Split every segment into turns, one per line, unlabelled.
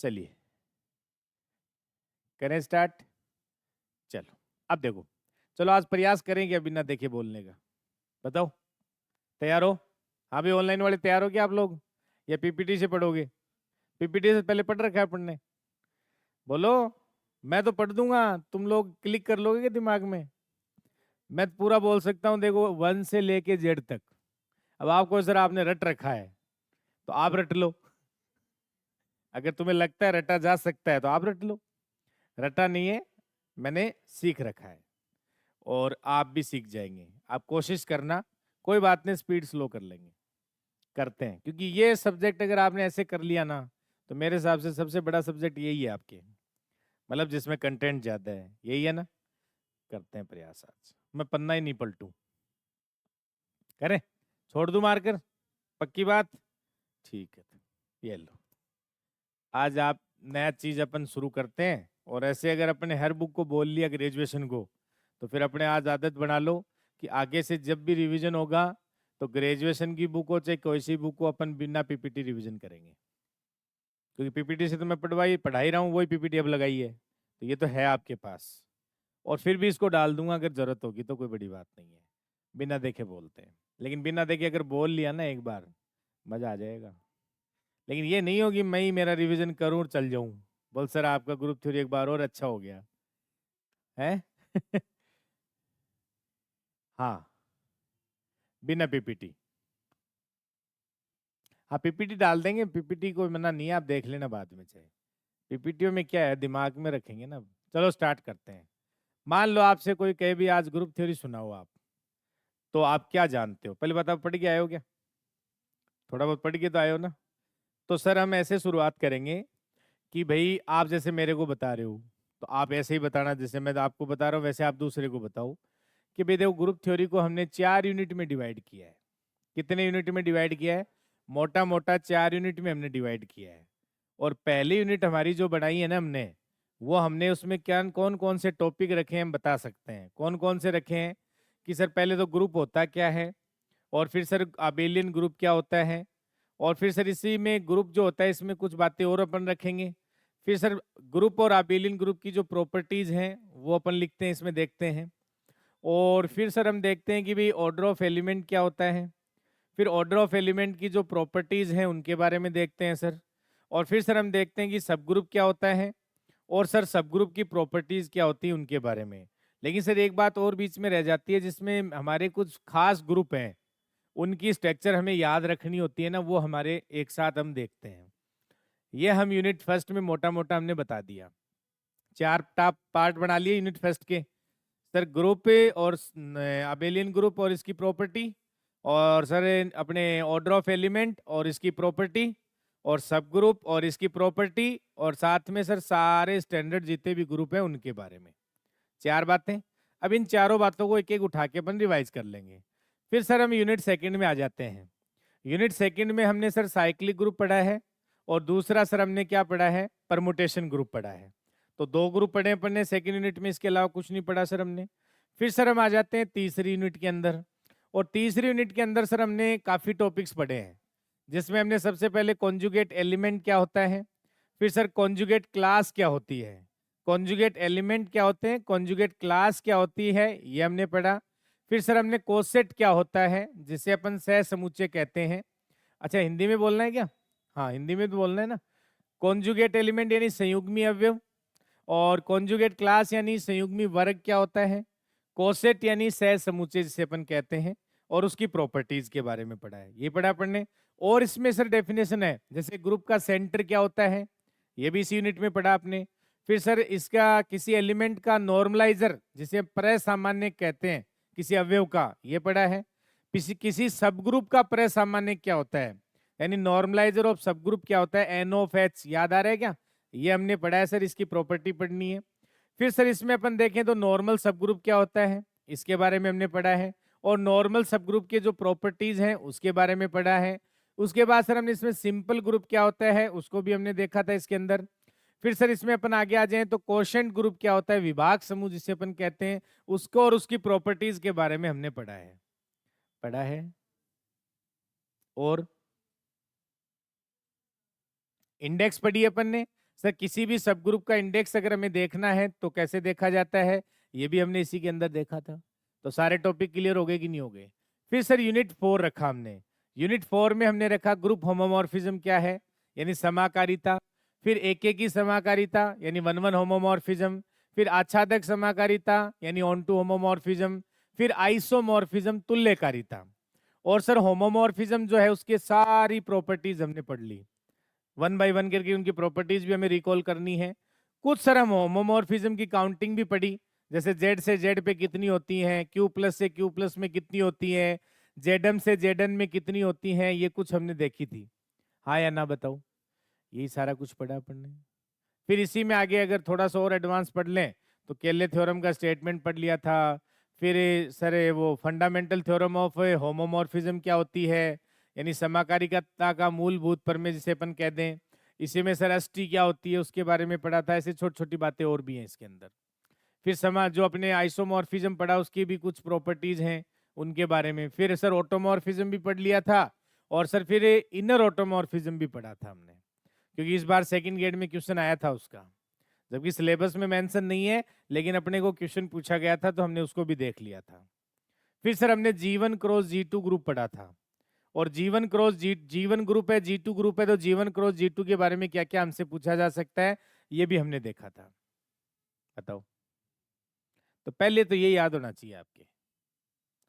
चलिए करें स्टार्ट। चलो अब देखो, चलो आज प्रयास करेंगे बिना देखे बोलने का। बताओ, तैयार हो? हाँ भी ऑनलाइन वाले तैयार हो क्या आप लोग, या पीपीटी से पढ़ोगे? पीपीटी से पहले पढ़ रखा है पढ़ने? बोलो। मैं तो पढ़ दूंगा, तुम लोग क्लिक कर लोगे क्या दिमाग में? मैं पूरा बोल सकता हूँ, देखो 1 से लेके जेड तक। अब आपको सर आपने रट रखा है तो आप रट लो। अगर तुम्हें लगता है रटा जा सकता है तो आप रट लो। रटा नहीं है, मैंने सीख रखा है और आप भी सीख जाएंगे। आप कोशिश करना, कोई बात नहीं, स्पीड स्लो कर लेंगे, करते हैं। क्योंकि ये सब्जेक्ट अगर आपने ऐसे कर लिया ना, तो मेरे हिसाब से सबसे बड़ा सब्जेक्ट यही है आपके, मतलब जिसमें कंटेंट ज्यादा है, यही है ना। करते हैं प्रयास, आज मैं पन्ना ही नहीं पलटूं। करें? छोड़ दूं मारकर? पक्की बात? ठीक है, ये लो। आज आप नया चीज अपन शुरू करते हैं, और ऐसे अगर अपने हर बुक को बोल लिया ग्रेजुएशन को, तो फिर अपने आज आदत बना लो कि आगे से जब भी रिवीजन होगा तो ग्रेजुएशन की बुक हो चाहे कोई सी बुक हो, अपन बिना पीपीटी रिवीजन करेंगे। क्योंकि पीपीटी से तो मैं पढ़ा ही रहा हूँ, वही पीपीटी अब लगाई है, तो ये तो है आपके पास। और फिर भी इसको डाल दूंगा अगर जरूरत होगी, तो कोई बड़ी बात नहीं है। बिना देखे बोलते हैं, लेकिन बिना देखे अगर बोल लिया ना एक बार, मजा आ जाएगा। लेकिन ये नहीं होगी मैं ही मेरा रिवीजन करूं और चल जाऊं, बोल सर आपका ग्रुप थ्योरी एक बार और अच्छा हो गया है। हाँ, बिना पीपीटी। हाँ पीपीटी डाल देंगे, पीपीटी कोई मना नहीं है, आप देख लेना बाद में चाहे। पीपीटी में क्या है, दिमाग में रखेंगे ना। चलो स्टार्ट करते हैं। मान लो आपसे कोई कहे भी आज ग्रुप थ्योरी सुनाओ आप, तो आप क्या जानते हो? पहले बताओ, पढ़ के आए हो क्या? थोड़ा बहुत पढ़ के तो आए हो ना? तो सर हम ऐसे शुरुआत करेंगे कि भाई आप जैसे मेरे को बता रहे हो, तो आप ऐसे ही बताना, जैसे मैं आपको बता रहा हूँ वैसे आप दूसरे को बताओ। कि भाई देखो, ग्रुप थ्योरी को हमने 4 यूनिट में डिवाइड किया है। कितने यूनिट में डिवाइड किया है? मोटा मोटा 4 यूनिट में हमने डिवाइड किया है। और पहली यूनिट हमारी जो बनाई है ना हमने, वो हमने उसमें क्या कौन कौन से टॉपिक रखे हैं हम बता सकते हैं। कौन कौन से रखे हैं? कि सर पहले तो ग्रुप होता क्या है, और फिर सर अबेलियन ग्रुप क्या होता है, और फिर सर इसी में ग्रुप जो होता है इसमें कुछ बातें और अपन रखेंगे। फिर सर ग्रुप और अबेलियन ग्रुप की जो प्रॉपर्टीज हैं वो अपन लिखते हैं, इसमें देखते हैं। और फिर सर हम देखते हैं कि भाई ऑर्डर ऑफ एलिमेंट क्या होता है। फिर ऑर्डर ऑफ एलिमेंट की जो प्रॉपर्टीज हैं उनके बारे में देखते हैं सर। और फिर सर हम देखते हैं कि सब ग्रुप क्या होता है, और सर सब ग्रुप की प्रॉपर्टीज क्या होती है उनके बारे में। लेकिन सर एक बात और बीच में रह जाती है, जिसमें हमारे कुछ खास ग्रुप हैं, उनकी स्ट्रक्चर हमें याद रखनी होती है ना, वो हमारे एक साथ हम देखते हैं। ये हम यूनिट फर्स्ट में मोटा मोटा हमने बता दिया। 4 टॉप पार्ट बना लिए यूनिट फर्स्ट के। सर ग्रुप और अबेलियन ग्रुप और इसकी प्रॉपर्टी, और सर अपने ऑर्डर ऑफ एलिमेंट और इसकी प्रॉपर्टी, और सब ग्रुप और इसकी प्रॉपर्टी, और साथ में सर सारे स्टैंडर्ड जितने भी ग्रुप हैं उनके बारे में। 4 बातें। अब इन चारों बातों को एक एक उठा के अपन रिवाइज कर लेंगे। फिर सर हम यूनिट सेकंड में आ जाते हैं। यूनिट सेकंड में हमने सर साइक्लिक ग्रुप पढ़ा है, और दूसरा सर हमने क्या पढ़ा है, परमुटेशन ग्रुप पढ़ा है। तो 2 ग्रुप पढ़े अपन ने सेकंड यूनिट में, इसके अलावा कुछ नहीं पढ़ा सर हमने। फिर सर हम आ जाते हैं तीसरी यूनिट के अंदर। और तीसरी यूनिट के अंदर सर हमने काफी टॉपिक्स पढ़े हैं, जिसमें हमने सबसे पहले कॉन्जुगेट एलिमेंट क्या होता है, फिर सर कॉन्जुगेट क्लास क्या होती है, कॉन्जुगेट एलिमेंट क्या होते हैं, कॉन्जुगेट क्लास क्या होती है, ये हमने पढ़ा। फिर सर हमने कोसेट क्या होता है, जिसे अपन सह समुच्चय कहते हैं। अच्छा हिंदी में बोलना है क्या? हाँ हिंदी में तो बोलना है ना। कॉन्जुगेट एलिमेंट यानी संयुग्मी अवयव, और कॉन्जुगेट क्लास यानी संयुग्मी वर्ग क्या होता है, कोसेट यानी सह समुच्चय जिसे अपन कहते हैं, और उसकी प्रॉपर्टीज के बारे में पढ़ा है, ये पढ़ा अपन ने। और इसमें सर डेफिनेशन है, जैसे ग्रुप का सेंटर क्या होता है, ये भी इसी यूनिट में पढ़ा आपने। फिर सर इसका किसी एलिमेंट का नॉर्मलाइजर जिसे प्रसामान्य कहते हैं किसी अवयव का, ये पढ़ा है। किसी सब ग्रुप का प्रसामान्य क्या होता है, यानी नॉर्मलाइजर ऑफ सब ग्रुप क्या होता है, एन ऑफ एच, याद आ रहा है क्या? ये हमने पढ़ा है सर, इसकी प्रॉपर्टी पढ़नी है। फिर सर इसमें अपन देखें तो नॉर्मल सब ग्रुप क्या होता है, इसके बारे में हमने पढ़ा है। और नॉर्मल सब ग्रुप के जो प्रॉपर्टीज हैं उसके बारे में पढ़ा है। उसके बाद सर हमने इसमें सिंपल ग्रुप क्या होता है उसको भी हमने देखा था इसके अंदर। फिर सर इसमें अपन आगे आ जाएं तो कोशेंट ग्रुप क्या होता है, विभाग समूह जिसे अपन कहते हैं, उसको और उसकी प्रॉपर्टीज के बारे में हमने पढ़ा है। और इंडेक्स पढ़ी अपन ने, सर किसी भी सब ग्रुप का इंडेक्स अगर हमें देखना है तो कैसे देखा जाता है, ये भी हमने इसी के अंदर देखा था। तो सारे टॉपिक क्लियर हो गए कि नहीं हो गए? फिर सर यूनिट 4 रखा हमने। यूनिट 4 में हमने रखा ग्रुप होमोमॉर्फिज्म क्या है, यानी समाकारिता। फिर एक की समाकारिता यानी वन वन होमोमॉर्फिज्म। फिर आच्छादक समाकारिता यानी ऑन टू होमोमॉर्फिज्म। फिर आइसोमॉर्फिज्म तुल्यकारिता। और सर होमोमॉर्फिज्म जो है उसके सारी प्रॉपर्टीज हमने पढ़ ली, वन बाय वन करके उनकी प्रॉपर्टीज भी हमें रिकॉल करनी है। कुछ सर हम होमोमॉर्फिज्म की काउंटिंग भी पढ़ी, जैसे जेड से जेड पे कितनी होती हैं, क्यू प्लस से क्यू प्लस में कितनी होती हैं, जेडम से जेडन में कितनी होती हैं, ये कुछ हमने देखी थी। हाँ या ना बताओ? यही सारा कुछ पढ़ा अपन ने। फिर इसी में आगे अगर थोड़ा सा और एडवांस पढ़ लें तो केले थ्योरम का स्टेटमेंट पढ़ लिया था। फिर सर वो फंडामेंटल थ्योरम ऑफ होमोमॉर्फिज्म क्या होती है, यानी समाकारिता का मूलभूत प्रमेय जिसे अपन कह दें। इसी में सर एसटी क्या होती है उसके बारे में पढ़ा था। ऐसे छोटी छोटी बातें और भी हैं इसके अंदर। फिर जो अपने आइसोमॉर्फिज्म पढ़ा उसकी भी कुछ प्रॉपर्टीज हैं उनके बारे में। फिर सर ऑटोमॉर्फिज्म भी पढ़ लिया था। और सर फिर इनर ऑटोमॉर्फिज्म भी पढ़ा था हमने, क्योंकि इस बार सेकंड ग्रेड में क्वेश्चन आया था उसका, जबकि सिलेबस में मेंशन नहीं है लेकिन अपने को क्वेश्चन पूछा गया था तो हमने उसको भी देख लिया था। फिर सर हमने G1 क्रॉस G2 ग्रुप पढ़ा था। और G1 क्रॉस G1 ग्रुप है, G2 ग्रुप है, तो G1 क्रॉस G2 के बारे में क्या क्या हमसे पूछा जा सकता है ये भी हमने देखा था। बताओ। तो पहले तो ये याद होना चाहिए आपके।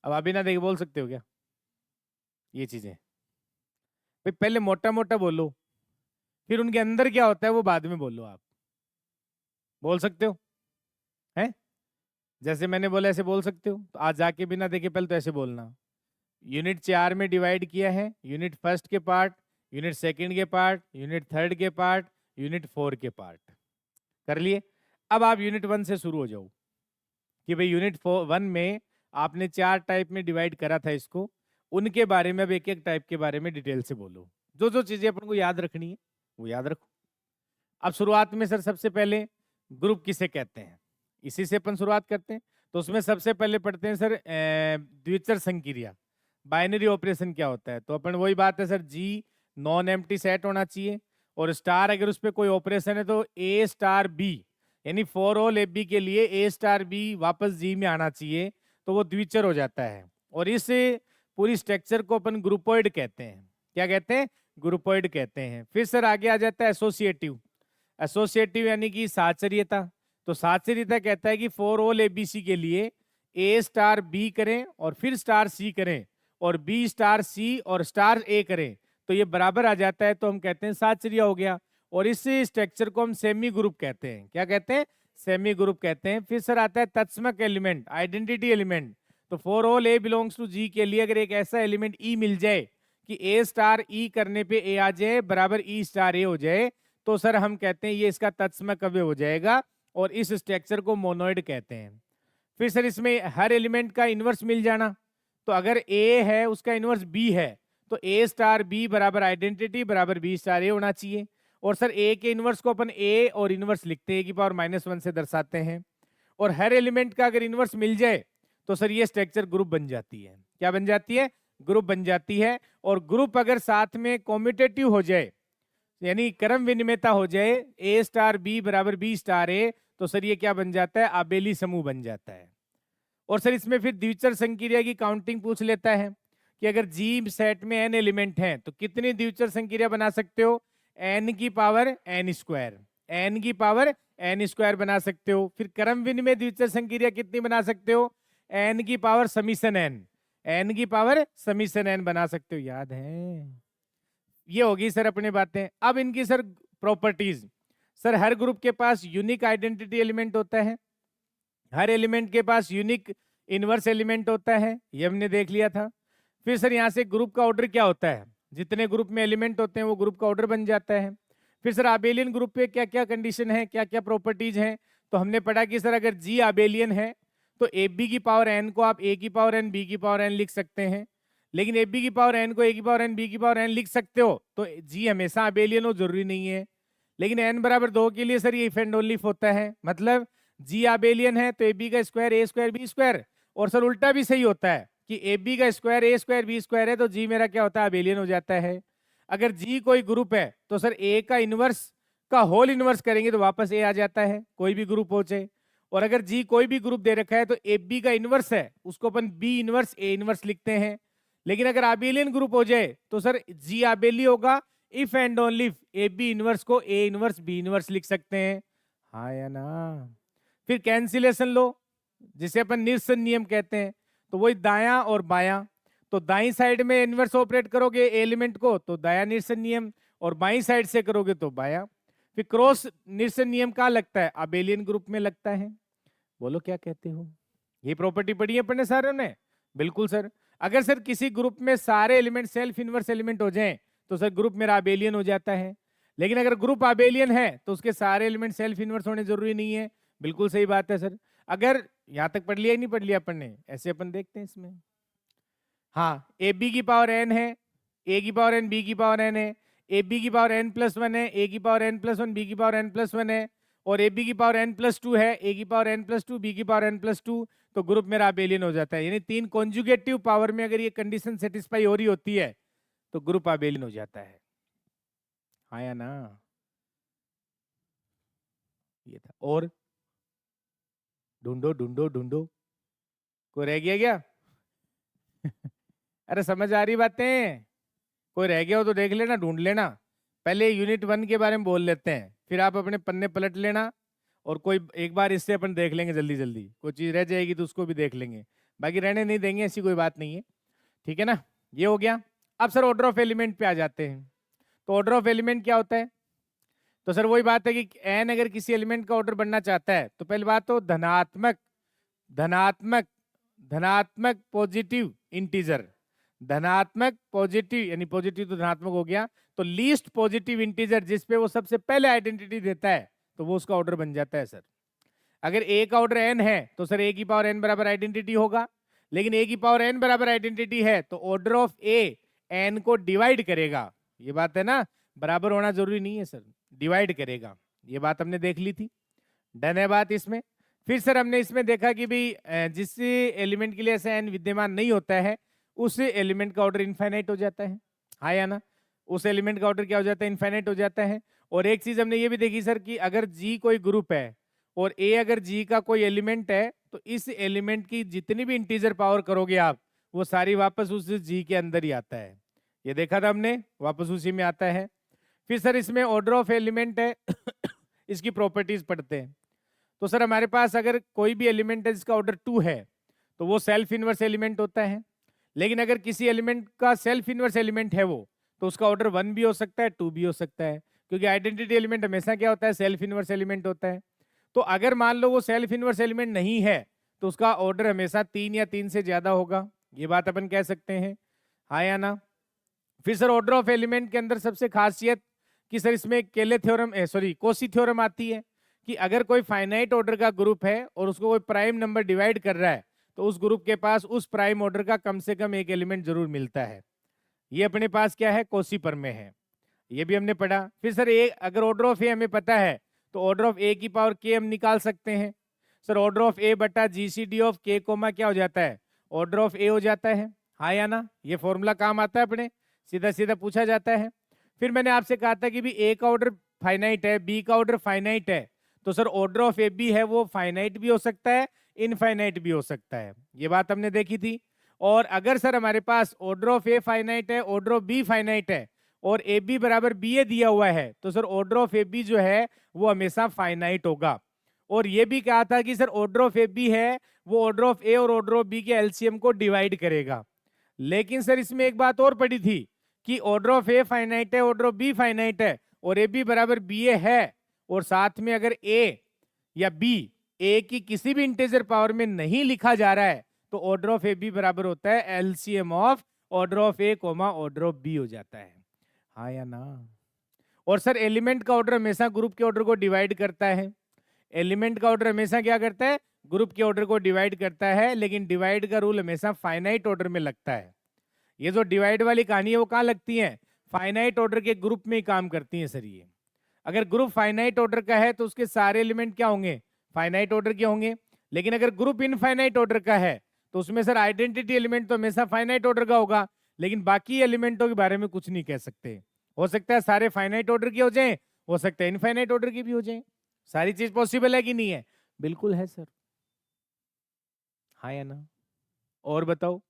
अब आप बिना देखे बोल सकते हो क्या ये चीजें? भाई पहले मोटा मोटा बोलो, फिर उनके अंदर क्या होता है वो बाद में बोलो। आप बोल सकते हो हैं? जैसे मैंने बोला ऐसे बोल सकते हो? तो आज जाके बिना देखे पहले तो ऐसे बोलना। यूनिट 4 में डिवाइड किया है, यूनिट फर्स्ट के पार्ट, यूनिट सेकंड के पार्ट, यूनिट थर्ड के पार्ट, यूनिट 4 के पार्ट कर लिए। अब आप यूनिट 1 से शुरू हो जाओ कि भाई यूनिट 1 में आपने 4 टाइप में डिवाइड करा था इसको, उनके बारे में अब एक एक टाइप के बारे में डिटेल से बोलो। जो जो चीजें अपन को याद रखनी है वो याद रखो। अब शुरुआत में सर सबसे पहले ग्रुप किसे कहते हैं, इसी से अपन शुरुआत करते हैं। तो उसमें सबसे पहले पढ़ते हैं सर द्विचर संक्रिया, बाइनरी ऑपरेशन क्या होता है। तो अपन वही बात है सर, जी नॉन एम्प्टी सेट होना चाहिए और स्टार अगर उस पर कोई ऑपरेशन है तो ए स्टार बी, यानी फॉर ऑल ए बी के लिए ए स्टार बी वापस जी में आना चाहिए, तो वो द्विचर हो जाता है। और इस पूरी स्ट्रक्चर को अपन ग्रुपोइड कहते हैं। क्या कहते हैं? ग्रुपोइड कहते हैं। फिर सर आगे आ जाता है एसोसिएटिव। एसोसिएटिव यानी कि साचर्यता। तो साचर्यता कहता है कि फॉर ऑल एबीसी के लिए ए स्टार बी करें और फिर स्टार सी करें और बी स्टार सी और स्टार ए करें तो ये बराबर आ जाता है, तो हम कहते हैं साचर्य हो गया। और इस स्ट्रक्चर को हम सेमी ग्रुप कहते हैं। क्या कहते हैं? सेमी ग्रुप कहते हैं। फिर सर आता है तत्समक एलिमेंट, आइडेंटिटी एलिमेंट। तो for all a belongs to G के लिए अगर एक ऐसा एलिमेंट ई मिल जाए कि ए स्टार ई करने पे ए आ जाए बराबर ई स्टार ए हो जाए, तो सर हम कहते हैं ये इसका तत्समक अवयव हो जाएगा और इस स्ट्रक्चर को मोनोइड कहते हैं। फिर सर इसमें हर एलिमेंट का इनवर्स मिल जाना। तो अगर ए है उसका इनवर्स बी है तो ए स्टार बी बराबर आइडेंटिटी बराबर बी स्टार ए होना चाहिए। और सर ए के इनवर्स को अपन ए और इनवर्स लिखते हैं, e⁻⁻1 से दर्शाते हैं। और हर एलिमेंट का अगर इनवर्स मिल जाए तो सर ये स्ट्रक्चर ग्रुप बन जाती है। क्या बन जाती है? ग्रुप बन जाती है। और ग्रुप अगर साथ में कॉम्यूटेटिव हो जाए यानी क्रम विनिमेयता हो जाए, ए स्टार बी बराबर बी स्टार ए, तो सर ये क्या बन जाता है? आबेली समूह बन जाता है। और सर इसमें फिर द्विचर संक्रिया की काउंटिंग पूछ लेता है कि अगर जी सेट में एन एलिमेंट हैं तो कितनी द्विचर संक्रिया बना सकते हो? एन की पावर एन स्क्वायर, एन की पावर एन स्क्वायर बना सकते हो। फिर क्रम विनिमय द्विचर संक्रिया कितनी बना सकते हो? एन की पावर समीशन एन, एन की पावर समीशन एन बना सकते हो। याद है? ये होगी सर अपने बातें। अब इनकी सर प्रॉपर्टीज। सर हर ग्रुप के पास यूनिक आइडेंटिटी एलिमेंट होता है, हर एलिमेंट के पास यूनिक इनवर्स एलिमेंट होता है, ये हमने देख लिया था। फिर सर यहाँ से ग्रुप का ऑर्डर क्या होता है, जितने ग्रुप में एलिमेंट होते हैं वो ग्रुप का ऑर्डर बन जाता है। फिर सर आबेलियन ग्रुप पे क्या क्या कंडीशन है, क्या क्या प्रॉपर्टीज हैं, तो हमने पढ़ा कि सर अगर जी आबेलियन है तो ए बी की पावर एन को आप ए की पावर एन बी की पावर एन लिख सकते हैं। लेकिन ए बी की पावर एन को ए की पावर एन बी की पावर एन लिख सकते हो, तो जी हमेशा आबेलियन हो जरूरी नहीं है। लेकिन एन बराबर 2 के लिए सर ये इफ एंड ओनली होता है, मतलब जी आबेलियन है तो ए बी का स्क्वायर ए स्क्वायर बी स्क्वायर। और सर उल्टा भी सही होता है कि ए बी का स्क्वायर ए स्क्वायर बी स्क्वायर है तो जी मेरा क्या होता है? आबेलियन हो जाता है। अगर जी कोई ग्रुप है तो सर ए का इनवर्स का होल इनवर्स करेंगे तो वापस ए आ जाता है, कोई भी ग्रुप हो चाहे। और अगर जी कोई भी ग्रुप दे रखा है तो ए बी का इनवर्स है, उसको अपन बी इनवर्स ए इनवर्स लिखते हैं। लेकिन अगर आबेलियन ग्रुप हो जाए तो सर जी आबेली होगा, if and only if A B inverse को ए इनवर्स बी इनवर्स लिख सकते हैं, हाँ या ना। फिर कैंसिलेशन लो, जिसे अपन निरसन नियम कहते हैं, तो वही दायां और बायां, तो दाई साइड में इनवर्स ऑपरेट करोगे एलिमेंट को तो दाया निरसन नियम, और बाई साइड से करोगे तो बाया। फिर क्रॉस निरसन नियम कहाँ लगता है? आबेलियन ग्रुप में लगता है। बोलो क्या कहते हो? ये प्रॉपर्टी पढ़ी है अपने सारों ने? बिल्कुल सर। अगर सर किसी ग्रुप में सारे एलिमेंट सेल्फ इनवर्स एलिमेंट हो जाएं तो सर ग्रुप मेरा आबेलियन हो जाता है। लेकिन अगर ग्रुप आबेलियन है तो उसके सारे एलिमेंट सेल्फ इनवर्स होने जरूरी नहीं है। बिल्कुल सही बात है सर। अगर यहां तक पढ़ लिया ही नहीं पढ़ लिया अपन ने, ऐसे अपन देखते हैं इसमें। हाँ, ए बी की पावर एन है, ए की पावर एन बी की पावर एन है, ए बी की पावर एन प्लस वन है, ए की power N plus one B की पावर एन प्लस वन है, और ए बी की पावर एन प्लस टू है, ए की power N plus two B की पावर एन प्लस टू, तो ग्रुप मेरा आबेलियन हो जाता है। यानी तीन कॉन्जुगेटिव पावर में अगर ये कंडीशन सेटिस्फाई हो रही होती है तो ग्रुप आबेलियन हो जाता है, हाँ या ना। ये था। और ढूंढो ढूंढो ढूंढो, कोई रह गया क्या? अरे समझ आ रही बातें? कोई रह गया हो तो देख लेना, ढूंढ लेना। पहले यूनिट 1 के बारे में बोल लेते हैं, फिर आप अपने पन्ने पलट लेना, और कोई एक बार इससे अपन देख लेंगे जल्दी जल्दी, कोई चीज रह जाएगी तो उसको भी देख लेंगे, बाकी रहने नहीं देंगे, ऐसी कोई बात नहीं है, ठीक है ना। ये हो गया। अब सर ऑर्डर ऑफ एलिमेंट पे आ जाते हैं। तो ऑर्डर ऑफ एलिमेंट क्या होता है? तो सर वही बात है कि एन अगर किसी एलिमेंट का ऑर्डर बनना चाहता है तो पहली बात तो धनात्मक धनात्मक धनात्मक पॉजिटिव इंटीजर, धनात्मक पॉजिटिव, यानी पॉजिटिव तो धनात्मक हो गया, तो लीस्ट पॉजिटिव इंटीजर जिसपे वो सबसे पहले आइडेंटिटी देता है तो वो उसका ऑर्डर बन जाता है सर। अगर ए का ऑर्डर एन है तो सर ए की पावर एन बराबर आइडेंटिटी होगा, लेकिन ए की पावर एन बराबर आइडेंटिटी है तो ऑर्डर ऑफ ए एन को डिवाइड करेगा। ये बात है ना, बराबर होना जरूरी नहीं है सर, डिवाइड करेगा। ये बात हमने देख ली थी, डन है बात इसमें। फिर सर हमने इसमें देखा कि भाई जिस एलिमेंट के लिए ऐसा एन विद्यमान नहीं होता है उस एलिमेंट का ऑर्डर इनफाइनाइट हो जाता है, हाँ या ना। उस एलिमेंट का ऑर्डर क्या हो जाता है? इनफाइनाइट हो जाता है। और एक चीज हमने ये भी देखी सर कि अगर जी कोई ग्रुप है और ए अगर जी का कोई एलिमेंट है तो इस एलिमेंट की जितनी भी इंटीजर पावर करोगे आप वो सारी वापस उस जी के अंदर ही आता है। ये देखा था हमने, वापस उसी में आता है। फिर सर इसमें ऑर्डर ऑफ एलिमेंट है इसकी प्रॉपर्टीज पढ़ते हैं। तो सर हमारे पास अगर कोई भी एलिमेंट है जिसका ऑर्डर 2 है तो वो सेल्फ इनवर्स एलिमेंट होता है। लेकिन अगर किसी एलिमेंट का सेल्फ इनवर्स एलिमेंट है वो तो उसका ऑर्डर 1 भी हो सकता है, 2 भी हो सकता है, क्योंकि आइडेंटिटी एलिमेंट हमेशा क्या होता है? सेल्फ इनवर्स एलिमेंट होता है। तो अगर मान लो वो सेल्फ इनवर्स एलिमेंट नहीं है तो उसका ऑर्डर हमेशा 3 या 3 से ज्यादा होगा, ये बात अपन कह सकते हैं, हाँ या ना। फिर सर ऑर्डर ऑफ एलिमेंट के अंदर सबसे खासियत कि सर इसमें केले थ्योरम कोसी थ्योरम आती है कि अगर कोई फाइनाइट ऑर्डर का ग्रुप है और उसको कोई प्राइम नंबर डिवाइड कर रहा है तो उस ग्रुप के पास उस प्राइम ऑर्डर का कम से कम एक एलिमेंट जरूर मिलता है। ये अपने पास क्या है? कोसी प्रमेय है, ये भी हमने पढ़ा। फिर सर ए अगर ऑर्डर ऑफ ए हमें पता है तो ऑर्डर ऑफ ए की पावर के हम निकाल सकते हैं। सर ऑर्डर ऑफ ए बटा जीसीडी ऑफ के कोमा क्या हो जाता है? ऑर्डर ऑफ ए हो जाता है, हाँ या ना। ये फॉर्मूला काम आता है अपने, सीधा सीधा पूछा जाता है। फिर मैंने आपसे कहा था कि भी ए का ऑर्डर फाइनाइट है, बी का ऑर्डर फाइनाइट है, तो sir order of A B है वो फाइनाइट भी हो सकता है, इनफाइनाइट भी हो सकता है, ये बात हमने देखी थी। और अगर सर हमारे पास ऑर्डर ऑफ ए फाइनाइट है, ऑर्डर ऑफ बी फाइनाइट है और ए बी बराबर बी ए दिया हुआ है तो sir order of A B जो है वो हमेशा फाइनाइट होगा। और ये भी कहा था कि sir order of A B है वो ऑर्डर ऑफ ए और ऑर्डर ऑफ बी के एलसीएम को डिवाइड करेगा। लेकिन सर इसमें एक बात और पड़ी थी कि ऑर्डर ऑफ ए फाइनाइट है, ऑर्डर ऑफ बी फाइनाइट है और ए बी बराबर बी ए है, और साथ में अगर ए या बी ए की किसी भी इंटीजर पावर में नहीं लिखा जा रहा है तो ऑर्डर ऑफ ए बी बराबर होता है LCM of order of A comma order of B हो जाता है, हाँ या ना। और सर एलिमेंट का ऑर्डर हमेशा ग्रुप के ऑर्डर को डिवाइड करता है, एलिमेंट का ऑर्डर हमेशा क्या करता है? ग्रुप के ऑर्डर को डिवाइड करता है, लेकिन डिवाइड का रूल हमेशा फाइनाइट ऑर्डर में लगता है। ये जो डिवाइड वाली कहानी है वो कहाँ लगती है? फाइनाइट ऑर्डर के ग्रुप में ही काम करती है सर। ये अगर ग्रुप फाइनाइट ऑर्डर का है तो उसके सारे एलिमेंट क्या होंगे? फाइनाइट ऑर्डर के होंगे। लेकिन अगर ग्रुप इनफाइनाइट ऑर्डर का है तो उसमें सर आइडेंटिटी एलिमेंट तो हमेशा फाइनाइट ऑर्डर का होगा, लेकिन बाकी एलिमेंटों के बारे में कुछ नहीं कह सकते। हो सकता है सारे फाइनाइट ऑर्डर के हो जाएं हो सकता है इनफाइनाइट ऑर्डर की भी हो जाए। सारी चीज पॉसिबल है कि नहीं है? बिल्कुल है सर। हाँ या ना? और बताओ।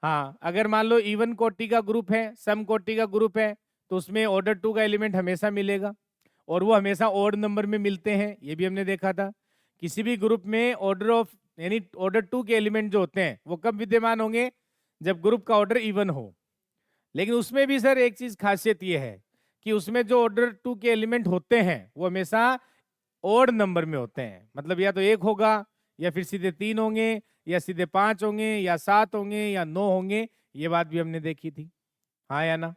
हाँ, अगर मान लो इवन कोटि का ग्रुप है, सम कोटि का ग्रुप है, तो उसमें ऑर्डर 2 का एलिमेंट हमेशा मिलेगा और वो हमेशा ओड नंबर में मिलते हैं, ये भी हमने देखा था। किसी भी ग्रुप में ऑर्डर ऑफ यानी ऑर्डर 2 के एलिमेंट जो होते हैं वो कब विद्यमान होंगे? जब ग्रुप का ऑर्डर इवन हो। लेकिन उसमें भी सर एक चीज खासियत ये है कि उसमें जो ऑर्डर 2 के एलिमेंट होते हैं वो हमेशा ओड नंबर में होते हैं। मतलब या तो 1 होगा, या फिर सीधे 3 होंगे, या सीधे 5 होंगे, या 7 होंगे, या 9 होंगे। ये बात भी हमने देखी थी। हाँ या ना?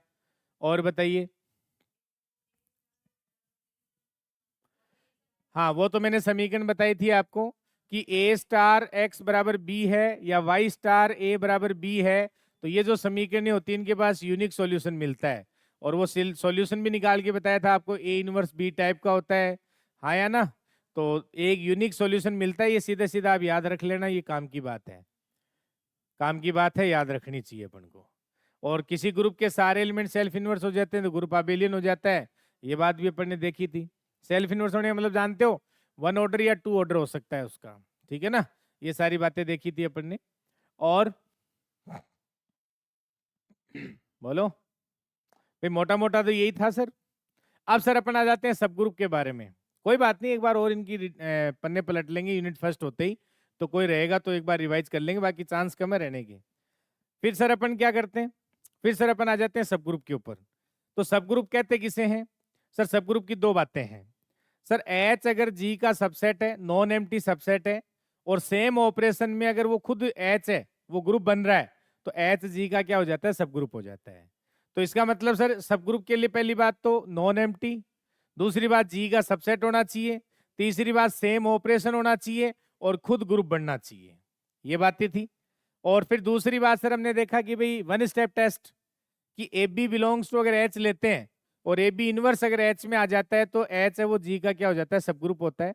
और बताइए। हाँ, वो तो मैंने समीकरण बताई थी आपको कि ए स्टार एक्स बराबर बी है या वाई स्टार ए बराबर बी है। तो ये जो समीकरण होती है इनके पास यूनिक सॉल्यूशन मिलता है, और वो सॉल्यूशन भी निकाल के बताया था आपको, ए इनवर्स बी टाइप का होता है। हाँ या ना? तो एक यूनिक सॉल्यूशन मिलता है, ये सीधा सीधा आप याद रख लेना, ये काम की बात है। काम की बात है, याद रखनी चाहिए अपन को। और किसी ग्रुप के सारे एलिमेंट सेल्फ इनवर्स हो जाते हैं तो ग्रुप अबेलियन हो जाता है। ये बात भी अपन ने देखी थी। सेल्फ इनवर्स होने का मतलब जानते हो, 1 ऑर्डर या 2 ऑर्डर हो सकता है उसका। ठीक है ना? ये सारी बातें देखी थी अपन ने। और बोलो भाई, मोटा मोटा तो यही था सर। अब सर अपन आ जाते हैं सब ग्रुप के बारे में। कोई बात नहीं, एक बार और इनकी पन्ने पलट लेंगे यूनिट फर्स्ट होते ही। तो कोई रहेगा तो एक बार रिवाइज कर लेंगे, बाकी चांस कम है रहने की। फिर सर अपन क्या करते हैं? फिर सर अपन आ जाते हैं सब ग्रुप के ऊपर। तो सब ग्रुप कहते किसे हैं? सर सब ग्रुप की दो बातें हैं। सर एच अगर जी का सबसेट है, नॉन एम्प्टी सबसेट है, और सेम ऑपरेशन में अगर वो खुद एच है, वो ग्रुप बन रहा है, तो एच जी का क्या हो जाता है? सब ग्रुप हो जाता है। तो इसका मतलब सर सब ग्रुप के लिए पहली बात तो नॉन एम्प्टी, दूसरी बात जी का सबसेट होना चाहिए, तीसरी बात सेम ऑपरेशन होना चाहिए, और खुद ग्रुप बनना चाहिए। ये बातें थी। और फिर दूसरी बात सर हमने देखा कि भाई वन स्टेप टेस्ट, कि ए बी बिलोंग्स टू अगर एच लेते हैं और ए बी इनवर्स अगर एच में आ जाता है, तो एच है वो जी का क्या हो जाता है? सब ग्रुप होता है।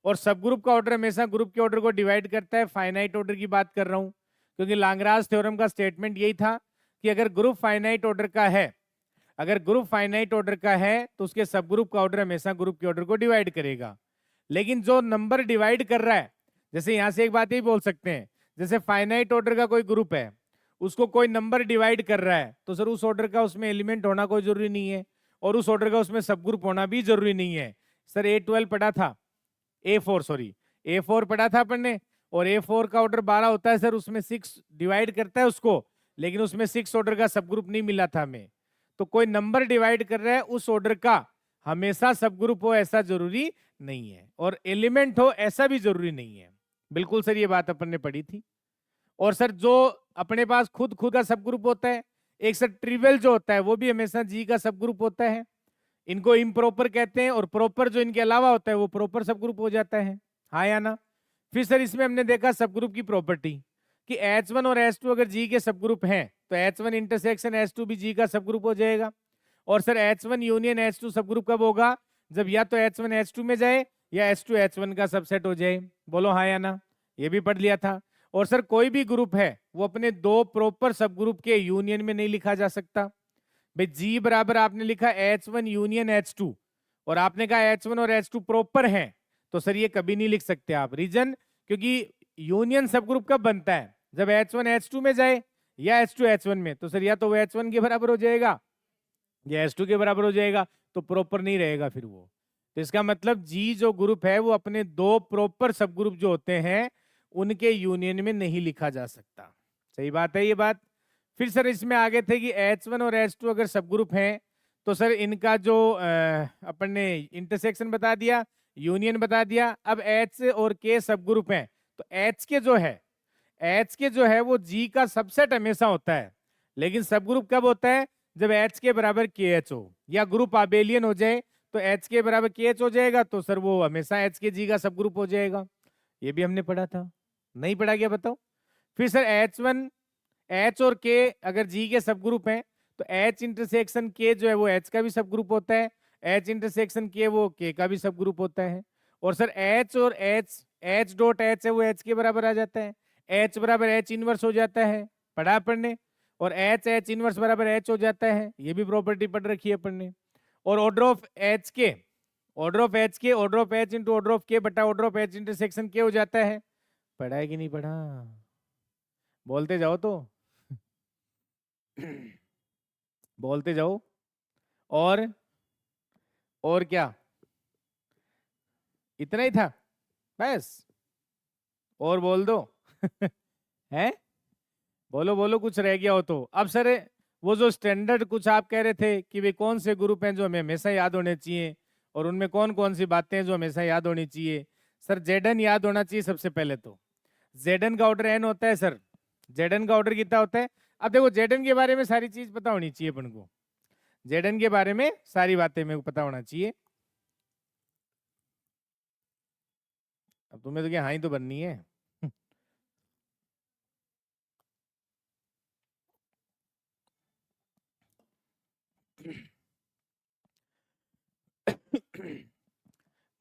और सब ग्रुप का ऑर्डर हमेशा ग्रुप के ऑर्डर को डिवाइड करता है। फाइनाइट ऑर्डर की बात कर रहा हूं, क्योंकि लाग्रांज थ्योरम का स्टेटमेंट यही था कि अगर ग्रुप फाइनाइट ऑर्डर का है, अगर ग्रुप फाइनाइट ऑर्डर का है तो उसके सब ग्रुप का ऑर्डर हमेशा ग्रुप के ऑर्डर को डिवाइड करेगा। लेकिन जो नंबर डिवाइड कर रहा है, जैसे यहां से एक बात ही बोल सकते हैं, जैसे फाइनाइट ऑर्डर का कोई ग्रुप है, उसको कोई नंबर डिवाइड कर रहा है, तो सर उस ऑर्डर का उसमें एलिमेंट होना कोई जरूरी नहीं है, और उस ऑर्डर का उसमें सब ग्रुप होना भी जरूरी नहीं है। सर A12 पढ़ा था, A4 सॉरी, A4 पढ़ा था अपन ने, और A4 का ऑर्डर 12 होता है सर, उसमें 6 डिवाइड करता है उसको, लेकिन उसमें 6 ऑर्डर का सब ग्रुप नहीं मिला था हमें। तो कोई नंबर डिवाइड कर रहा है, उस ऑर्डर का हमेशा सब ग्रुप हो ऐसा जरूरी नहीं है, और एलिमेंट हो ऐसा भी जरूरी नहीं है। बिल्कुल सर, ये बात अपन ने पढ़ी थी। और सर जो अपने पास खुद खुद का सब ग्रुप होता है, एक सर ट्रिवियल जो होता है वो भी हमेशा जी का सब ग्रुप होता है। इनको इम्प्रॉपर कहते हैं, और प्रॉपर जो इनके अलावा होता है वो प्रॉपर सब ग्रुप हो जाता है। हाँ या ना? फिर सर इसमें हमने देखा सब ग्रुप की प्रॉपर्टी कि H1 और H2 अगर जी के सब ग्रुप हैं तो H1 इंटरसेक्शन H2 भी जी का सब ग्रुप हो जाएगा। और सर H1 यूनियन H2 सब ग्रुप कब होगा? जब या तो H1 H2 में जाए या H2 H1 का सबसेट हो जाए। बोलो हाँ या ना? ये भी पढ़ लिया था। और सर कोई भी ग्रुप है वो अपने दो प्रॉपर सब ग्रुप के यूनियन में नहीं लिखा जा सकता। भाई जी बराबर आपने लिखा H1 यूनियन H2, और आपने कहा H1 और H2 प्रॉपर हैं, तो सर ये कभी नहीं लिख सकते आप। रीजन, क्योंकि यूनियन सब ग्रुप कब बनता है? जब H1 H2 में जाए या H2 H1 में, तो सर या तो वो H1 के बराबर हो जाएगा या H2 के बराबर हो जाएगा, तो प्रॉपर नहीं रहेगा फिर वो। तो इसका मतलब जी जो ग्रुप है वो अपने दो प्रॉपर सब ग्रुप जो होते हैं उनके यूनियन में नहीं लिखा जा सकता। सही बात है ये बात। फिर सर इसमें आगे थे कि H1 और H2 अगर सब ग्रुप हैं तो सर इनका जो अपन ने इंटरसेक्शन बता दिया, यूनियन बता दिया। अब H और K सब ग्रुप हैं, तो H के जो है वो G का सबसेट हमेशा होता है। लेकिन सब ग्रुप कब होता है? जब H के बराबर KH हो, या ग्रुप आबेलियन हो जाए, तो H के बराबर KH हो जाएगा, तो सर वो हमेशा H के G का सब ग्रुप हो जाएगा। ये भी हमने पढ़ा था। नहीं पढ़ा क्या बताओ? फिर सर H1 H और K अगर G के सब ग्रुप हैं, तो H इंटरसेक्शन K जो है वो H का भी सब ग्रुप होता है, H इंटरसेक्शन K वो K का भी सब ग्रुप होता है। और सर H और H डॉट H है वो H के बराबर आ जाता है, H बराबर H इनवर्स हो जाता है, पढ़ा अपन ने। और H इनवर्स बराबर H हो जाता है, ये भी प्रॉपर्टी पढ़ रखी है अपन ने। और ऑर्डर ऑफ एच के, ऑर्डर ऑफ एच के, order of H into order of के बटा ऑर्डर ऑफ एच इंटरसेक्शन के हो जाता है। पढ़ा है कि नहीं पढ़ा? बोलते जाओ तो बोलते जाओ। और क्या, इतना ही था बस? और बोल दो है, बोलो बोलो, कुछ रह गया हो तो। अब सर वो जो स्टैंडर्ड कुछ आप कह रहे थे कि वे कौन से ग्रुप हैं जो हमें हमेशा याद होने चाहिए और उनमें कौन कौन सी बातें हैं जो हमेशा याद होनी चाहिए। सर जेडन याद होना चाहिए सबसे पहले तो। जेडन का ऑर्डर एन होता है सर। जेडन का ऑर्डर कितना होता है? अब देखो जेडन के बारे में सारी चीज पता होनी चाहिए अपन को। जेडन के बारे में सारी बातें मेरे को पता होना चाहिए। अब तुम्हें तो क्या हाँ ही तो बननी है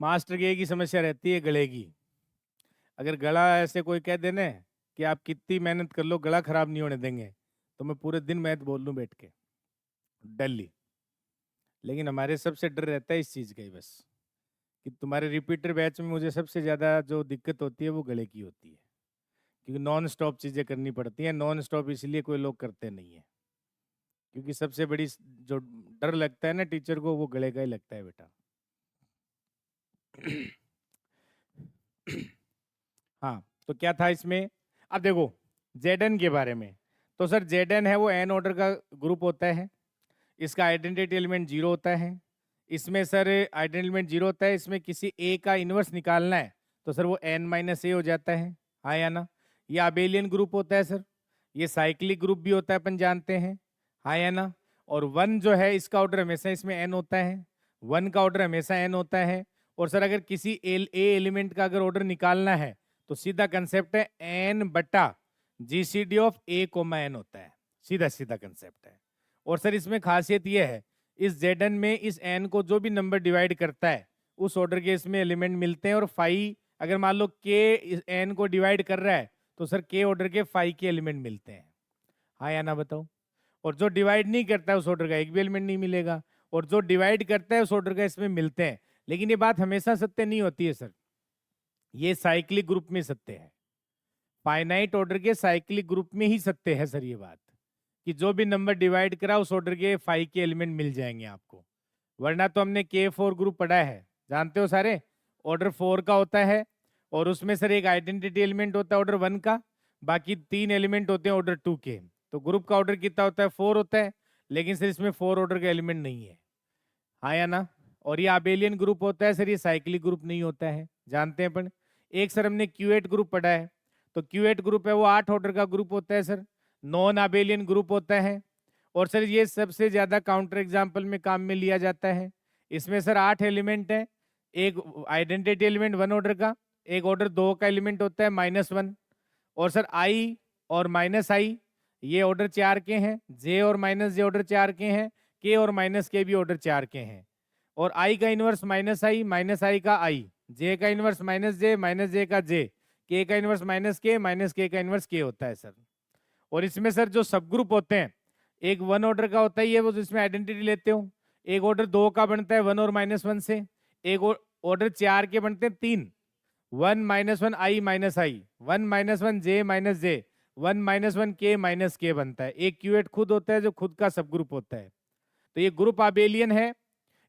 मास्टर के की समस्या रहती है गले की। अगर गला ऐसे कोई कह देना कि आप कितनी मेहनत कर लो गला खराब नहीं होने देंगे, तो मैं पूरे दिन मैथ बोल लूं बैठ के डल्ली। लेकिन हमारे सबसे डर रहता है इस चीज का ही बस, कि तुम्हारे रिपीटर बैच में मुझे सबसे ज्यादा जो दिक्कत होती है वो गले की होती है, क्योंकि नॉन स्टॉप चीजें करनी पड़ती हैं। नॉन स्टॉप इसलिए कोई लोग करते नहीं है, क्योंकि सबसे बड़ी जो डर लगता है ना टीचर को, वो गले का ही लगता है बेटा हाँ, तो क्या था इसमें? अब देखो जेडन के बारे में, तो सर जेडन है वो एन ऑर्डर का ग्रुप होता है। इसका आइडेंटिटी एलिमेंट 0 होता है। इसमें सर आइडेंटिटी एलिमेंट 0 होता है, इसमें किसी ए का इनवर्स निकालना है तो सर वो n माइनस ए हो जाता है। हाँ या ना? ये अबेलियन ग्रुप होता है सर। ये साइक्लिक ग्रुप भी होता है, अपन जानते हैं। हाँ या ना? और 1 जो है इसका ऑर्डर हमेशा इसमें n होता है। 1 का ऑर्डर हमेशा n होता है। और सर अगर किसी ए एलिमेंट का अगर ऑर्डर निकालना है तो सीधा कंसेप्ट है n बटा GCD of A comma N होता है। सीधा सीधा कंसेप्ट है। और सर इसमें खासियत यह है, इस जेडन में इस एन को जो भी नंबर डिवाइड करता है उस ऑर्डर के इसमें एलिमेंट मिलते हैं। और फाई अगर मान लो के एन को डिवाइड कर रहा है तो सर के ऑर्डर के फाई के एलिमेंट मिलते हैं। हाँ या ना बताओ? और जो डिवाइड नहीं करता है उस ऑर्डर का एक भी एलिमेंट नहीं मिलेगा, और जो डिवाइड करता है उस ऑर्डर का इसमें मिलते हैं। लेकिन ये बात हमेशा सत्य नहीं होती है सर, ये साइक्लिक ग्रुप में सत्य है। फाइनाइट ऑर्डर के साइक्लिक ग्रुप में ही सत्य है सर ये बात, कि जो भी नंबर डिवाइड करा उस ऑर्डर के फाइव के एलिमेंट मिल जाएंगे आपको। वरना तो हमने के 4 ग्रुप पढ़ा है, जानते हो सारे। ऑर्डर 4 का होता है और उसमें सर एक आइडेंटिटी एलिमेंट होता है ऑर्डर 1 का, बाकी 3 एलिमेंट होते हैं ऑर्डर 2 के। तो ग्रुप का ऑर्डर कितना होता है? 4 होता है। लेकिन सर इसमें 4 ऑर्डर का एलिमेंट नहीं है। हाँ या ना? और ये अबेलियन ग्रुप होता है सर, ये साइक्लिक ग्रुप नहीं होता है, जानते हैं अपन। एक सर हमने क्यूएट ग्रुप पढ़ा है, तो क्यूएट ग्रुप है वो 8 ऑर्डर का ग्रुप होता है सर, नॉन अबेलियन ग्रुप होता है। और सर ये सबसे ज्यादा काउंटर एग्जाम्पल में काम में लिया जाता है। इसमें सर 8 एलिमेंट है, एक आइडेंटिटी एलिमेंट 1 ऑर्डर का, एक ऑर्डर 2 का एलिमेंट होता है -1। और सर आई और -i ये ऑर्डर 4 के हैं, जे और -j ऑर्डर 4 के हैं, के और -k भी ऑर्डर 4 के हैं। और i का इनवर्स -i का i, j का इनवर्स -j का j, k का इनवर्स -k का इनवर्स k होता है सर। और इसमें सर जो सब ग्रुप होते हैं, एक 1 ऑर्डर का होता है ये वो जिसमें आइडेंटिटी लेते हो, एक ऑर्डर 2 का बनता है 1 और -1 से, एक ऑर्डर 4 के बनते हैं 3, 1 -1 i -i, 1 -1 j -j, 1 -1 k बनता है। एक क्यूएट खुद होता है जो खुद का सब ग्रुप होता है। तो ये ग्रुप अबेलियन है,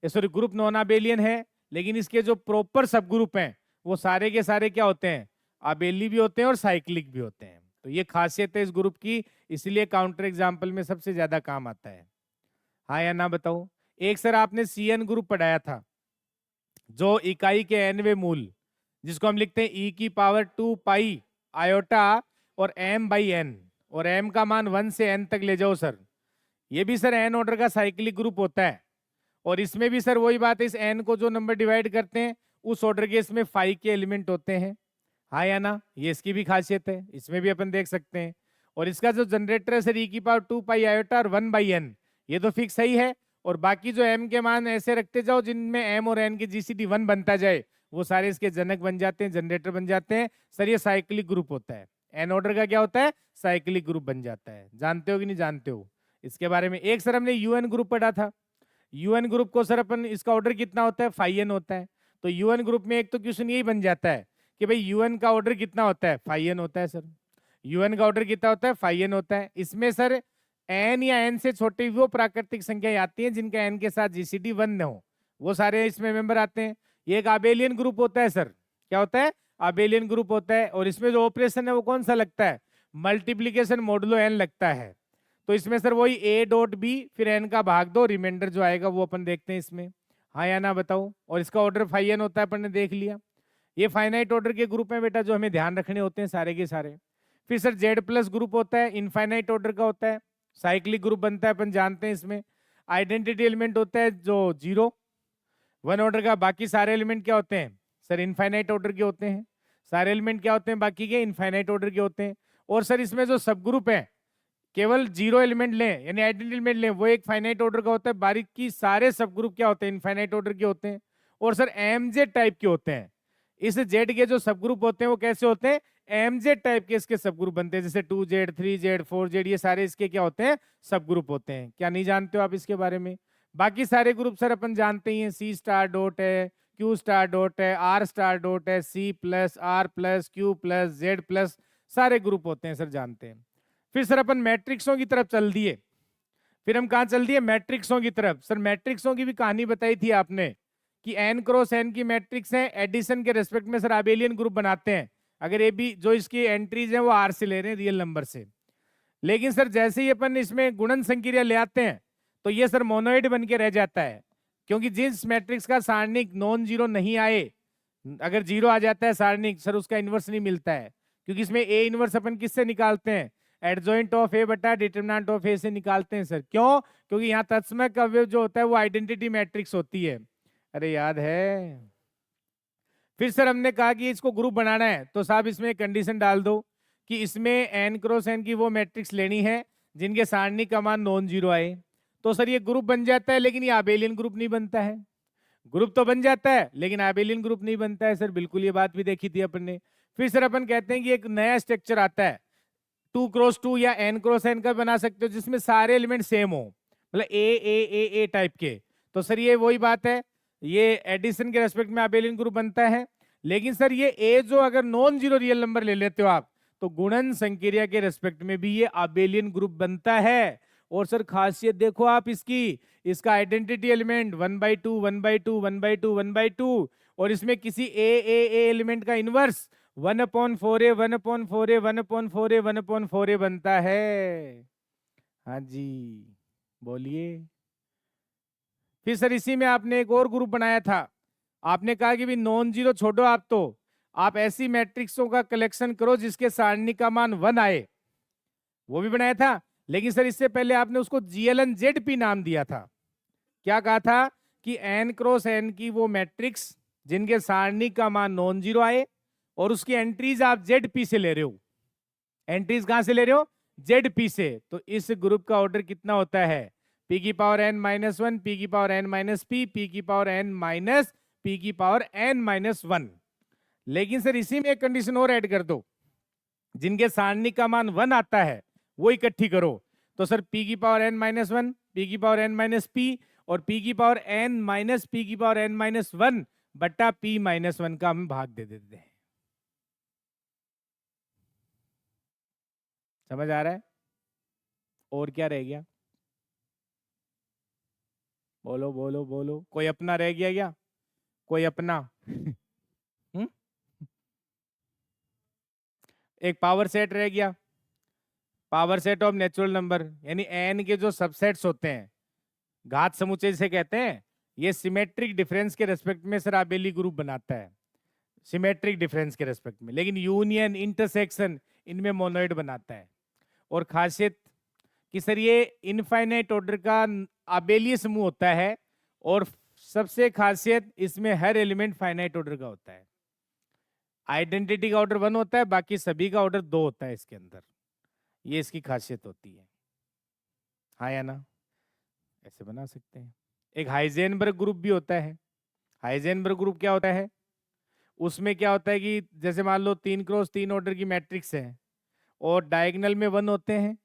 सॉरी ग्रुप नॉन अबेलियन है। लेकिन इसके जो प्रॉपर सब ग्रुप हैं वो सारे के सारे क्या होते हैं? अबेली भी होते हैं और साइक्लिक भी होते हैं। तो ये खासियत है इस ग्रुप की, इसलिए काउंटर एग्जाम्पल में सबसे ज्यादा काम आता है। हाँ या ना बताओ? एक सर आपने सीएन ग्रुप पढ़ाया था, जो इकाई के एनवे मूल, जिसको हम लिखते हैं ई की पावर 2 पाई आयोटा और m बाई एन, और m का मान 1 से n तक ले जाओ सर। ये भी सर n ऑर्डर का साइक्लिक ग्रुप होता है। और इसमें भी सर वही बात है, इस n को जो नंबर डिवाइड करते हैं उस ऑर्डर के इसमें 5 के एलिमेंट होते हैं। हाँ या ना? ये इसकी भी खासियत है, इसमें भी अपन देख सकते हैं। और इसका जो जनरेटर है सर ई की पावर 2 पाई आयोटा और 1 बाई एन, ये तो फिक्स सही है। और बाकी जो m के मान ऐसे रखते जाओ जिनमें m और n की जीसीडी 1 बनता जाए, वो सारे इसके जनक बन जाते हैं, जनरेटर बन जाते हैं सर। ये साइक्लिक ग्रुप होता है, एन ऑर्डर का क्या होता है? साइक्लिक ग्रुप बन जाता है। जानते हो कि नहीं जानते हो इसके बारे में? एक सर हमने यूएन ग्रुप पढ़ा था। यूएन ग्रुप को सर अपन इसका ऑर्डर कितना होता है, फाई एन होता है। तो यूएन ग्रुप में एक तो क्वेश्चन यही बन जाता है कि भाई यूएन का ऑर्डर कितना होता है, फाई एन होता है सर। यूएन का ऑर्डर कितना होता है, फाई एन होता है। इसमें सर एन या एन से छोटी वो प्राकृतिक संख्याएं आती हैं जिनका एन के साथ जीसीडी 1 न हो, वो सारे इसमें मेंबर आते हैं। ये एक आबेलियन ग्रुप होता है सर। क्या होता है, आबेलियन ग्रुप होता है। और इसमें जो ऑपरेशन है वो कौन सा लगता है, मल्टीप्लीकेशन मॉडुलो एन लगता है। तो इसमें सर वही ए डॉट बी फिर एन का भाग दो, रिमाइंडर जो आएगा वो अपन देखते हैं इसमें, हाँ या ना बताओ। और इसका ऑर्डर फाई एन होता है, अपन ने देख लिया। ये फाइनाइट ऑर्डर के ग्रुप में बेटा जो हमें ध्यान रखने होते हैं सारे के सारे। फिर सर जेड प्लस ग्रुप होता है, इनफाइनाइट ऑर्डर का होता है, साइक्लिक ग्रुप बनता है, अपन जानते हैं। इसमें आइडेंटिटी एलिमेंट होता है जो 0 1 ऑर्डर का, बाकी सारे एलिमेंट क्या होते हैं सर, इनफाइनाइट ऑर्डर के होते हैं। सारे एलिमेंट क्या होते हैं बाकी के, इनफाइनाइट ऑर्डर के होते हैं। और सर इसमें जो सब ग्रुप है केवल 0 एलिमेंट लें यानी आइडेंटिटी एलिमेंट लें, वो एक फाइनाइट ऑर्डर का होता है। बाकी सारे सब ग्रुप क्या होते हैं, इनफाइनाइट ऑर्डर के होते हैं। और सर एमजे टाइप के होते हैं। इस जेड के जो सब ग्रुप होते हैं वो कैसे होते हैं, एमजे टाइप के इसके सब ग्रुप बनते हैं, जैसे 2Z 3Z 4Z, ये सारे इसके क्या होते हैं, सब ग्रुप होते हैं। क्या नहीं जानते हो आप इसके बारे में। बाकी सारे ग्रुप सर अपन जानते ही हैं, सी स्टार डॉट है, क्यू स्टार डॉट है, आर स्टार डॉट है, C plus R plus Q plus Z plus, सारे ग्रुप होते हैं सर, जानते हैं। फिर सर अपन मैट्रिक्सों की तरफ चल दिए। फिर हम कहाँ चल दिए, मैट्रिक्सों की तरफ। सर मैट्रिक्सों की भी कहानी बताई थी आपने कि एन क्रॉस एन की मैट्रिक्स है, एडिशन के रेस्पेक्ट में सर आबेलियन ग्रुप बनाते हैं। अगर ये भी जो इसकी एंट्रीज हैं वो आर से ले रहे हैं, रियल नंबर से। लेकिन सर जैसे ही अपन इसमें गुणन संक्रिया ले आते हैं तो ये सर मोनोइड बन के रह जाता है, क्योंकि जिस मैट्रिक्स का सारणिक नॉन जीरो नहीं आए, अगर जीरो आ जाता है सारणिक सर, उसका इनवर्स नहीं मिलता है। क्योंकि इसमें ए इनवर्स अपन किससे निकालते हैं, एडजॉइंट ऑफ ए बटा डिटरमिनेंट ऑफ ए से निकालते हैं सर। क्यों, क्योंकि यहाँ तत्समक अवयव जो होता है वो आइडेंटिटी मैट्रिक्स होती है। अरे याद है। फिर सर हमने कहा कि इसको ग्रुप बनाना है तो साहब इसमें कंडीशन डाल दो कि इसमें एन क्रॉस एन की वो मैट्रिक्स लेनी है जिनके सारणी का मान नॉन जीरो आए। तो सर ये ग्रुप बन जाता है, लेकिन ये आबेलियन ग्रुप नहीं बनता है। ग्रुप तो बन जाता है लेकिन आबेलियन ग्रुप नहीं बनता है सर, बिल्कुल ये बात भी देखी थी अपन ने। फिर सर अपन कहते हैं कि एक नया स्ट्रक्चर आता है 2x2 या n क्रॉस n का बना सकते हो, जिसमें सारे एलिमेंट सेम हो, मतलब ए टाइप के। तो सर ये वही बात है, ये एडिशन के रेस्पेक्ट में आबेलियन ग्रुप बनता है। लेकिन सर ये ए जो अगर नॉन जीरो रियल नंबर ले लेते हो आप, तो गुणन संक्रिया के रेस्पेक्ट में भी ये आबेलियन ग्रुप बनता है। और सर खासियत देखो आप इसकी, इसका आइडेंटिटी एलिमेंट 1/2 1/2 1/2 1/2, और इसमें किसी ए एलिमेंट का inverse 1/4a 1/4a 1/4a 1/4a बनता है। हाँ जी बोलिए। फिर सर इसी में आपने एक और ग्रुप बनाया था, आपने कहा कि भी नॉन जीरो छोड़ो आप, तो आप ऐसी मैट्रिक्सों का कलेक्शन करो जिसके सारणी का मान 1 आए, वो भी बनाया था। लेकिन सर इससे पहले आपने उसको GLN-ZP नाम दिया था। क्या कहा था कि n क्रॉस n की वो मैट्रिक्स जिनके सारणी का मान नॉन जीरो आए और उसकी एंट्रीज आप ZP से ले रहे हो। एंट्रीज कहां से ले रहे हो, ZP से। तो इस ग्रुप का ऑर्डर कितना होता है, p की पावर n-1, p की पावर n-p, p की पावर n- p की पावर n-1। लेकिन सर इसी में एक कंडीशन और ऐड कर दो, जिनके सारणी का मान 1 आता है वो इकट्ठी करो। तो सर p की पावर n-1, p की पावर n-p और p की पावर n-p की पावर n-1 बट्टा p-1 का हम भाग दे देते हैं। समझ आ रहा है। और क्या रह गया, बोलो बोलो बोलो, कोई अपना रह गया क्या, कोई अपना एक पावर सेट रह गया, power set of natural number, यानी एन के जो सबसेट्स होते हैं, घात समुच्चय जिसे कहते हैं, ये सिमेट्रिक डिफरेंस के रेस्पेक्ट में सर आबेली ग्रुप बनाता है, सिमेट्रिक डिफरेंस के रेस्पेक्ट में। लेकिन यूनियन इंटरसेक्शन इनमें मोनोइड बनाता है। और खासियत कि सर ये इनफाइनाइट ऑर्डर का आबेलीय समूह होता है, और सबसे खासियत इसमें हर एलिमेंट फाइनाइट ऑर्डर का होता है। आइडेंटिटी का ऑर्डर 1 होता है, बाकी सभी का ऑर्डर 2 होता है इसके अंदर। ये इसकी खासियत होती है, हाँ या ना। ऐसे बना सकते हैं। एक हाइजेनबर्ग ग्रुप भी होता है। हाइजेनबर्ग ग्रुप क्या होता है, उसमें क्या होता है कि जैसे मान लो 3x3 ऑर्डर की मैट्रिक्स है और डायगोनल में 1 होते हैं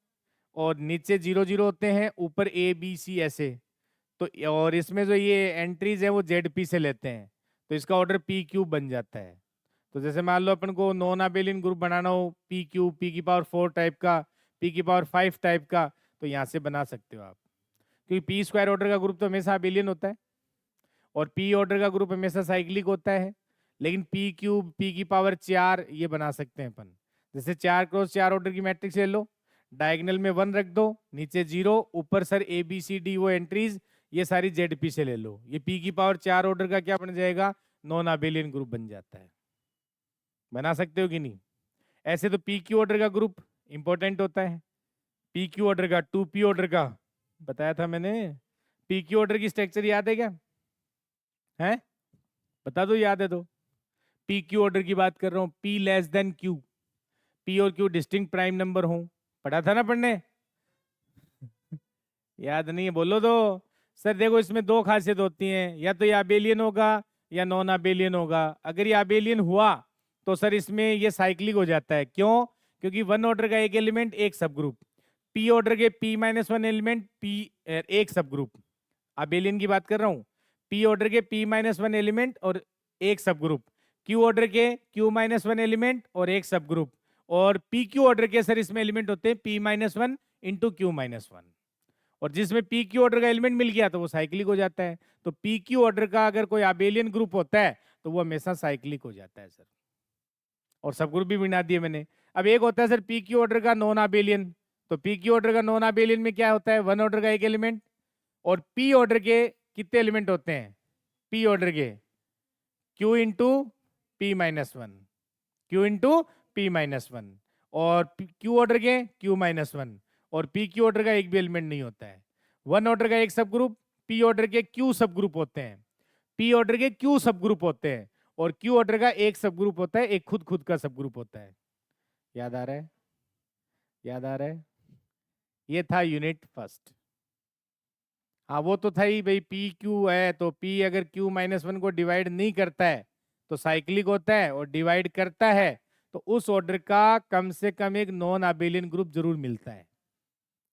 और नीचे 0 0 होते हैं, ऊपर A B C ऐसे। तो और इसमें जो ये एंट्रीज है वो जेड से लेते हैं, तो इसका ऑर्डर पी क्यूब बन जाता है। तो जैसे मान लो अपन को नॉन अबेलियन ग्रुप बनाना हो, पी क्यूब, पी की पावर 4 टाइप का, पी की पावर 5 टाइप का, तो यहाँ से बना सकते हो आप, क्योंकि पी स्क्वायर ऑर्डर का ग्रुप तो हमेशा अबेलियन होता है और पी ऑर्डर का ग्रुप हमेशा साइक्लिक होता है। लेकिन पी क्यूब, पी की पावर 4 ये बना सकते हैं अपन। जैसे 4x4 ऑर्डर की मैट्रिक्स ले लो, डायगोनल में 1 रख दो, नीचे 0, ऊपर sir A B C D वो एंट्रीज ये सारी जेड से ले लो। ये पी की पावर 4 ऑर्डर का क्या बन जाएगा, नॉन अबेलियन ग्रुप बन जाता है। बना सकते हो कि नहीं? ऐसे तो पी क्यू ऑर्डर का ग्रुप इंपॉर्टेंट होता है, पी क्यू ऑर्डर का, 2p ऑर्डर का बताया था मैंने। पी क्यू ऑर्डर की स्ट्रक्चर याद है क्या? है? बता दो, याद है तो। पी क्यू ऑर्डर की बात कर रहा हूं, P less than Q, P और क्यू डिस्टिंक्ट प्राइम नंबर हो। पढ़ा था ना पढ़ने? याद नहीं है? बोलो तो। सर देखो, इसमें दो खासियत होती हैं, या तो ये अबेलियन होगा या नॉन अबेलियन होगा। अगर ये अबेलियन हुआ तो सर इसमें ये साइक्लिक हो जाता है। क्यों? क्योंकि 1 ऑर्डर का एक एलिमेंट एक सब ग्रुप, पी ऑर्डर के p-1 एलिमेंट पी एक सब ग्रुप। अबेलियन की बात कर रहा हूं, पी ऑर्डर के p-1 एलिमेंट और एक सब ग्रुप, क्यू ऑर्डर के q-1 एलिमेंट और एक सब ग्रुप, और पी क्यू ऑर्डर के सर इसमें एलिमेंट होते हैं p-1 इंटू q-1। और जिसमें पी क्यू ऑर्डर का एलिमेंट मिल गया तो वो साइक्लिक हो जाता है। तो पी क्यू ऑर्डर का अगर कोई अबेलियन ग्रुप होता है तो वो हमेशा साइक्लिक हो जाता है सर। और सब ग्रुप भी बना दिए मैंने। अब एक होता है सर पी क्यू ऑर्डर का नॉन अबेलियन, तो पी क्यू ऑर्डर का नॉन अबेलियन में क्या होता है, 1 ऑर्डर का एक एलिमेंट। और पी ऑर्डर के कितने एलिमेंट होते हैं, पी ऑर्डर के Q into p-1, Q into p-1, और क्यू ऑर्डर के q-1, और पी क्यू ऑर्डर का एक भी एलिमेंट नहीं होता है। 1 ऑर्डर का एक सब ग्रुप, पी ऑर्डर के क्यू सब ग्रुप होते हैं, पी ऑर्डर के क्यू सब ग्रुप होते हैं, और क्यू ऑर्डर का एक सब ग्रुप होता है, एक खुद खुद का सब ग्रुप होता है। याद आ रहा है? याद आ रहा है? ये था यूनिट फर्स्ट। हाँ वो तो था ही भाई, पी क्यू है तो पी अगर q-1 को डिवाइड नहीं करता है तो साइक्लिक होता है, और डिवाइड करता है तो उस ऑर्डर का कम से कम एक नॉन अबेलियन ग्रुप जरूर मिलता है।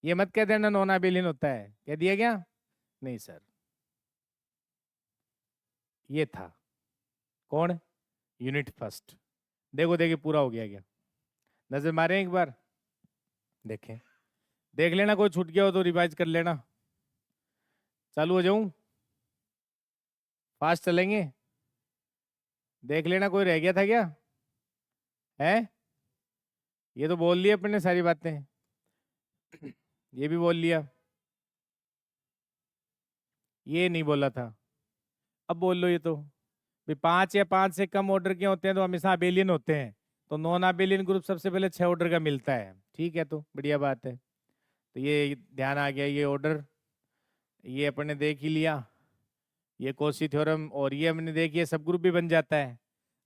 ये मत कह देना नॉन अबेलियन होता है, कह दिया क्या? नहीं सर। ये था कौन? Unit first. देखो देखिए पूरा हो गया क्या? नजर मारें एक बार, देखें, देख लेना, कोई छूट गया हो तो रिवाइज कर लेना। चालू हो जाऊं? फास्ट चलेंगे? देख लेना कोई रह गया था क्या? है? ये तो बोल लिया अपने सारी बातें, ये भी बोल लिया, ये नहीं बोला था, अब बोल लो। ये तो भाई 5 या 5 से कम ऑर्डर के होते हैं तो हमेशा अबेलियन होते हैं, तो नॉन अबेलियन ग्रुप सबसे पहले 6 ऑर्डर का मिलता है। ठीक है, तो बढ़िया बात है। तो ये ध्यान आ गया, ये ऑर्डर ये अपने देख ही लिया, ये कॉची थ्योरम, और ये हमने देखिए सब ग्रुप भी बन जाता है।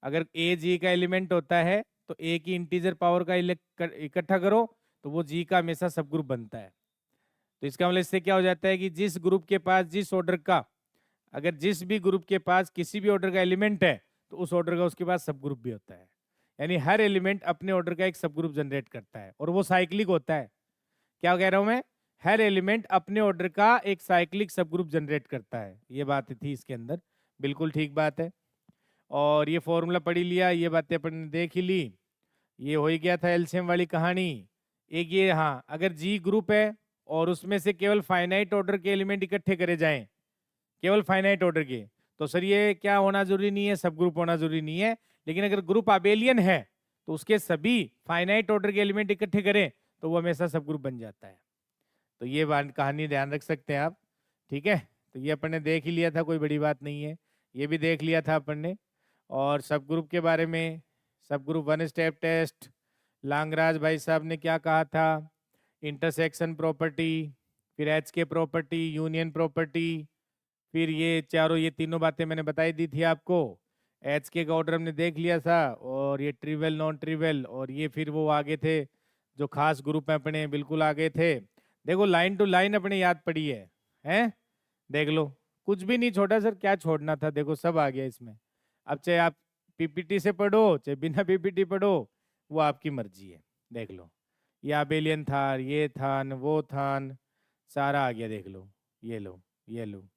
अगर ए जी का एलिमेंट होता है तो ए की इंटीजर पावर का इकट्ठा करो तो वो जी का हमेशा सब ग्रुप बनता है। तो इसका मतलब इससे क्या हो जाता है कि जिस ग्रुप के पास जिस ऑर्डर का, अगर जिस भी ग्रुप के पास किसी भी ऑर्डर का एलिमेंट है तो उस ऑर्डर का उसके पास सब ग्रुप भी होता है। यानी हर एलिमेंट अपने ऑर्डर का एक सब ग्रुप जनरेट करता है और वो साइक्लिक होता है। क्या कह रहा हूं मैं? हर एलिमेंट अपने ऑर्डर का एक साइक्लिक सब ग्रुप जनरेट करता है, ये बात थी इसके अंदर। बिल्कुल ठीक बात है। और ये फॉर्मूला पढ़ ही लिया, ये बातें अपन ने देख ही ली, ये हो ही गया था एलसीएम वाली कहानी। एक ये, हाँ, अगर जी ग्रुप है और उसमें से केवल फाइनाइट ऑर्डर के एलिमेंट इकट्ठे करे जाएं, केवल फाइनाइट ऑर्डर के, तो सर ये क्या होना जरूरी नहीं है, सब ग्रुप होना जरूरी नहीं है। लेकिन अगर ग्रुप अबेलियन है तो उसके सभी फाइनाइट ऑर्डर के एलिमेंट इकट्ठे करें तो वो हमेशा सब ग्रुप बन जाता है। तो ये कहानी ध्यान रख सकते हैं आप। ठीक है, तो ये अपन ने देख ही लिया था, कोई बड़ी बात नहीं है, ये भी देख लिया था अपन ने। और सब ग्रुप के बारे में, सब ग्रुप 1 स्टेप टेस्ट, लांगराज भाई साहब ने क्या कहा था, इंटरसेक्शन प्रॉपर्टी, फिर एच के प्रॉपर्टी, यूनियन प्रॉपर्टी, फिर ये चारों, ये तीनों बातें मैंने बताई दी थी आपको। एच के का ऑर्डर हमने देख लिया था, और ये ट्रिवियल नॉन ट्रिवियल, और ये फिर वो आगे थे जो खास ग्रुप में अपने बिल्कुल आगे थे। देखो लाइन टू लाइन अपने याद पड़ी है, हैं? देख लो, कुछ भी नहीं छोटा सर, क्या छोड़ना था, देखो सब आ गया इसमें। अब चाहे आप पीपीटी से पढ़ो चाहे बिना पीपीटी पढ़ो, वो आपकी मर्जी है। देख लो, ये अबेलियन था, ये था, वो था, सारा आ गया, देख लो, ये लो, ये लो,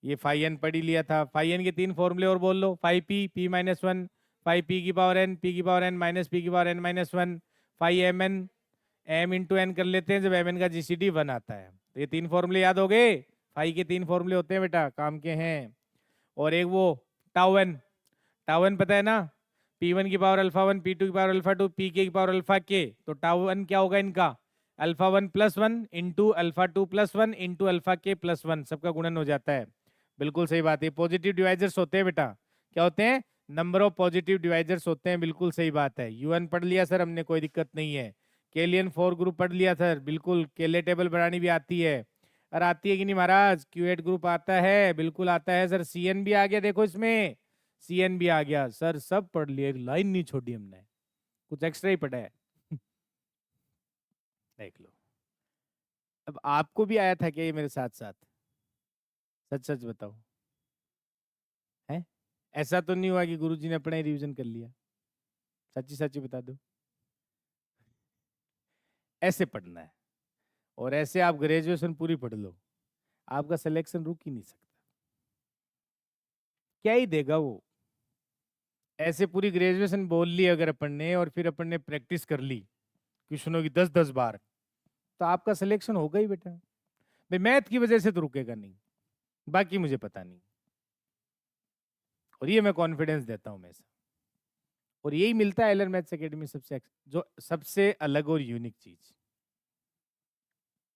ये फाई एन पढ़ ही लिया था। फाई एन के 3 फॉर्मूले और बोल लो। Phi P, P minus one, phi P की पावर एन, पी की पावर एन माइनस पी की power N minus one, phi M N, M into N कर लेते हैं जब एम एन का जीसीडी 1 आता है। तो ये 3 फॉर्मूले याद हो गए। फाई के 3 फॉर्मूले होते हैं बेटा, काम के हैं। और एक वो टाउ एन, टाउ एन पता है ना, P1 की पावर अल्फा वन, P2 की पावर अल्फा टू, पी के की पावर अल्फा के। तो टाउ एन क्या होगा इनका, alpha one plus one into alpha two plus one into alpha के प्लस वन, सबका गुणन हो जाता है। बिल्कुल सही बात है। पॉजिटिव डिवाइजर्स होते हैं बेटा, क्या होते हैं, नंबर ऑफ पॉजिटिव डिवाइजर्स होते हैं। बिल्कुल सही बात है। यूएन पढ़ लिया सर हमने, कोई दिक्कत नहीं है। केलियन 4 ग्रुप पढ़ लिया सर, बिल्कुल। केले टेबल बनानी भी आती है। और आती है कि नहीं महाराज, क्यू8 ग्रुप आता है, बिल्कुल आता है सर। सीएन भी आ गया, देखो इसमें सीएन भी आ गया सर, सब पढ़ लिए, एक लाइन नहीं छोड़ी हमने, कुछ एक्स्ट्रा ही पढ़ा है। देख लो। अब आपको भी आया था क्या ये मेरे साथ साथ, सच सच बताओ, है? ऐसा तो नहीं हुआ कि गुरुजी ने अपना ही रिवीजन कर लिया, सच्ची सच्ची बता दो। ऐसे पढ़ना है, और ऐसे आप ग्रेजुएशन पूरी पढ़ लो, आपका सिलेक्शन रुक ही नहीं सकता। क्या ही देगा वो, ऐसे पूरी ग्रेजुएशन बोल ली अगर अपन ने, और फिर अपन ने प्रैक्टिस कर ली क्वेश्चनों की 10-10 बार, तो आपका सिलेक्शन होगा ही बेटा। भाई मैथ की वजह से तो रुकेगा नहीं, बाकी मुझे पता नहीं, और ये मैं कॉन्फिडेंस देता हूं मैं से। और यही मिलता है एलर मैथ्स एकेडमी सबसे, जो सबसे अलग और यूनिक चीज।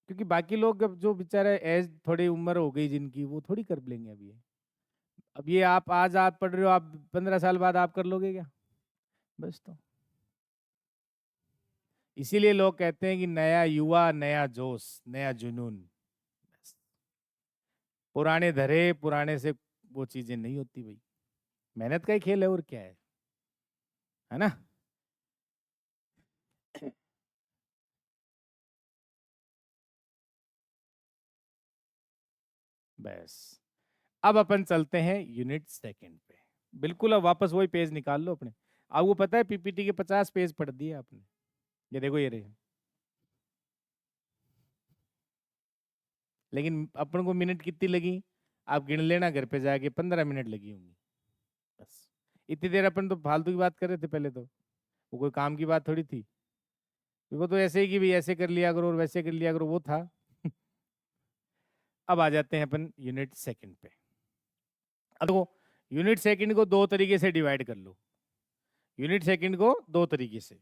क्योंकि बाकी लोग अब जो बेचारे एज थोड़ी उम्र हो गई जिनकी, वो थोड़ी कर लेंगे अभी ये। अब ये आप आज आप पढ़ रहे हो, आप 15 साल बाद आप कर लोगे क्या? बस। तो इसीलिए लोग कहते हैं कि नया युवा, नया जोश, नया जुनून। बस। पुराने धरे, पुराने से वो चीजें नहीं होती भाई। मेहनत का ही खेल है, और क्या है ना? बस। अब अपन चलते हैं यूनिट सेकंड पे। बिल्कुल, अब वापस वही पेज निकाल लो अपने। आपको पता है पीपीटी के 50 पेज पढ़ दिए आपने। ये देखो, ये रहे। लेकिन अपन को मिनट कितनी लगी, आप गिन लेना घर पे जाके, 15 मिनट लगी होंगी बस। इतनी देर अपन तो फालतू की बात कर रहे थे पहले, तो वो कोई काम की बात थोड़ी थी। वो तो ऐसे ही कि भाई ऐसे कर लिया करो और वैसे कर लिया करो, वो था। अब आ जाते हैं अपन यूनिट सेकंड पे। अब देखो, यूनिट सेकंड को दो तरीके से डिवाइड कर लो। यूनिट सेकंड को दो तरीके से।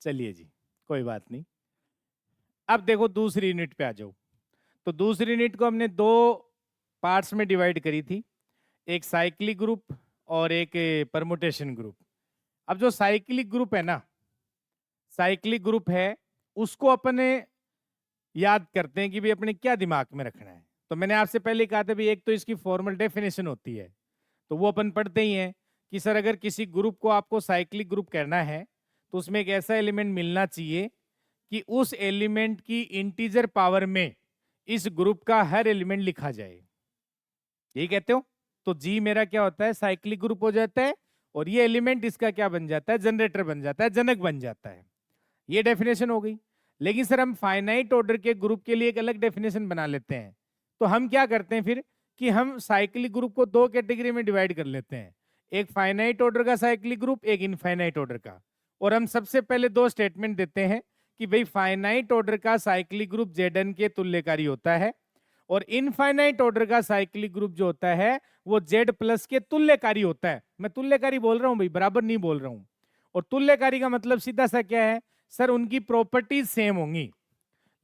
चलिए जी, कोई बात नहीं। अब देखो दूसरी यूनिट पे आ जाओ। तो दूसरी यूनिट को हमने दो पार्ट्स में डिवाइड करी थी, एक साइक्लिक ग्रुप और एक परमुटेशन ग्रुप। अब जो साइक्लिक ग्रुप है ना, साइक्लिक ग्रुप है, उसको अपने याद करते हैं कि भाई अपने क्या दिमाग में रखना है। तो मैंने आपसे पहले कहा था भाई, एक तो इसकी फॉर्मल डेफिनेशन होती है, तो वो अपन पढ़ते ही हैं कि सर अगर किसी ग्रुप को आपको साइक्लिक ग्रुप कहना है, तो उसमें एक ऐसा एलिमेंट मिलना चाहिए कि उस एलिमेंट की इंटीजर पावर में इस ग्रुप का हर एलिमेंट लिखा जाए। यही कहते हो? तो जी मेरा क्या होता है, साइक्लिक ग्रुप हो जाता है, और ये एलिमेंट इसका क्या बन जाता है, जनरेटर बन जाता है, जनक बन जाता है। ये डेफिनेशन हो गई। लेकिन सर हम फाइनाइट ऑर्डर के ग्रुप के लिए एक अलग डेफिनेशन बना लेते हैं। तो हम क्या करते हैं फिर, कि हम साइक्लिक ग्रुप को दो कैटेगरी में डिवाइड कर लेते हैं, एक फाइनाइट ऑर्डर का साइक्लिक ग्रुप, एक इनफाइनाइट ऑर्डर का। और हम सबसे पहले दो स्टेटमेंट देते हैं कि भाई फाइनाइट ऑर्डर का साइक्लिक ग्रुप जेडन के तुल्यकारी होता है, और इनफाइनाइट ऑर्डर का साइक्लिक ग्रुप जो होता है वो जेड प्लस के तुल्यकारी होता है। मैं तुल्यकारी बोल रहा हूं भाई, बराबर नहीं बोल रहा हूं। और तुल्यकारी का मतलब सीधा सा क्या है सर, उनकी प्रॉपर्टीज सेम होंगी,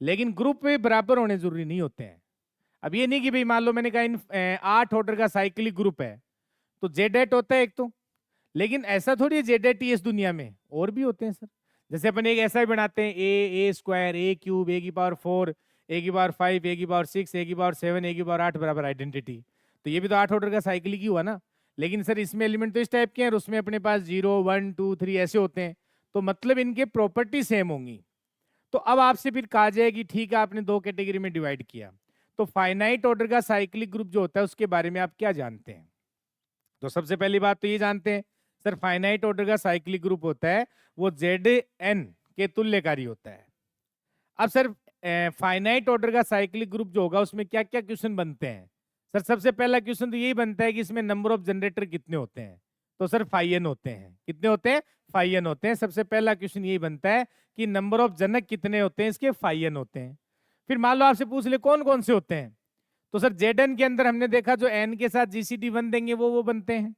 लेकिन ग्रुप में बराबर होने जरूरी नहीं होते हैं। अब ये नहीं कि भाई मान लो मैंने कहा 8 ऑर्डर का साइक्लिक ग्रुप है, तो जेड एट होता है एक तो, लेकिन ऐसा थोड़ी है जेड एट ही इस दुनिया में, और भी होते हैं सर। जैसे अपन एक ऐसा ही बनाते हैं, ए स्क्वायर, ए क्यूब, ए की पावर 4, ए की पावर 5, ए की पावर 6, ए की पावर 7, ए की पावर 8 बराबर आइडेंटिटी। तो ये भी तो 8 ऑर्डर का साइक्लिक ही हुआ ना। लेकिन सर इसमें एलिमेंट तो इस टाइप के हैं, और उसमें अपने पास 0 1 2 3 ऐसे होते हैं, तो मतलब इनके प्रॉपर्टी सेम होंगी। तो अब आपसे फिर कहा जाए कि ठीक है आपने दो कैटेगरी में डिवाइड किया, तो फाइनाइट ऑर्डर का साइक्लिक ग्रुप जो होता है उसके बारे में आप क्या जानते हैं? तो सबसे पहली बात तो ये जानते हैं सर फाइनाइट ऑर्डर का साइक्लिक ग्रुप होता है वो Zn के तुल्यकारी होता है। अब सर फाइनाइट ऑर्डर का साइक्लिक ग्रुप जो होगा उसमें क्या क्या क्वेश्चन बनते हैं? सर सबसे पहला क्वेश्चन तो यही बनता है कि इसमें नंबर ऑफ जनरेटर कितने होते हैं? तो सर फाइव n होते हैं। कितने होते हैं? फाइव n होते हैं। सबसे पहला क्वेश्चन यही बनता है कि नंबर ऑफ जनक कितने होते हैं? इसके फाइव n होते हैं। फिर मान लो आपसे पूछ ले कौन कौन से होते हैं, तो सर Zn के अंदर हमने देखा जो n के साथ GCD1 देंगे वो बनते हैं।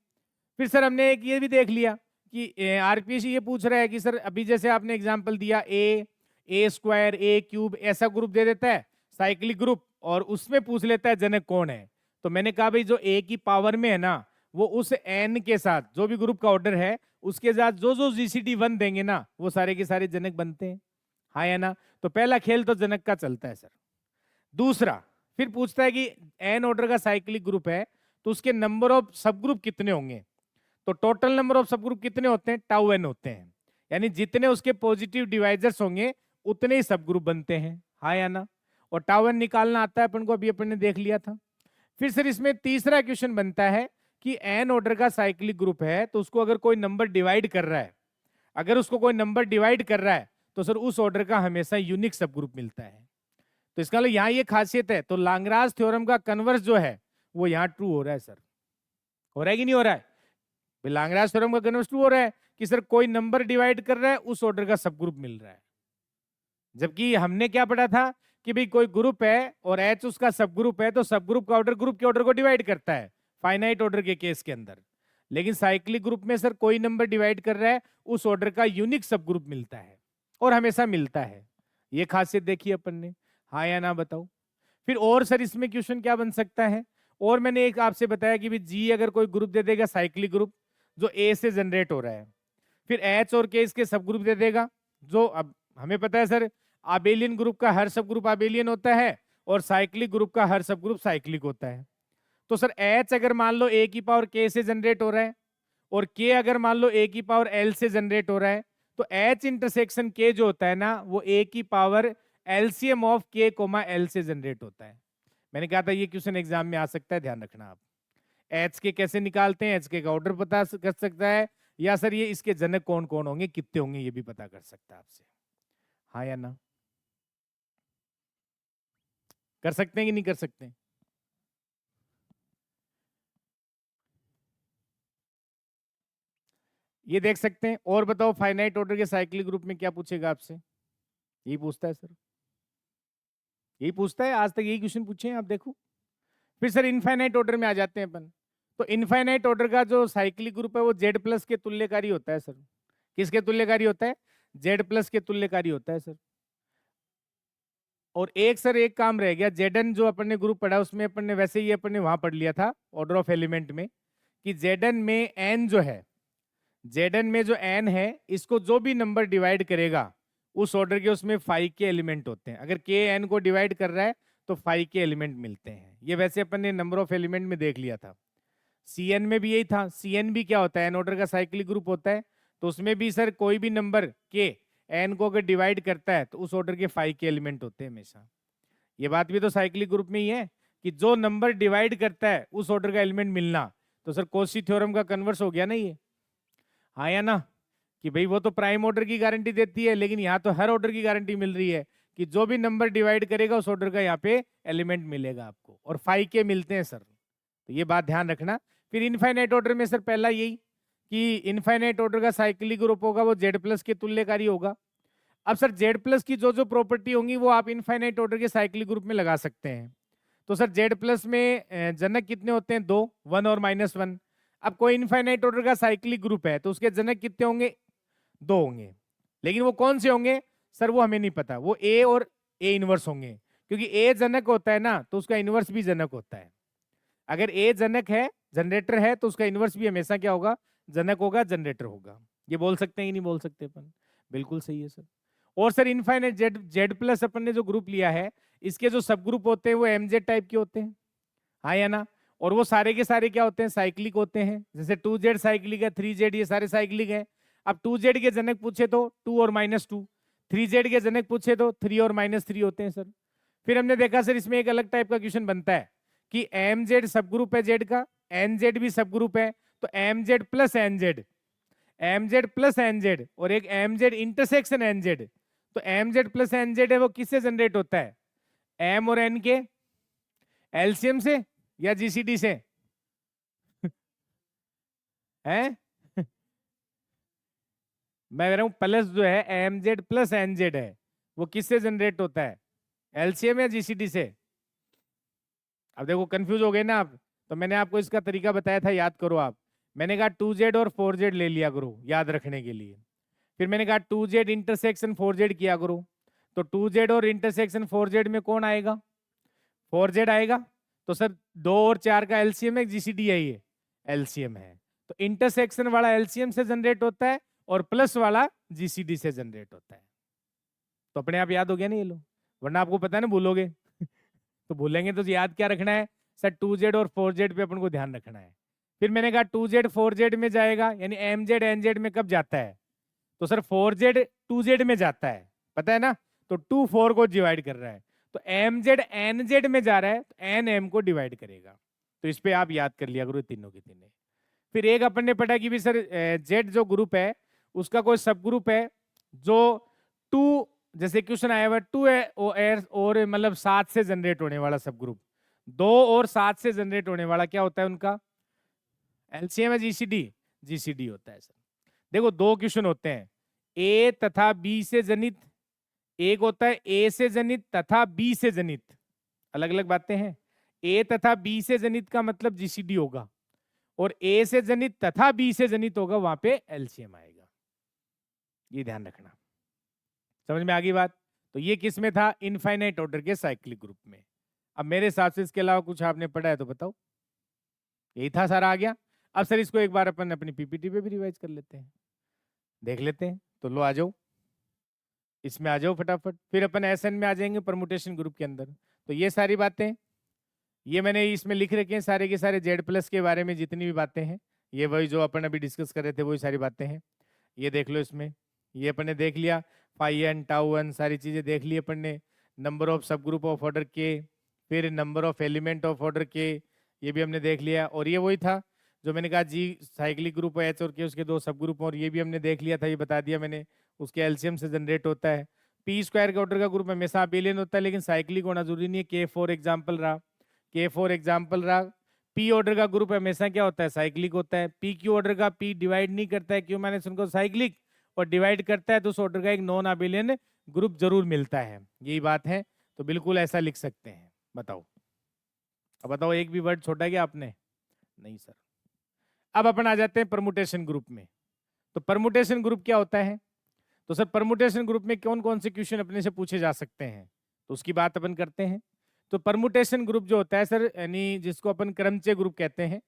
फिर सर हमने एक ये भी देख लिया कि आरपीएससी ये पूछ रहा है कि सर अभी जैसे आपने एग्जांपल दिया ए स्क्वायर ए क्यूब ऐसा ग्रुप दे देता है साइक्लिक ग्रुप, और उसमें पूछ लेता है जनक कौन है। तो मैंने कहा भाई जो ए की पावर में है ना वो उस एन के साथ जो भी ग्रुप का ऑर्डर है उसके साथ जो जो GCD1 देंगे ना वो सारे के सारे जनक बनते हैं। हाँ या ना? तो पहला खेल तो जनक का चलता है सर। दूसरा फिर पूछता है कि एन ऑर्डर का साइक्लिक ग्रुप है तो उसके नंबर ऑफ सब ग्रुप कितने होंगे? तो टोटल नंबर ऑफ सब ग्रुप कितने होते हैं? टाउ एन होते हैं। यानी जितने उसके पॉजिटिव डिवाइजर्स होंगे उतने ही सब ग्रुप बनते हैं। हाँ या ना? और टाउ एन निकालना आता है अपन को, अभी अपन ने देख लिया था। फिर सर इसमें तीसरा क्वेश्चन बनता है कि एन ऑर्डर का साइक्लिक ग्रुप है तो उसको अगर कोई नंबर डिवाइड कर रहा है, अगर उसको कोई नंबर डिवाइड कर रहा है तो सर उस ऑर्डर का हमेशा यूनिक सब ग्रुप मिलता है। तो इसका मतलब यहाँ ये खासियत है। तो लाग्रांज थ्योरम का कन्वर्स जो है वो यहाँ ट्रू हो रहा है सर। हो रहा है कि नहीं हो रहा है? लाग्रांज थ्योरम का कन्वर्स ट्रू हो रहा है कि सर कोई नंबर डिवाइड कर रहा है उस ऑर्डर का सब ग्रुप मिल रहा है। जबकि हमने क्या पढ़ा था कि भाई कोई ग्रुप है और एच उसका सब ग्रुप है तो सब ग्रुप का ऑर्डर ग्रुप के ऑर्डर को डिवाइड करता है फाइनाइट ऑर्डर के केस के अंदर। लेकिन साइक्लिक ग्रुप में सर कोई नंबर डिवाइड कर रहा है उस ऑर्डर का यूनिक सब ग्रुप मिलता है और हमेशा मिलता है। ये खासियत देखी अपन ने। हाँ या ना बताओ? फिर और सर इसमें क्वेश्चन क्या बन सकता है? और मैंने एक आपसे बताया कि जी अगर कोई ग्रुप दे देगा साइक्लिक ग्रुप जो ए से जनरेट हो रहा है, फिर एच और के इसके सब ग्रुप दे देगा जो अब हमें पता है सर आबेलियन ग्रुप का हर सब ग्रुप आबेलियन होता है और साइक्लिक ग्रुप का हर सब ग्रुप साइक्लिक होता है। तो सर एच अगर मान लो ए की पावर के से जनरेट हो रहा है और के अगर मान लो ए की पावर एल से जनरेट हो रहा है तो एच इंटरसेक्शन के जो होता है ना वो ए की पावर एलसीएम ऑफ के कोमा एल से जनरेट होता है। मैंने कहा था ये क्वेश्चन एग्जाम में आ सकता है, ध्यान रखना आप। एच के कैसे निकालते हैं? एच के का ऑर्डर पता कर सकता है, या सर ये इसके जनक कौन कौन होंगे कितने होंगे ये भी पता कर सकता है आपसे। हाँ या ना? कर सकते हैं कि नहीं कर सकते? ये देख सकते हैं। और बताओ फाइनाइट ऑर्डर के साइक्लिक ग्रुप में क्या पूछेगा आपसे? यही पूछता है सर, यही पूछता है। आज तक यही क्वेश्चन पूछे हैं आप देखो। फिर सर इनफाइनाइट ऑर्डर में आ जाते हैं अपन। तो इनफाइनाइट ऑर्डर का जो साइक्लिक ग्रुप है वो जेड प्लस के तुल्यकारी होता है सर। किसके तुल्यकारी होता है? जेड प्लस के तुल्यकारी होता है सर। और एक सर एक काम रह गया, जेडन जो अपन ने ग्रुप पढ़ा उसमें अपन ने वैसे ही अपन ने वहां पढ़ लिया था ऑर्डर ऑफ एलिमेंट में कि जेडन में एन जो है, जेडन में जो एन है इसको जो भी नंबर डिवाइड करेगा उस ऑर्डर के उसमें 5 के एलिमेंट होते हैं। अगर के एन को डिवाइड कर रहा है तो 5 के एलिमेंट मिलते हैं। ये वैसे अपन ने नंबर ऑफ एलिमेंट में देख लिया था। सी एन में भी यही था। सी एन भी क्या होता है? एन ऑर्डर का साइक्लिक ग्रुप होता है। तो उसमें भी सर कोई भी नंबर के एन को अगर डिवाइड करता है तो उस ऑर्डर के 5 के एलिमेंट होते हैं हमेशा। ये बात भी तो साइक्लिक ग्रुप में ही है कि जो नंबर डिवाइड करता है उस ऑर्डर का एलिमेंट मिलना। तो सर कोशी थ्योरम का कन्वर्स हो गया ना ये। हाँ या ना? कि भाई वो तो प्राइम ऑर्डर की गारंटी देती है लेकिन यहाँ तो हर ऑर्डर की गारंटी मिल रही है कि जो भी नंबर डिवाइड करेगा उस ऑर्डर का यहाँ पे एलिमेंट मिलेगा आपको, और 5 के मिलते हैं सर। तो ये बात ध्यान रखना। फिर इनफाइनाइट ऑर्डर में सर पहला यही कि इनफाइनाइट ऑर्डर का साइक्लिक ग्रुप होगा वो जेड प्लस के तुल्यकारी होगा। अब सर जेड प्लस की जो जो प्रॉपर्टी होंगी वो आप इनफाइनाइट ऑर्डर के साइक्लिक ग्रुप में लगा सकते हैं। तो सर जेड प्लस में जनक कितने होते हैं? 2, 1 और -1। अब कोई इनफाइनाइट ऑर्डर का साइक्लिक ग्रुप है तो उसके जनक कितने होंगे? 2 होंगे। लेकिन वो कौन से होंगे सर? वो हमें नहीं पता। वो ए और ए इनवर्स होंगे, क्योंकि ए जनक होता है ना तो उसका इनवर्स भी जनक होता है। अगर ए जनक है, जनरेटर है, तो उसका इनवर्स भी हमेशा क्या होगा? जनक होगा, जनरेटर होगा। ये बोल सकते हैं कि नहीं बोल सकते अपन? बिल्कुल सही है सर। और sir infinite Z Z plus अपन ने जो ग्रुप लिया है इसके जो सब ग्रुप होते हैं वो एमजेड टाइप के होते हैं। हाँ या ना? और वो सारे के सारे क्या होते हैं? साइक्लिक होते हैं। जैसे 2Z साइक्लिक है, 3Z, ये सारे साइक्लिक है। अब 2Z के जनक पूछे तो 2 और -2, 3Z के जनक पूछे तो 3 और -3 होते हैं सर। फिर हमने देखा सर इसमें एक अलग टाइप का क्वेश्चन बनता है कि MZ सब ग्रुप है जेड का, NZ भी सब ग्रुप है, तो MZ plus NZ M Z plus N Z और एक M Z intersection N Z. तो M Z plus N Z है वो किससे जनरेट होता है? एम और एन के एलसीएम से या जीसीडी से? है मैं कह रहा हूं प्लस जो है M Z plus N Z है वो किससे जनरेट होता है? एलसीएम या जीसीडी से? अब देखो कंफ्यूज हो गए ना आप, तो मैंने आपको इसका तरीका बताया था, याद करो आप। मैंने कहा 2z और 4z ले लिया करो याद रखने के लिए। फिर मैंने कहा 2z इंटरसेक्शन 4z किया करो। तो 2z और इंटरसेक्शन 4z में कौन आएगा? 4z आएगा। तो सर 2 और 4 का एलसीएम है, जीसीडी है, ये एलसीएम है। तो इंटरसेक्शन वाला एलसीएम से जनरेट होता है और प्लस वाला जीसीडी से जनरेट होता है। तो अपने आप याद हो गया ना ये लो, वरना आपको पता है ना भूलोगे। तो भूलेंगे तो याद क्या रखना है सर? 2z और 4z पे अपन को ध्यान रखना है। फिर मैंने कहा 2z 4z में जाएगा, यानी mz nz में कब जाता है? तो सर 4z 2z में जाता है, पता है ना? तो 2 4 को डिवाइड कर रहा है, तो mz nz में जा रहा है तो n m को डिवाइड करेगा। तो इस पे आप याद कर लिया करो तीनों के तीनों। फिर एक अपन ने पढ़ा कि भी सर z जो ग्रुप है उसका कोई सब ग्रुप है जो 2, जैसे क्वेश्चन आया हुआ 2 है और मतलब 7 से जनरेट होने वाला सब ग्रुप, 2 और 7 से जनरेट होने वाला क्या होता है उनका? एलसीएम है जीसीडी? जीसीडी होता है सर। देखो 2 क्वेश्चन होते हैं, ए तथा बी से जनित, एक होता है ए से जनित तथा बी से जनित, अलग अलग बातें हैं। ए तथा बी से जनित का मतलब जीसीडी होगा, और ए से जनित तथा बी से जनित होगा, वहां पे एलसीएम आएगा। ये ध्यान रखना, समझ में आ गई बात? तो ये किस में था? इनफाइनाइट ऑर्डर के साइक्लिक ग्रुप में। अब मेरे हिसाब से इसके अलावा कुछ आपने पढ़ा है तो बताओ। यही था, सारा आ गया। अब सर इसको एक बार अपन अपनी पीपीटी पे भी रिवाइज कर लेते हैं, देख लेते हैं। तो लो आ जाओ, इसमें आ जाओ फटाफट। फिर अपन एसएन में आ जाएंगे परमुटेशन ग्रुप के अंदर। तो ये सारी बातें ये मैंने इसमें लिख रखे हैं, सारे के सारे जेड प्लस के बारे में जितनी भी बातें हैं, ये वही जो अपन अभी डिस्कस कर रहे थे वही सारी बातें हैं। ये देख लो, इसमें ये अपन ने देख लिया, फाई एन टाउ एन सारी चीजें देख ली अपन ने। नंबर ऑफ सब ग्रुप ऑफ ऑर्डर के, फिर number of element of order के, ये भी हमने देख लिया। और ये वही था जो मैंने कहा जी साइक्लिक ग्रुप एच और के उसके 2 सब ग्रुप, और ये भी हमने देख लिया था, ये बता दिया मैंने, उसके एलसीएम से जनरेट होता है। पी स्क्वायर के ऑर्डर का ग्रुप हमेशा अबेलियन होता है, लेकिन साइक्लिक होना जरूरी नहीं है। के 4 एग्जाम्पल रहा, के 4 एग्जाम्पल रहा। पी ऑर्डर का ग्रुप हमेशा क्या होता है? साइक्लिक होता है। पी क्यू ऑर्डर का पी डिवाइड नहीं करता है, क्यू माइनस उनको साइक्लिक, और डिवाइड करता है तो उस ऑर्डर का एक नॉन अबेलियन ग्रुप जरूर मिलता है। यही बात है, तो बिल्कुल ऐसा लिख सकते हैं। बताओ, अब बताओ एक भी वर्ड छोटा क्या आपने? नहीं सर। अब अपन आ जाते हैं परमुटेशन ग्रुप में। तो परमुटेशन ग्रुप क्या होता है? तो सर परमुटेशन ग्रुप में कौन कौन से क्वेश्चन अपने से पूछे जा सकते हैं, तो उसकी बात अपन करते हैं। तो परमुटेशन ग्रुप जो होता है सर, यानी जिसको अपन क्रमचय ग्रुप कहते हैं,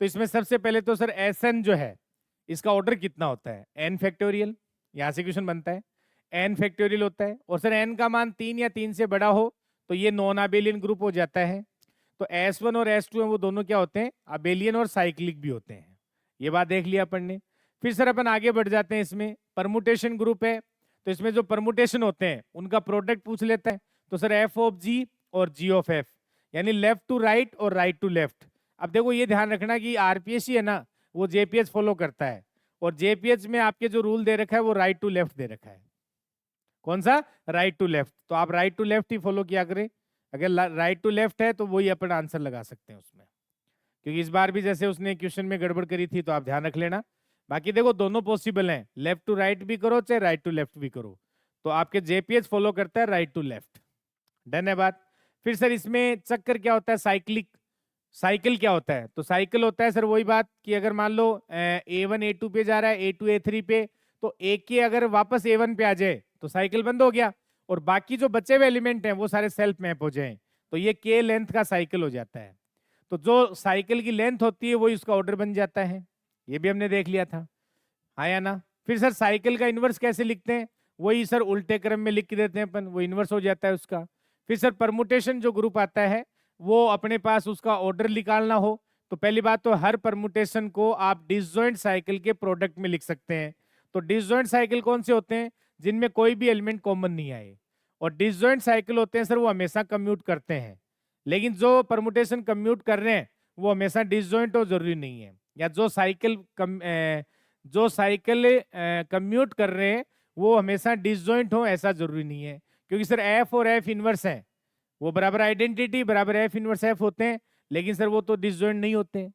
तो इसमें सबसे पहले तो सर एसएन जो है इसका ऑर्डर कितना होता है? एन फैक्टोरियल, यहाँ से क्वेश्चन बनता है, एन फैक्टोरियल होता है। और सर एन का मान 3 या 3 से बड़ा हो तो ये नॉन अबेलियन ग्रुप हो जाता है। तो S1 और S2 है वो दोनों क्या होते हैं? अबेलियन और साइक्लिक भी होते हैं। ये बात देख लिया अपन ने। फिर सर अपन आगे बढ़ जाते हैं, इसमें परमुटेशन ग्रुप है, तो इसमें जो परमुटेशन होते हैं उनका प्रोडक्ट पूछ लेता है। तो सर एफ ऑफ जी और जी ऑफ एफ, यानी लेफ्ट टू राइट और राइट टू लेफ्ट। अब देखो ये ध्यान रखना कि आरपीएस ही है ना, वो जेपीएच फॉलो करता है, और जेपीएच में आपके जो रूल दे रखा है वो राइट टू लेफ्ट दे रखा है। कौन सा? Right to left. तो आप राइट टू लेफ्ट ही फॉलो किया करें। अगर राइट टू लेफ्ट है तो वही अपन आंसर लगा सकते हैं उसमें, क्योंकि इस बार भी जैसे उसने क्वेश्चन में गड़बड़ करी थी, तो आप ध्यान रख लेना। बाकी देखो दोनों पॉसिबल हैं, लेफ्ट टू राइट भी करो चाहे राइट टू लेफ्ट भी करो, तो आपके जेपीएच फॉलो करता है राइट टू लेफ्ट। डन है बात। फिर सर इसमें चक्कर क्या होता है? साइक्लिक। साइकिल क्या होता है? तो साइकिल होता है सर वही बात कि अगर मान लो A1 A2 पे जा रहा है, A2 A3 पे, तो एक के अगर वापस A1 पे आ जाए तो साइकिल बंद हो गया, और बाकी जो बचे हुए एलिमेंट हैं वो सारे सेल्फ मैप हो जाएं, तो ये के लेंथ का साइकिल हो जाता है। तो जो साइकिल की लेंथ होती है वही उसका ऑर्डर बन जाता है। ये भी हमने देख लिया था, हाँ या ना? फिर सर साइकिल का इन्वर्स कैसे लिखते हैं? वही सर उल्टे क्रम में लिख देते हैं अपन, वो इन्वर्स हो जाता है उसका। फिर सर परमुटेशन जो ग्रुप आता है वो अपने पास उसका ऑर्डर निकालना हो, तो पहली बात तो हर परमुटेशन को आप डिसजॉइंट साइकिल के प्रोडक्ट में लिख सकते हैं। तो डिसजॉइंट साइकिल कौन से होते हैं? जिनमें कोई भी एलिमेंट कॉमन नहीं आए। और डिसजॉइंट साइकिल होते हैं सर वो हमेशा कम्यूट करते हैं, लेकिन जो परमुटेशन कम्यूट कर रहे हैं वो हमेशा डिसजॉइंट हो जरूरी नहीं है। या जो साइकिल जो साइकिल कम्यूट कर रहे हैं वो हमेशा डिसजॉइंट हो ऐसा जरूरी नहीं है, क्योंकि सर एफ और एफ इनवर्स है, वो बराबर आइडेंटिटी बराबर एफ इनवर्स एफ होते हैं, लेकिन सर वो तो डिसजॉइंट नहीं होते।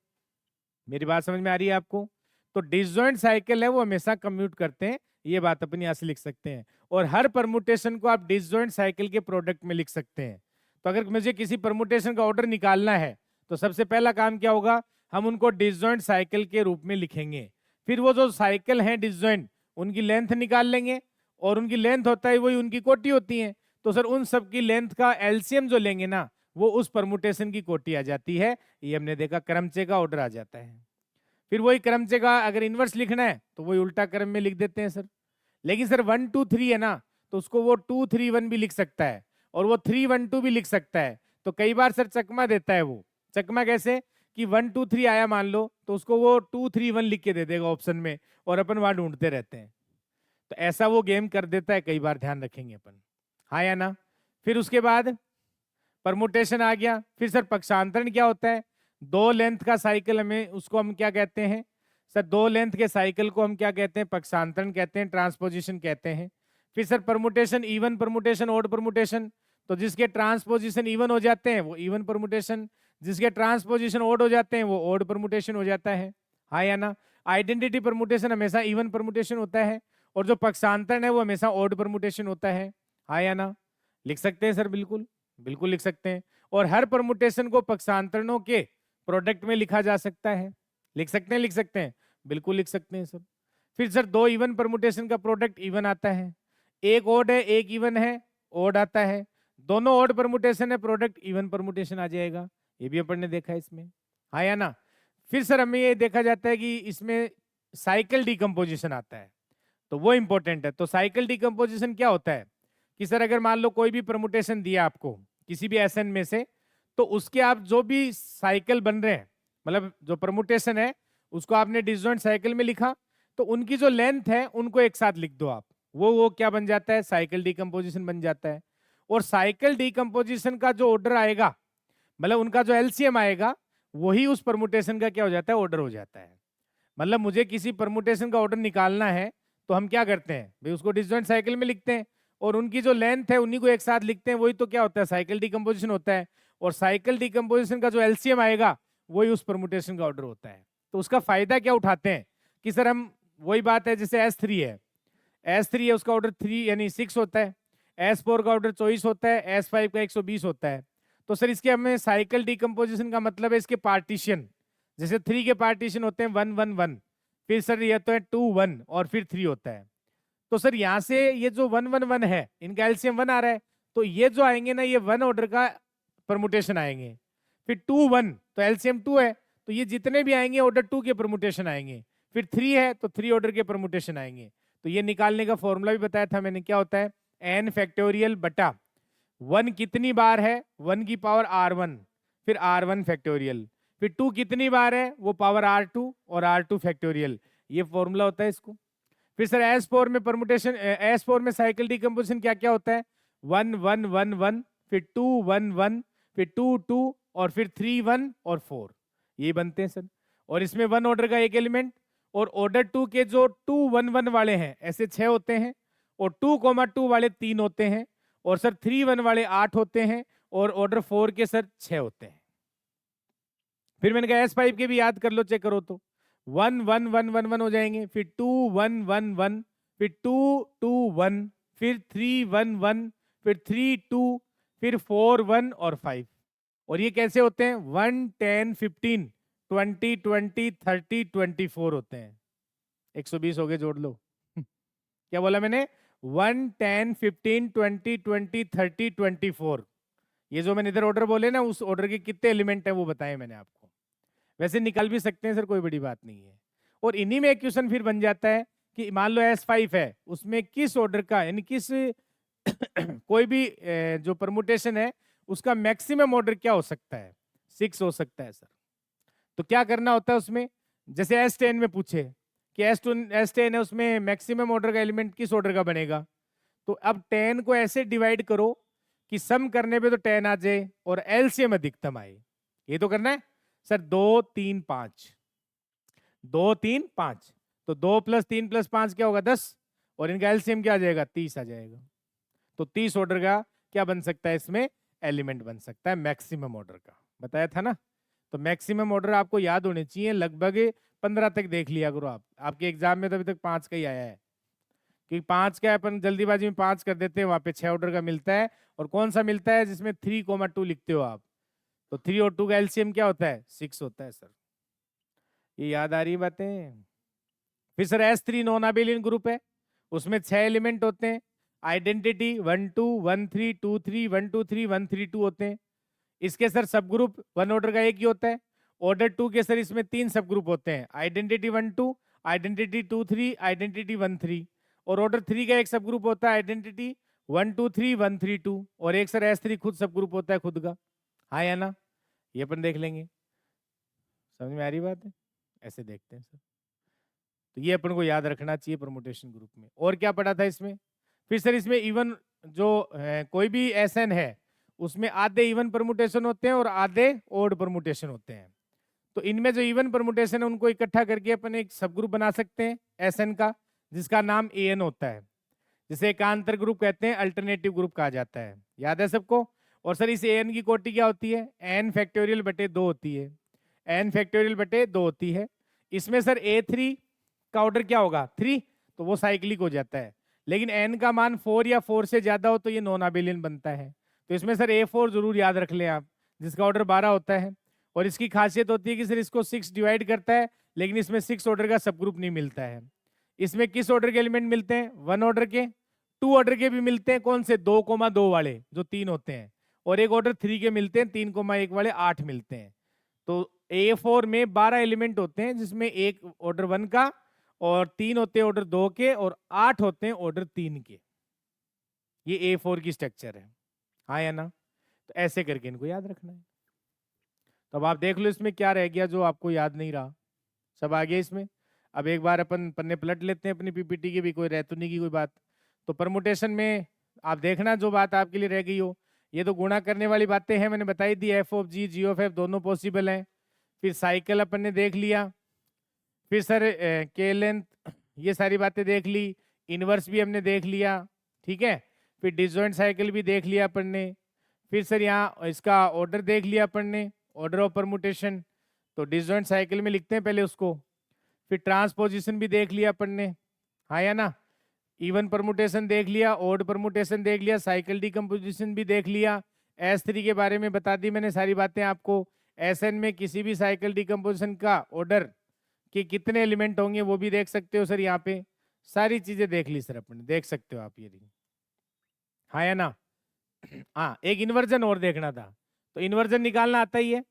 मेरी बात समझ में आ रही है आपको? तो डिसजॉइंट साइकिल है वो हमेशा कम्यूट करते हैं, ये बात अपन यहां से लिख सकते हैं। और हर परमुटेशन को आप डिसजॉइंट साइकिल के प्रोडक्ट में लिख सकते हैं। तो अगर मुझे किसी परमुटेशन का ऑर्डर निकालना है तो सबसे पहला काम क्या होगा, हम उनको डिसजॉइंट साइकिल के रूप में लिखेंगे। फिर वो जो साइकिल है डिसजॉइंट, उनकी लेंथ निकाल लेंगे, और उनकी लेंथ होता है वही उनकी कोटि होती है। तो सर उन सब की लेंथ का एलसीएम जो लेंगे ना, वो उस परमुटेशन की कोटि आ जाती है। ये हमने देखा क्रमचय का ऑर्डर आ जाता है। फिर वही क्रमचय का अगर इनवर्स लिखना है तो वही उल्टा क्रम में लिख देते हैं सर। लेकिन सर 1 2 3 है ना, तो उसको वो 2 3 1 भी लिख सकता है, और वो 3 1 2 भी लिख सकता है। तो कई बार सर चकमा देता है वो। चकमा कैसे कि 1 2 3 आया मान लो, तो उसको वो 2 3 1 लिख के दे देगा ऑप्शन में, और अपन वहां ढूंढते रहते हैं। तो ऐसा वो गेम कर देता है कई बार, ध्यान रखेंगे अपन, हाँ या ना। फिर उसके बाद परमुटेशन आ गया। फिर सर पक्षांतरण क्या होता है, दो लेंथ का साइकिल हमें उसको हम क्या कहते हैं सर, दो लेंथ के साइकिल को हम क्या कहते हैं, पक्षांतरण कहते हैं, ट्रांसपोजिशन कहते हैं। फिर sir permutation, even permutation, odd permutation. तो जिसके ट्रांसपोजिशन इवन हो जाते हैं वो इवन परमुटेशन, जिसके ट्रांसपोजिशन ओड हो जाते हैं वो ओड परमुटेशन हो जाता है, हाँ या ना। आइडेंटिटी परमुटेशन हमेशा इवन परमुटेशन होता है, और जो पक्षांतरण है वो हमेशा ओड परमुटेशन होता है, हाँ या ना। लिख सकते हैं सर, बिल्कुल बिल्कुल लिख सकते हैं। और हर परमुटेशन को पक्षांतरणों के प्रोडक्ट में लिखा जा सकता है, लिख सकते हैं, लिख सकते हैं, बिल्कुल लिख सकते हैं सर। फिर सर दो इवन परमुटेशन का प्रोडक्ट इवन आता है, एक ओड है एक इवन है, ओड आता है। दोनों ओड परमुटेशन है, प्रोडक्ट इवन परमुटेशन आ जाएगा, ये भी अपन ने देखा है इसमें, हाँ या ना। फिर सर हमें ये देखा जाता है कि इसमें साइकिल डिकम्पोजिशन आता है, तो वो इंपॉर्टेंट है। तो साइकिल डिकम्पोजिशन क्या होता है कि सर अगर मान लो कोई भी परमुटेशन दिया आपको किसी भी एसएन में से, तो उसके आप जो भी साइकिल बन रहे हैं, मतलब जो परमुटेशन है उसको आपने डिसजॉइंट साइकिल में लिखा, तो उनकी जो लेंथ है उनको एक साथ लिख दो आप, वो क्या बन जाता है, साइकिल डिकम्पोजिशन बन जाता है। और साइकिल डिकम्पोजिशन का जो ऑर्डर आएगा, मतलब उनका जो एलसीएम आएगा, वही उस परमुटेशन का क्या हो जाता है, ऑर्डर हो जाता है। मतलब मुझे किसी परमुटेशन का ऑर्डर निकालना है तो हम क्या करते हैं भाई, उसको डिसजॉइंट साइकिल में लिखते हैं, और उनकी जो लेंथ है उन्हीं को एक साथ लिखते हैं, वही तो क्या होता है, साइकिल डिकम्पोजिशन होता है। और साइकिल डिकम्पोजिशन का जो एलसीएम आएगा वही उस परमुटेशन का ऑर्डर होता है। तो उसका फायदा क्या उठाते हैं कि सर हम, वही बात है जैसे S3 है, S3 है उसका ऑर्डर 3 यानी 6 होता है, S4 का ऑर्डर 24 होता है, S5 का 120 होता है। तो सर इसके हमें साइकिल डिकम्पोजिशन का मतलब है इसके पार्टीशन, जैसे 3 के पार्टीशन होते हैं 1 1 1, फिर सर ये तो है 2 1 और फिर 3 होता है। तो सर यहाँ से ये जो 1 1 1 है इनका एलसीएम 1 आ रहा है, तो ये जो आएंगे ना ये 1 ऑर्डर का परमुटेशन आएंगे। फिर 2 1 तो एलसीएम 2 है, तो ये जितने भी आएंगे ऑर्डर 2 के परमुटेशन आएंगे। फिर 3 है तो 3 ऑर्डर के परमुटेशन आएंगे। तो ये निकालने का फॉर्मूला भी बताया था मैंने, क्या होता है, n फैक्टोरियल बटा 1 कितनी बार है 1 की पावर R1, फिर R1 फैक्टोरियल, फिर 2 कितनी बार है वो पावर R2 और R2 फैक्टोरियल, ये फॉर्मूला होता है इसको। फिर सर S4 में परमुटेशन, S4 में साइकिल डिकम्पोजिशन क्या क्या होता है, 1 1 1 1, फिर 2 1 1, फिर 2 2, और फिर 3 1 और 4, ये बनते हैं सर। और इसमें 1 ऑर्डर का एक एलिमेंट, और ऑर्डर 2 के जो 2 1 1 वाले हैं ऐसे 6 होते हैं, और 2 2 वाले 3 होते हैं, और सर 3 1 वाले 8 होते हैं, और ऑर्डर 4 के सर 6 होते हैं। फिर मैंने कहा S5 के भी याद कर लो, चेक करो तो 1 1 1 1 1 हो जाएंगे, फिर 2 1 1 1, फिर 2 2 1, फिर 3 1 1, फिर 3 2, फिर 4 1 और 5। और ये कैसे होते हैं, 1 10 15 20 20 30 24 होते हैं। 120 हो गए, जोड़ लो। क्या बोला मैंने, 1 10 15 20 20 30 24, ये जो मैंने इधर ऑर्डर बोले ना, उस ऑर्डर के कितने एलिमेंट है वो बताए मैंने आपको। वैसे निकाल भी सकते हैं सर, कोई बड़ी बात नहीं है। और इन्हीं में एक क्वेश्चन फिर बन जाता है कि मान लो S5 है, उसमें किस ऑर्डर का, यानी किस कोई भी जो परमुटेशन है उसका मैक्सिमम ऑर्डर क्या हो सकता है, 6 हो सकता है सर। तो क्या करना होता है उसमें, जैसे S10 में पूछे कि S10 है, उसमें मैक्सिमम ऑर्डर का एलिमेंट किस ऑर्डर का बनेगा, तो अब 10 को ऐसे डिवाइड करो कि सम करने पे तो 10 आ जाए और एलसीएम अधिकतम आए। ये तो करना है सर, 2 3 5, 2 3 5। तो 2 + 3 + 5 क्या होगा 10, और इनका एलसीएम क्या आ जाएगा 30 आ जाएगा। तो 30 ऑर्डर का क्या बन सकता है इसमें, एलिमेंट बन सकता है मैक्सिमम ऑर्डर का, बताया था ना। तो मैक्सिमम ऑर्डर आपको याद होने चाहिए, लगभग 15 तक देख लिया करो आप, आपके एग्जाम में तो अभी तक 5 का ही आया है, क्योंकि 5 का अपन जल्दीबाजी में 5 कर देते हैं, वहां पे 6 ऑर्डर का मिलता है। और कौन सा मिलता है जिसमें 3,2 लिखते हो आप, तो 3 और 2 का एलसीएम क्या होता है 6 होता है सर। ये याद आ रही बातें। फिर sir S3 non abelian group है, उसमें 6 एलिमेंट होते हैं, आइडेंटिटी 1 2 1 3 2 3 1 2 3 1 3 2 होते हैं। इसके सर सब ग्रुप वन ऑर्डर का एक ही होता है। ऑर्डर 2 के सर इसमें 3 सब ग्रुप होते हैं, आइडेंटिटी 1 2, आइडेंटिटी 2 3, आइडेंटिटी 1 3। और ऑर्डर 3 का एक सब ग्रुप होता है आइडेंटिटी 1 2 3 1 3 2, और एक सर S3 खुद सब ग्रुप होता है खुद का। हाँ या ना, ये अपन देख लेंगे, समझ में आ रही बात है, ऐसे देखते हैं सर। तो ये अपन को याद रखना चाहिए परमुटेशन ग्रुप में। और क्या पढ़ा था इसमें, फिर सर इसमें इवन जो कोई भी SN है उसमें आधे इवन परमुटेशन होते हैं और आधे ओड परमुटेशन होते हैं। तो इनमें जो इवन परमुटेशन है उनको इकट्ठा करके अपन एक सब ग्रुप बना सकते हैं SN का, जिसका नाम AN होता है, जिसे एकांतर ग्रुप कहते हैं, अल्टरनेटिव ग्रुप कहा जाता है, याद है सबको। और सर इस AN की कोटि क्या होती है, n फैक्टोरियल बटे 2 होती है, n फैक्टोरियल बटे 2 होती है। इसमें सर A3 का ऑर्डर क्या होगा 3, तो वो साइक्लिक हो जाता है। लेकिन n का मान 4 या 4 से ज्यादा हो तो ये नॉन अबेलियन बनता है। तो इसमें सर A4 जरूर याद रख लें आप, जिसका ऑर्डर 12 होता है। और इसकी खासियत होती है कि सर इसको 6 डिवाइड करता है, लेकिन इसमें 6 ऑर्डर का सब ग्रुप नहीं मिलता है। इसमें किस ऑर्डर के एलिमेंट मिलते हैं, 1 ऑर्डर के, 2 ऑर्डर के भी मिलते हैं, कौन से 2,2 वाले जो 3 होते हैं, और एक ऑर्डर 3 के मिलते हैं, 3,1 वाले 8 मिलते हैं। तो A4 में 12 एलिमेंट होते हैं, जिसमें एक ऑर्डर 1 का, और 3 होते हैं ऑर्डर 2 के, और 8 होते हैं ऑर्डर 3 के। ये A4 की स्ट्रक्चर है, हाँ या ना। तो ऐसे करके इनको याद रखना है। तो अब आप देख लो इसमें क्या रह गया जो आपको याद नहीं रहा, सब आ गया इसमें। अब एक बार अपन पन्ने पलट लेते हैं अपनी PPT की भी, कोई रह तो नहीं की कोई बात। तो परमुटेशन में आप देखना जो बात आपके लिए रह गई हो, ये तो गुणा करने वाली बातें हैं, मैंने बताई दी, F of G G of F दोनों पॉसिबल हैं। फिर साइकिल अपन ने देख लिया, फिर सर के लेंथ, ये सारी बातें देख ली, इनवर्स भी हमने देख लिया, ठीक है। फिर डिसजॉइंट साइकिल भी देख लिया अपन ने। फिर सर यहाँ इसका ऑर्डर देख लिया अपन ने, ऑर्डर ऑफ परमुटेशन, तो डिसजॉइंट साइकिल में लिखते हैं पहले उसको। फिर ट्रांसपोजिशन भी देख लिया अपन ने, हाँ या ना। इवन परमुटेशन देख लिया, ऑड परमुटेशन देख लिया, साइकिल डिकम्पोजिशन भी देख लिया। S3 के बारे में बता दी मैंने सारी बातें आपको। SN में किसी भी साइकिल डिकम्पोजिशन का ऑर्डर के कितने एलिमेंट होंगे वो भी देख सकते हो सर, यहाँ पे सारी चीजें देख ली सर अपन, देख सकते हो आप ये, हाँ या ना। हाँ, एक इन्वर्जन और देखना था, तो इन्वर्जन निकालना आता ही है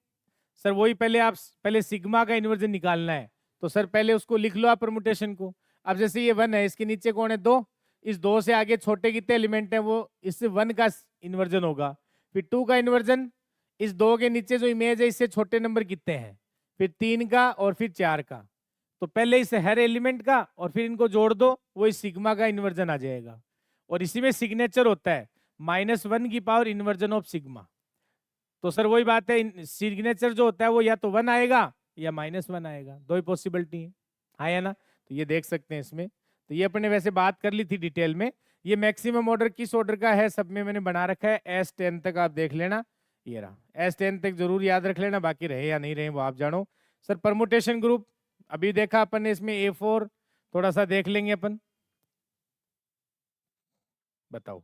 सर, वही पहले सिग्मा का इन्वर्जन निकालना है। तो सर पहले उसको लिख लो आप परमुटेशन को। अब जैसे ये 1 है, इसके नीचे कौन है 2, इस 2 से आगे छोटे कितने एलिमेंट हैं, वो इससे 1 का इन्वर्जन होगा। फिर 2 का इन्वर्जन, इस 2 के नीचे जो इमेज है इससे छोटे नंबर कितने हैं, फिर 3 का, और फिर 4 का। तो पहले इस हर एलिमेंट का और फिर इनको जोड़ दो, वो इस सिग्मा का इन्वर्जन आ जाएगा। और इसी में सिग्नेचर होता है -1 की पावर इन्वर्जन ऑफ सिग्मा। तो सर वही बात है, सिग्नेचर जो होता है वो या तो 1 आएगा या -1 आएगा, दो ही पॉसिबिलिटी है, हाँ या ना। तो ये देख सकते हैं इसमें। तो ये अपने वैसे बात कर ली थी डिटेल में। ये मैक्सिमम ऑर्डर किस ऑर्डर का है सब में मैंने बना रखा है, S10 तक आप देख लेना, ये रहा S10 तक जरूर याद रख लेना, बाकी रहे या नहीं रहे वो आप जानो। सर परमुटेशन ग्रुप अभी देखा अपन ने, इसमें A4 थोड़ा सा देख लेंगे अपन, बताओ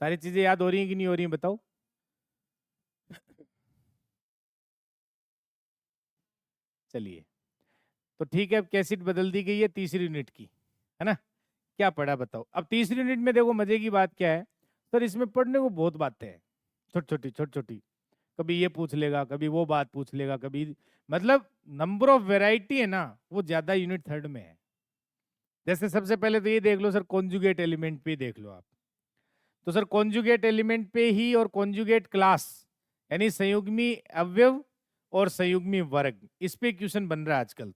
सारी चीजें याद हो रही हैं कि नहीं हो रही हैं, बताओ। चलिए, तो ठीक है, अब कैसेट बदल दी गई है तीसरी यूनिट की, है ना। क्या पढ़ा बताओ। अब तीसरी यूनिट में देखो मजे की बात क्या है सर, इसमें पढ़ने को बहुत बातें हैं, छोटी छोटी, कभी ये पूछ लेगा, कभी वो बात पूछ लेगा, कभी, मतलब नंबर ऑफ वेराइटी है ना वो ज्यादा यूनिट 3 में है। जैसे सबसे पहले तो ये देख लो सर, कॉन्जुगेट एलिमेंट पे देख लो आप। तो सर कॉन्जुगेट एलिमेंट पे ही, और कॉन्जुगेट क्लास यानी संयुग्मी अवयव और संयुग्मी वर्ग, इस पे क्वेश्चन बन रहा है आजकल।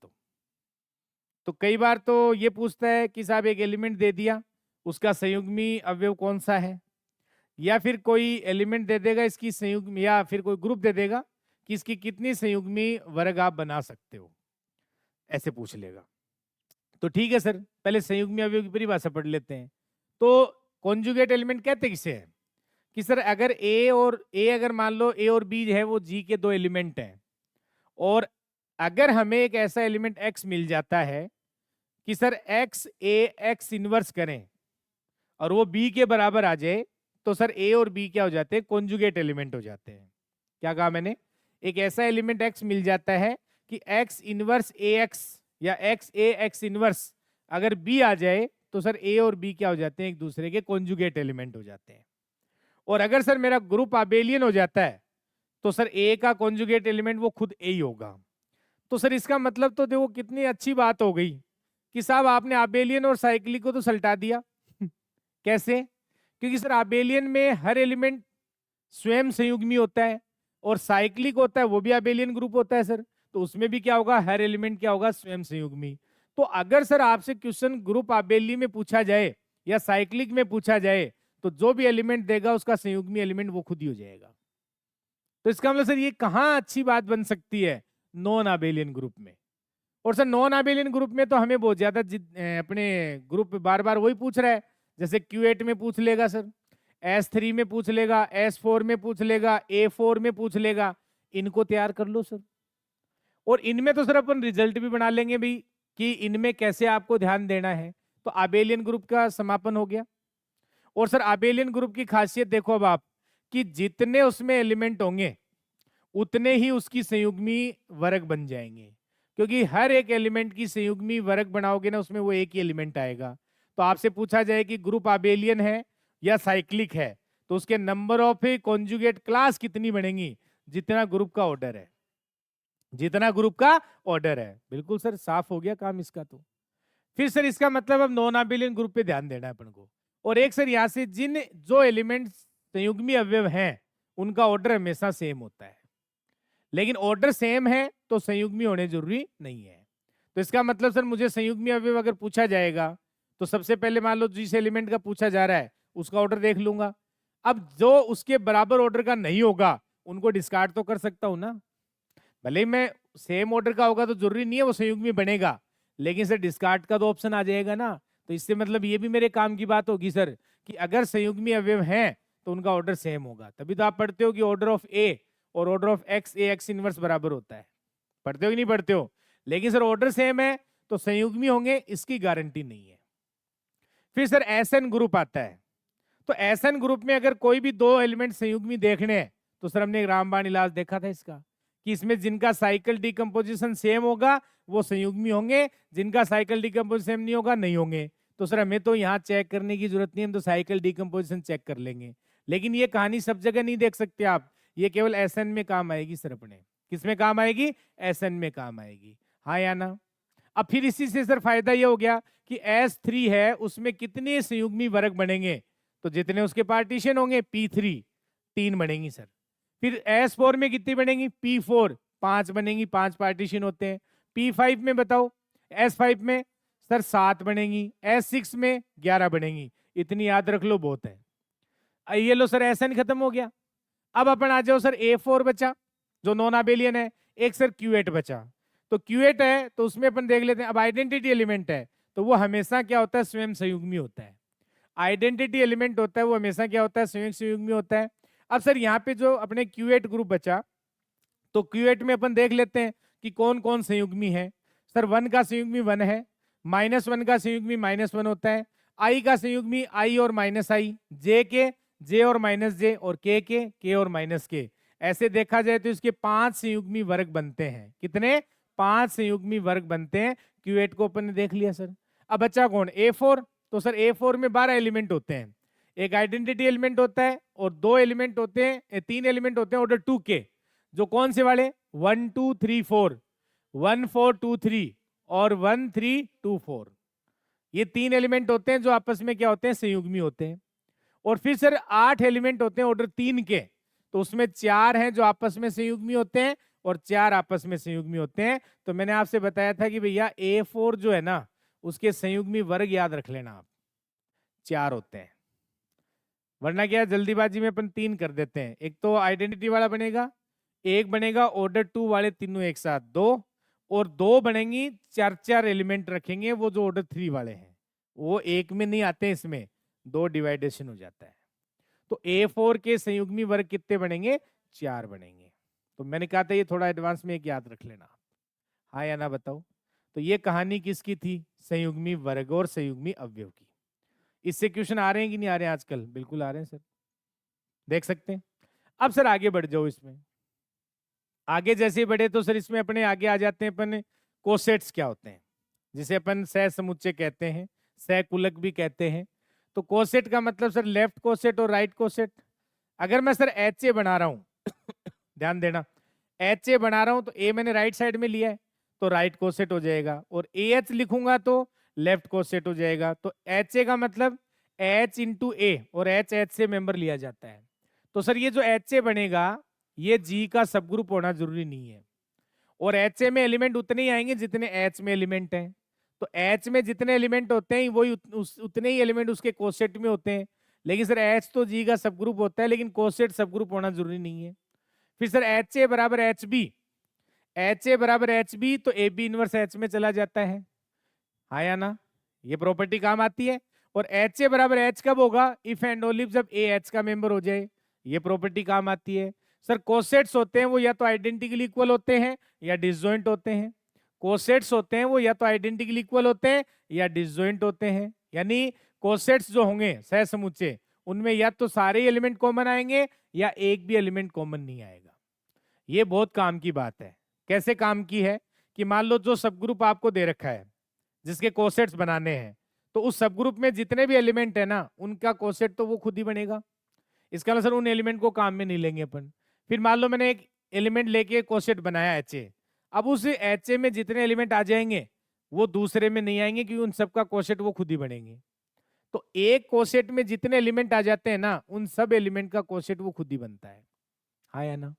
तो कई बार तो ये पूछता है कि साहब एक एलिमेंट दे दिया, उसका संयुग्मी अवयव कौन सा है, या फिर कोई एलिमेंट दे देगा इसकी संयुग्मी, या फिर कोई ग्रुप दे देगा कि इसकी कितनी संयुग्मी वर्ग आप बना सकते हो। ऐसे पूछ लेगा। तो ठीक है सर, पहले संयुग्मी अवयव की परिभाषा पढ़ लेते हैं। तो कॉन्जुगेट एलिमेंट कहते किसे हैं कि सर अगर ए और ए, अगर मान लो ए और बी है वो जी के दो एलिमेंट हैं, और अगर हमें एक ऐसा एलिमेंट एक्स मिल जाता है कि sir x A X inverse करें और वो बी के बराबर आ जाए, तो सर ए और बी क्या हो जाते हैं, कॉन्जुगेट एलिमेंट हो जाते हैं। क्या कहा मैंने, एक ऐसा एलिमेंट एक्स मिल जाता है कि एक्स इनवर्स ए एक्स या एक्स ए एक्स इनवर्स अगर बी आ जाए, तो सर ए और बी क्या हो जाते हैं, एक दूसरे के कॉन्जुगेट एलिमेंट हो जाते हैं। और अगर सर मेरा ग्रुप आबेलियन हो जाता है, तो सर ए का कॉन्जुगेट एलिमेंट वो खुद ए ही होगा। तो सर इसका मतलब तो देखो कितनी अच्छी बात हो गई कि साहब आपने आबेलियन और साइक्लिक को तो सल्टा दिया। कैसे, क्योंकि सर आबेलियन में हर एलिमेंट स्वयं संयुग्मी होता है, और साइक्लिक होता है वो भी आबेलियन ग्रुप होता है सर, तो उसमें भी क्या होगा, हर एलिमेंट क्या होगा, स्वयं संयुग्मी। तो अगर सर आपसे क्वेश्चन ग्रुप आबेली में पूछा जाए या साइक्लिक में पूछा जाए, तो जो भी एलिमेंट देगा उसका संयुग्मी एलिमेंट वो खुद ही हो जाएगा। तो इसका मतलब सर ये कहां अच्छी बात बन सकती है, नॉन आबेलियन ग्रुप में। और सर नॉन आबेलियन ग्रुप में तो हमें बहुत ज्यादा अपने ग्रुप बार बार वही पूछ रहा है, जैसे Q8 में पूछ लेगा सर, S3 में पूछ लेगा, S4 में पूछ लेगा, A4 में पूछ लेगा, इनको तैयार कर लो सर। और इनमें तो सर अपन रिजल्ट भी बना लेंगे भी कि इनमें कैसे आपको ध्यान देना है। तो आबेलियन ग्रुप का समापन हो गया। और सर आबेलियन ग्रुप की खासियत देखो अब आप, कि जितने उसमें एलिमेंट होंगे उतने ही उसकी संयुग्मी वर्ग बन जाएंगे, क्योंकि हर एक एलिमेंट की संयुग्मी वर्ग बनाओगे ना, उसमें वो एक ही एलिमेंट आएगा। तो आपसे पूछा जाए कि ग्रुप आबेलियन है या साइक्लिक है, तो उसके नंबर ऑफ कॉन्जुगेट क्लास कितनी बनेंगी, जितना ग्रुप का ऑर्डर है, जितना ग्रुप का ऑर्डर है। बिल्कुल सर, साफ हो गया काम इसका। तो फिर सर इसका मतलब अब नॉन आबेलियन ग्रुप पे ध्यान देना है अपन को। और एक सर यहाँ से जिन जो एलिमेंट संयुग्मी अवयव हैं उनका ऑर्डर हमेशा सेम होता है, लेकिन ऑर्डर सेम है तो संयुग्मी होने जरूरी नहीं है। तो इसका मतलब सर मुझे संयुग्मी अवयव अगर पूछा जाएगा, तो सबसे पहले मान लो जिस एलिमेंट का पूछा जा रहा है उसका ऑर्डर देख लूंगा। अब जो उसके बराबर ऑर्डर का नहीं होगा उनको डिस्कार्ड तो कर सकता हूं ना। भले ही मैं सेम ऑर्डर का होगा तो जरूरी नहीं है वो संयुग्मी बनेगा, लेकिन सर डिस्कार्ड का तो ऑप्शन आ जाएगा ना। तो इससे मतलब ये भी मेरे काम की बात होगी सर, कि अगर संयुग्मी अवयव हैं तो उनका ऑर्डर सेम होगा। तभी तो आप पढ़ते हो कि ऑर्डर ऑफ ए और order of x A X inverse बराबर होता है। पढ़ते हो कि नहीं पढ़ते हो? लेकिन सर ऑर्डर सेम है तो संयुग्मी होंगे, इसकी गारंटी नहीं है। फिर सर एसएन ग्रुप आता है। तो एसएन ग्रुप में अगर कोई भी दो एलिमेंट संयुग्मी देखने हैं, तो सर हमने एक रामबाण इलाज देखा था इसका, कि इसमें जिनका साइकिल डिकम्पोजिशन सेम होगा वो संयुग्मी होंगे, जिनका साइकिल डिकम्पोजिशन सेम नहीं होगा नहीं होंगे। तो सर हमें तो यहाँ चेक करने की जरूरत नहीं है, हम तो साइकिल डिकम्पोजिशन चेक कर लेंगे। लेकिन ये कहानी सब जगह नहीं देख सकते आप, ये केवल एसएन में काम आएगी सर अपने। किस में काम आएगी? एसएन में काम आएगी, हाँ या ना। अब फिर इसी से सर फायदा ये हो गया कि S3 है उसमें कितने संयुग्मी वर्ग बनेंगे, तो जितने उसके पार्टीशन होंगे P3 3 बनेंगी सर। फिर S4 में कितनी बनेंगी? P4 5 बनेंगी, 5 पार्टीशन होते हैं। P5 में बताओ, S5 में सर 7 बनेंगी, S6 में 11 बनेंगी। इतनी याद रख लो, बहुत है। ये लो सर SN खत्म हो गया। अब अपन आ जाओ सर A4 बचा जो नॉन आबेलियन है, एक सर Q8 बचा। तो Q8 है तो उसमें अपन देख लेते हैं, अब आइडेंटिटी एलिमेंट है तो वो हमेशा क्या होता है, स्वयं संयुग्मी होता है। आइडेंटिटी एलिमेंट होता है वो हमेशा क्या होता है, स्वयं संयुग्मी होता है। अब सर यहाँ पे जो अपने Q8 ग्रुप बचा, तो Q8 में अपन देख लेते हैं कि कौन कौन संयुग्मी है। सर 1 का संयुग्मी 1 है, -1 का संयुग्मी -1 होता है, I का संयुग्मी I और -I, J के J और -J, और K के K और -K। ऐसे देखा जाए तो इसके 5 संयुग्मी वर्ग बनते हैं। कितने? 5 संयुग्मी वर्ग बनते हैं। Q8 को अपन ने देख लिया सर। अब बच्चा कौन? A4। तो सर A4 में 12 एलिमेंट होते हैं, एक आइडेंटिटी एलिमेंट होता है और 2 एलिमेंट होते हैं, 3 एलिमेंट होते हैं ऑर्डर 2 के, जो कौन से वाले? 1 2 3 4, 1 4 2 3 और 1 3 2 4। ये 3 एलिमेंट होते हैं जो आपस में क्या होते हैं, संयुग्मी होते हैं। और फिर सर 8 एलिमेंट होते हैं ऑर्डर 3 के, तो उसमें 4 हैं जो आपस में संयुग्मी होते हैं और 4 आपस में संयुग्मी होते हैं। तो मैंने आपसे बताया था कि भैया A4 जो है ना उसके संयुग्मी वर्ग याद रख लेना आप, 4 होते हैं। वरना क्या, जल्दीबाजी में अपन 3 कर देते हैं। एक तो आइडेंटिटी वाला बनेगा, एक बनेगा ऑर्डर 2 वाले तीनों एक साथ 2, और 2 बनेंगी, 4-4 एलिमेंट रखेंगे, वो जो ऑर्डर 3 वाले हैं वो एक में नहीं आते, इसमें 2 डिवाइडेशन हो जाता है। तो A4 के संयुग्मी वर्ग कितने बनेंगे? 4 बनेंगे। तो मैंने कहा था ये थोड़ा एडवांस में एक याद रख लेना। हाँ या ना बताओ। तो ये कहानी किसकी थी? संयुग्मी वर्ग और संयुग्मी अवयव की। इससे क्वेश्चन आ रहे हैं कि नहीं आ रहे हैं आजकल? बिल्कुल आ रहे हैं सर, देख सकते हैं। अब सर आगे बढ़ जाओ इसमें। आगे जैसे बढ़े तो सर इसमें अपने आगे आ जाते हैं अपन कोसेट्स क्या होते हैं, जिसे अपन सह समुच्चय कहते हैं, सहकुलक भी कहते हैं। तो कोसेट का मतलब सर लेफ्ट कोसेट और राइट कोसेट। अगर मैं सर एच ए बना रहा हूं ध्यान देना, एच ए बना रहा हूं तो ए मैंने राइट साइड में लिया है तो राइट कोसेट हो जाएगा, और ए एच लिखूंगा तो लेफ्ट कोसेट हो जाएगा। तो एच ए का मतलब एच इंटू ए, और एच एच से मेंबर लिया जाता है। तो सर ये जो एच ए बनेगा ये जी का सब ग्रुप होना जरूरी नहीं है, और एच ए में एलिमेंट उतने ही आएंगे जितने एच में एलिमेंट हैं। तो एच में जितने एलिमेंट होते हैं वही उतने ही एलिमेंट उसके कोसेट में होते हैं। लेकिन सर एच तो जी का सब ग्रुप होता है, लेकिन कोसेट सब ग्रुप होना जरूरी नहीं है। फिर सर एच ए बराबर एच बी, एच ए बराबर एच बी, तो ए बी इनवर्स एच में चला जाता है। हाँ या ना? ये प्रॉपर्टी काम आती है। और एच ए बराबर एच कब होगा? इफ एंड ओनली जब ए एच का मेंबर हो जाए, ये प्रॉपर्टी काम आती है। सर कोसेट्स होते हैं वो या तो आइडेंटिकली इक्वल होते हैं या डिसजॉइंट होते हैं। कोसेट्स होते हैं वो या तो आइडेंटिकली इक्वल होते हैं या डिसजॉइंट होते हैं। यानी कोसेट्स जो होंगे सह समुच्चय, उनमें या तो सारे एलिमेंट कॉमन आएंगे या एक भी एलिमेंट कॉमन नहीं आएगा। ये बहुत काम की बात है। कैसे काम की है? कि मान लो जो सब ग्रुप आपको दे रखा है जिसके कोसेट्स बनाने हैं, तो उस सब ग्रुप में जितने भी एलिमेंट है ना उनका कोसेट तो वो खुद ही बनेगा। इसका मतलब सर उन एलिमेंट को काम में नहीं लेंगे अपन। फिर मान लो मैंने एक एलिमेंट लेके कोसेट बनाया एच ए, अब उस एच ए में जितने एलिमेंट आ जाएंगे वो दूसरे में नहीं आएंगे, क्योंकि उन सबका कोसेट वो खुद ही बनेंगे। तो एक कोसेट में जितने एलिमेंट आ जाते हैं ना उन सब एलिमेंट का कोसेट वो खुद ही बनता है। हाँ या ना?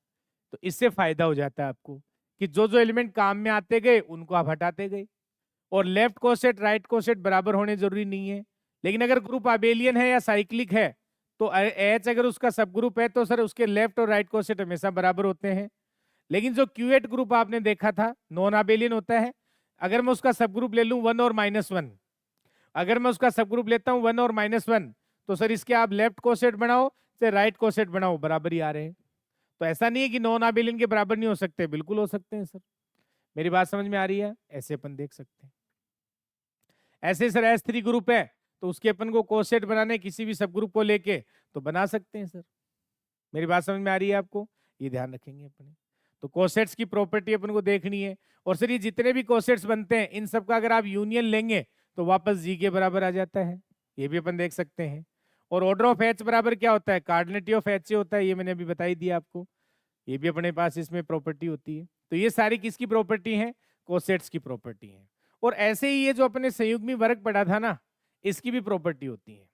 तो इससे फायदा हो जाता है आपको कि जो जो एलिमेंट काम में आते गए उनको आप हटाते गए। और लेफ्ट कोसेट राइट कोसेट बराबर होने जरूरी नहीं है, लेकिन अगर ग्रुप अबेलियन है या साइक्लिक है तो एच अगर उसका सब ग्रुप है तो सर उसके लेफ्ट और राइट कोसेट हमेशा बराबर होते हैं। लेकिन जो क्यूएट ग्रुप आपने देखा था नॉन अबेलियन होता है। अगर मैं उसका सब ग्रुप ले लूं 1 और -1, अगर मैं उसका सब ग्रुप लेता हूं 1 और -1, तो सर इसके आप लेफ्ट कोसेट बनाओ चाहे राइट कोसेट बनाओ बराबर ही आ रहे हैं। तो ऐसा नहीं है कि नॉन अबेलियन के बराबर नहीं हो सकते, बिल्कुल हो सकते हैं सर। मेरी बात समझ में आ रही है? ऐसे अपन देख सकते हैं। ऐसे सर S3 ग्रुप है तो उसके अपन को कोसेट बनाने किसी भी सब ग्रुप को लेके तो बना सकते हैं सर। मेरी बात समझ में आ रही है आपको? ये ध्यान रखेंगे अपने। तो कोसेट्स की प्रॉपर्टी अपन को देखनी है। और सर ये जितने भी कोसेट्स बनते हैं इन सब का अगर आप यूनियन लेंगे तो वापस जी के बराबर आ जाता है, ये भी अपन देख सकते हैं। और ऑर्डर ऑफ एच बराबर क्या होता है? कार्डिनेटी ऑफ एच होता है, ये मैंने अभी बताई दिया आपको। ये भी अपने पास इसमें प्रॉपर्टी होती है। तो ये सारी किसकी प्रॉपर्टी है? कोसेट्स की प्रॉपर्टी है। और ऐसे ही ये जो अपने संयुग्मी वर्ग पढ़ा था ना, इसकी भी प्रॉपर्टी होती है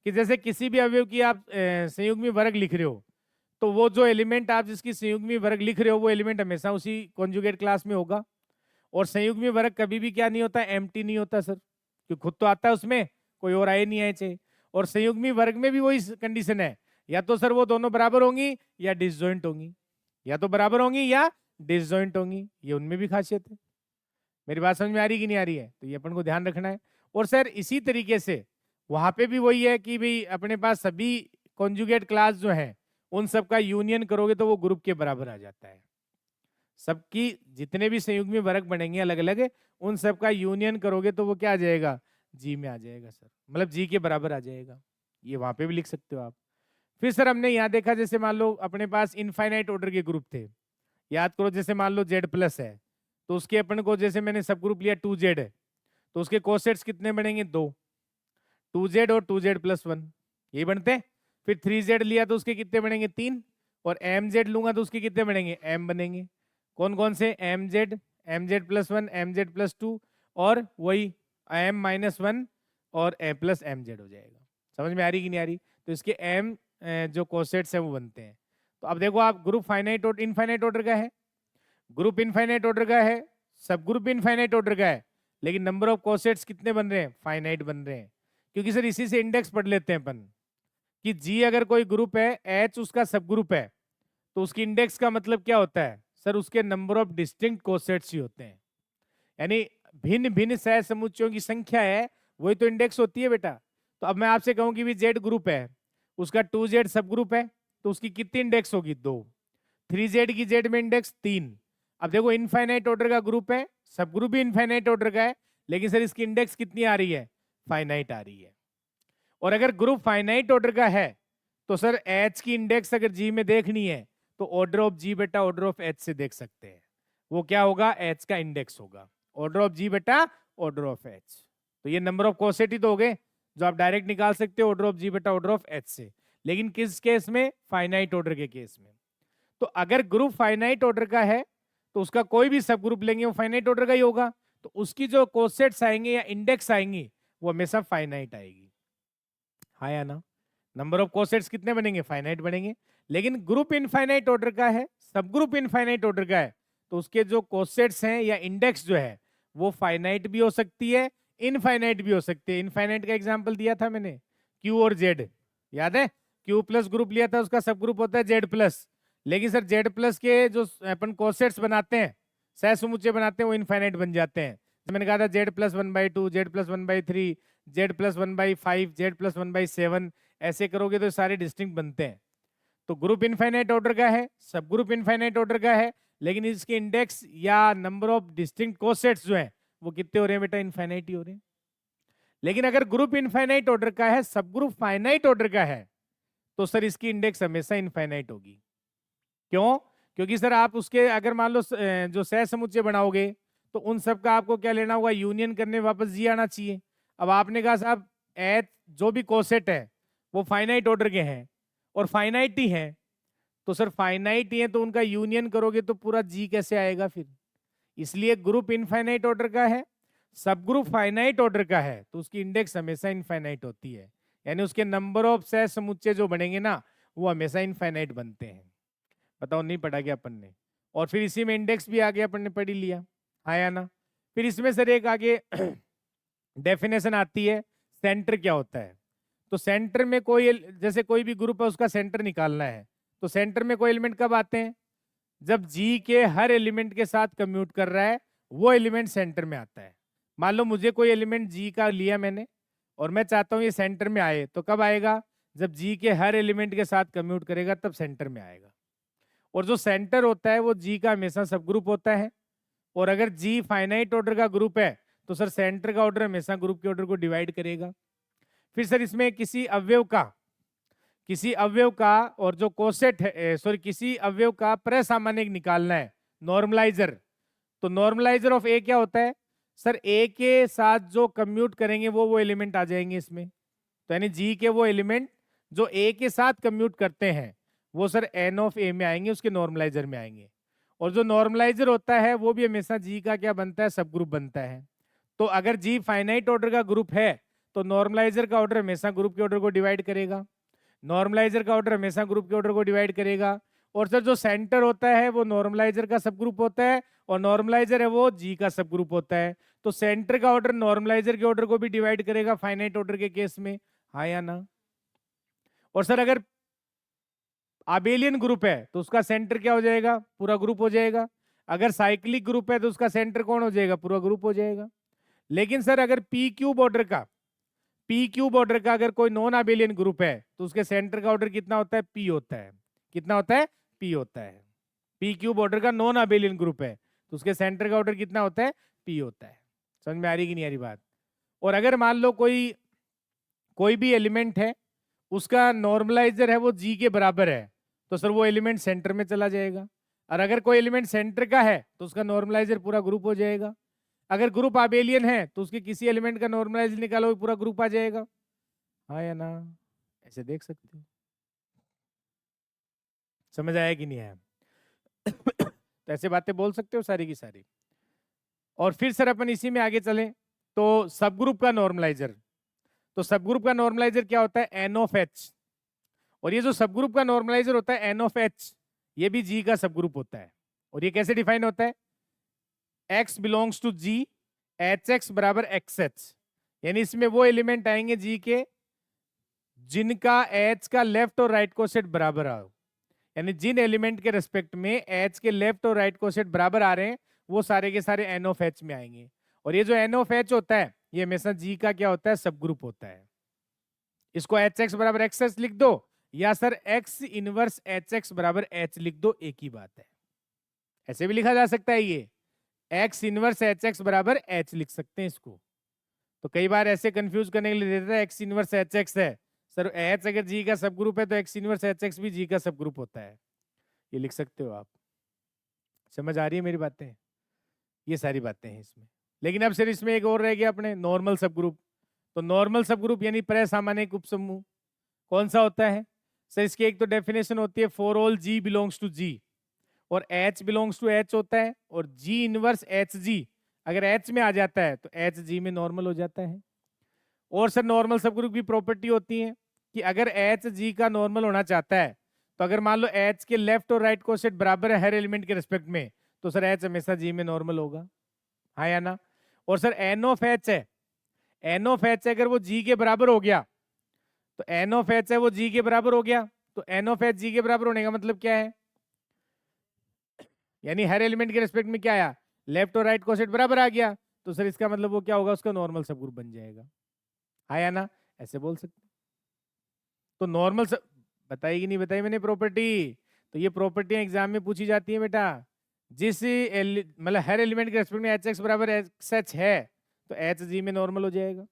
कि जैसे किसी भी अवयव की आप संयुग्मी वर्ग लिख रहे हो तो वो जो एलिमेंट आप जिसकी संयुग्मी वर्ग लिख रहे हो वो एलिमेंट हमेशा उसी कॉन्जुगेट क्लास में होगा। और संयुग्मी वर्ग कभी भी क्या नहीं होता? एम्प्टी नहीं होता सर, क्योंकि खुद तो आता है उसमें, कोई और आए नहीं आए चाहिए। और संयुग्मी वर्ग में भी वही कंडीशन है, या तो सर वो दोनों बराबर होंगी या डिसजॉइंट होंगी, या तो बराबर होंगी या डिसजॉइंट होंगी। ये उनमें भी खासियत है। मेरी बात समझ में आ रही कि नहीं आ रही है? तो ये अपन को ध्यान रखना है। और सर इसी तरीके से वहां पे भी वही है कि भाई अपने पास सभी कॉन्जुगेट क्लास जो है उन सब का यूनियन करोगे तो वो ग्रुप के बराबर आ जाता है। सबकी जितने भी संयुग्मी वर्ग बनेंगे अलग अलग, उन सब का यूनियन करोगे तो वो क्या आ जाएगा? जी में आ जाएगा सर, मतलब जी के बराबर आ जाएगा। ये वहां पे भी लिख सकते हो आप। फिर सर हमने यहाँ देखा जैसे मान लो अपने पास इनफाइनाइट ऑर्डर के ग्रुप थे। याद करो जैसे मान लो जेड प्लस है तो उसके अपन को जैसे मैंने सब ग्रुप लिया 2Z है तो उसके कोसेट्स कितने बनेंगे? 2, 2Z और 2Z+1 यही बनते हैं। फिर 3Z लिया तो उसके कितने बनेंगे? 3। और MZ लूंगा तो उसके कितने बनेंगे? M बनेंगे। कौन कौन से? MZ, MZ+1, MZ+2 और वही M-1 और A+MZ हो जाएगा। समझ में आ रही कि नहीं आ रही? तो इसके M जो कोसेट्स हैं वो बनते हैं। तो अब देखो आप ग्रुप फाइनाइट और इनफाइनाइट ऑर्डर का है, ग्रुप इनफाइनाइट ऑर्डर का है, सब ग्रुप इनफाइनाइट ऑर्डर का है, लेकिन नंबर ऑफ कोसेट्स कितने बन रहे हैं? फाइनाइट बन रहे हैं। क्योंकि सर इसी से इंडेक्स पढ़ लेते हैं अपन कि जी अगर कोई ग्रुप है, एच उसका सब ग्रुप है, तो उसकी इंडेक्स का मतलब क्या होता है? सर उसके नंबर ऑफ डिस्टिंक्ट कोसेट्स ही होते हैं। यानी भिन्न भिन्न सह समुच्चयों की संख्या है, वही तो इंडेक्स होती है बेटा। तो अब मैं आपसे कहूं कि भी जेड ग्रुप है, उसका 2Z सब ग्रुप है, तो उसकी कितनी इंडेक्स होगी? 2। 3Z की जेड में इंडेक्स 3। अब देखो इनफाइनाइट ऑर्डर का ग्रुप है, सब ग्रुप भी इनफाइनाइट ऑर्डर का है, लेकिन सर इसकी इंडेक्स कितनी आ रही है? फाइनाइट आ रही है। और अगर ग्रुप फाइनाइट ऑर्डर का है तो सर एच की इंडेक्स अगर जी में देखनी है तो ऑर्डर ऑफ जी बेटा ऑर्डर ऑफ एच से देख सकते हैं। वो क्या होगा? एच का इंडेक्स होगा। ऑर्डर ऑफ जी बेटा ऑर्डर ऑफ एच। तो ये नंबर ऑफ कोसेट ही तो हो गए जो आप डायरेक्ट निकाल सकते हो ऑर्डर ऑफ जी बेटा ऑर्डर ऑफ एच से। लेकिन किस केस में? फाइनाइट ऑर्डर के केस में। तो अगर ग्रुप फाइनाइट ऑर्डर का है तो उसका कोई भी सब ग्रुप लेंगे वो फाइनाइट ऑर्डर का ही होगा, तो उसकी जो कोसेट्स आएंगे या इंडेक्स आएंगी वो हमेशा फाइनाइट आएगी। हाँ या ना? नंबर ऑफ कोसेट्स कितने बनेंगे? फाइनाइट बनेंगे। लेकिन ग्रुप इनफाइनाइट ऑर्डर का है, सब ग्रुप इनफाइनाइट ऑर्डर का है, तो उसके जो कोसेट्स हैं या इंडेक्स जो है वो फाइनाइट भी हो सकती है, इनफाइनाइट भी हो सकती है। इनफाइनाइट का एग्जांपल दिया था मैंने, क्यू और जेड, याद है? क्यू प्लस ग्रुप लिया था, उसका सब ग्रुप होता है जेड प्लस। लेकिन सर जेड प्लस के जो अपन कोसेट्स बनाते हैं, सह समुच्चय बनाते हैं, वो इनफाइनाइट बन जाते हैं। मैंने कहा था Z plus 1/2, Z plus 1/3, Z plus 1/5, Z plus 1/7, ऐसे करोगे तो सारे डिस्टिंक्ट बनते हैं। तो ग्रुप इनफाइनाइट ऑर्डर का है, सब ग्रुप इनफाइनाइट ऑर्डर का है, लेकिन इसके इंडेक्स या नंबर ऑफ डिस्टिंक्ट कोसेट्स जो है वो कितने हो रहे हैं बेटा? इनफाइनाइट ही हो रहे हैं। लेकिन अगर ग्रुप इनफाइनाइट ऑर्डर का है, सब ग्रुप फाइनाइट ऑर्डर का है, तो सर इसकी इंडेक्स हमेशा इनफाइनाइट होगी। क्यों? क्योंकि सर आप उसके अगर मान लो जो सह समुच्चय बनाओगे तो उन सब का आपको क्या लेना होगा? यूनियन करने वापस जी आना चाहिए। अब आपने कहा साहब एच जो भी कोसेट है वो फाइनाइट ऑर्डर के हैं और फाइनाइट ही हैं, तो सर फाइनाइट ही है तो उनका यूनियन करोगे तो पूरा जी कैसे आएगा फिर? इसलिए ग्रुप इनफाइनाइट ऑर्डर का है, सब ग्रुप फाइनाइट ऑर्डर का है, तो उसकी इंडेक्स हमेशा इनफाइनाइट होती है। यानी उसके नंबर ऑफ सह समुच्चय जो बनेंगे ना वो हमेशा इनफाइनाइट बनते हैं। बताओ नहीं पढ़ा गया अपन ने? और फिर इसी में इंडेक्स भी आ गया, अपन ने पढ़ ही लिया। हाँ या ना? फिर इसमें सर एक आगे डेफिनेशन आती है, सेंटर क्या होता है। तो सेंटर में कोई जैसे कोई भी ग्रुप है उसका सेंटर निकालना है, तो सेंटर में कोई एलिमेंट कब आते हैं? जब जी के हर एलिमेंट के साथ कम्यूट कर रहा है वो एलिमेंट सेंटर में आता है। मान लो मुझे कोई एलिमेंट जी का लिया मैंने और मैं चाहता हूं ये सेंटर में आए, तो कब आएगा? जब जी के हर एलिमेंट के साथ कम्यूट करेगा तब सेंटर में आएगा। और जो सेंटर होता है वो जी का हमेशा सब ग्रुप होता है। और अगर जी फाइनाइट ऑर्डर का ग्रुप है तो सर सेंटर का ऑर्डर हमेशा ग्रुप के ऑर्डर को डिवाइड करेगा। फिर सर इसमें किसी अवयव का और जो कोसेट है सॉरी किसी अवयव का प्रसामान्यिक निकालना है, नॉर्मलाइजर। तो नॉर्मलाइजर ऑफ ए क्या होता है? सर ए के साथ जो कम्यूट करेंगे वो एलिमेंट आ जाएंगे इसमें। तो यानी जी के वो एलिमेंट जो ए के साथ कम्यूट करते हैं वो सर एन ऑफ ए में आएंगे, उसके नॉर्मलाइजर में आएंगे। और जो नॉर्मलाइजर होता है वो भी हमेशा जी का क्या बनता है? सब ग्रुप बनता है। तो अगर जी फाइनाइट ऑर्डर का ग्रुप है तो नॉर्मलाइजर का ऑर्डर हमेशा ग्रुप के ऑर्डर को डिवाइड करेगा, नॉर्मलाइजर का ऑर्डर हमेशा ग्रुप के ऑर्डर को डिवाइड करेगा। और सर जो सेंटर होता है वो नॉर्मलाइजर का सब ग्रुप होता है और नॉर्मलाइजर है वो जी का सब ग्रुप होता है। तो सेंटर का ऑर्डर नॉर्मलाइजर के ऑर्डर को भी डिवाइड करेगा फाइनाइट ऑर्डर के केस में। हाँ या ना? और सर अगर आबेलियन ग्रुप है तो उसका सेंटर क्या हो जाएगा? पूरा ग्रुप हो जाएगा। अगर साइक्लिक ग्रुप है तो उसका सेंटर कौन हो जाएगा? पूरा ग्रुप हो जाएगा। लेकिन सर अगर पी क्यूब ऑर्डर का अगर कोई नॉन आबेलियन ग्रुप है तो उसके सेंटर का ऑर्डर कितना होता है? पी होता है। कितना होता है? पी होता है। पी क्यूब ऑर्डर का नॉन आबेलियन ग्रुप है तो उसके सेंटर का ऑर्डर कितना होता है? पी होता है। समझ में आ रही कि नहीं आ रही बात? और अगर मान लो कोई भी एलिमेंट है उसका नॉर्मलाइजर है वो जी के बराबर है तो सर वो एलिमेंट सेंटर में चला जाएगा। और अगर कोई एलिमेंट सेंटर का है तो उसका नॉर्मलाइजर पूरा ग्रुप हो जाएगा। अगर ग्रुप आबेलियन है तो उसके किसी एलिमेंट का नॉर्मलाइजर निकालो पूरा ग्रुप आ जाएगा। हाँ या ना? ऐसे देख सकते हो। समझ आया कि नहीं आया? तो ऐसे बातें बोल सकते हो सारी की सारी। और फिर सर अपन इसी में आगे चलें तो सब ग्रुप का नॉर्मलाइजर, तो सब ग्रुप का नॉर्मलाइजर क्या होता है? N of H. और ये जो सब ग्रुप का नॉर्मलाइजर होता है एन ऑफ एच, ये भी जी का सब ग्रुप होता है। और ये कैसे डिफाइन होता है? x belongs to G, H X बराबर एक्स एच। यानी इसमें वो एलिमेंट आएंगे जी के जिनका एच का लेफ्ट और राइट कोसेट बराबर आओ। यानी जिन एलिमेंट के रेस्पेक्ट में एच के लेफ्ट और राइट कोसेट बराबर आ रहे हैं वो सारे के सारे एन ऑफ एच में आएंगे। और ये जो एन ऑफ एच होता है ये हमेशा जी का क्या होता है, सब ग्रुप होता है। इसको एच एक्स बराबर एक्स एच लिख दो, या sir x inverse H X बराबर एच लिख दो, एक ही बात है। ऐसे भी लिखा जा सकता है, ये एक्स इनवर्स एच एक्स बराबर एच लिख सकते हैं इसको। तो कई बार ऐसे कंफ्यूज करने के लिए देता है एक्स इनवर्स एच एक्स है, सर एच अगर जी का सब ग्रुप है तो एक्स इनवर्स एच एक्स भी जी का सब ग्रुप होता है, ये लिख सकते हो आप। समझ आ रही है मेरी बातें? ये सारी बातें हैं इसमें। लेकिन अब सिर्फ इसमें एक और रह गया अपने, नॉर्मल सब ग्रुप। तो नॉर्मल सब ग्रुप यानी प्रसामान्यिक उपसमूह कौन सा होता है सर? इसकी एक तो डेफिनेशन होती है for all G belongs to G, और एच बिलोंग्स टू एच होता है, और जी इनवर्स एच जी अगर एच में आ जाता है तो एच जी में नॉर्मल हो जाता है। और सर नॉर्मल सब ग्रुप की प्रॉपर्टी होती है कि अगर एच जी का नॉर्मल होना चाहता है तो अगर मान लो एच के लेफ्ट और राइट कोसेट बराबर है हर एलिमेंट के रिस्पेक्ट में, तो सर एच हमेशा जी में नॉर्मल होगा, हाँ या ना? और सर एन ऑफ एच है, एन ऑफ एच अगर वो जी के बराबर हो गया, तो एन ऑफ एच है वो जी के बराबर हो गया, तो एन ऑफ एच जी के बराबर होने का मतलब क्या है? यानी हर एलिमेंट के रिस्पेक्ट में क्या आया, लेफ्ट और राइट कोसेट बराबर आ गया, तो सर इसका मतलब वो क्या होगा, उसका नॉर्मल सब ग्रुप बन जाएगा, हाँ या ना? ऐसे बोल सकते। तो नॉर्मल सब बताई कि नहीं बताई मैंने प्रॉपर्टी? तो ये प्रॉपर्टियां एग्जाम में पूछी जाती है बेटा। जिस मतलब हर एलिमेंट के रेस्पेक्ट में एच एक्स बराबर एक्स एच है तो एच जी में नॉर्मल हो जाएगा।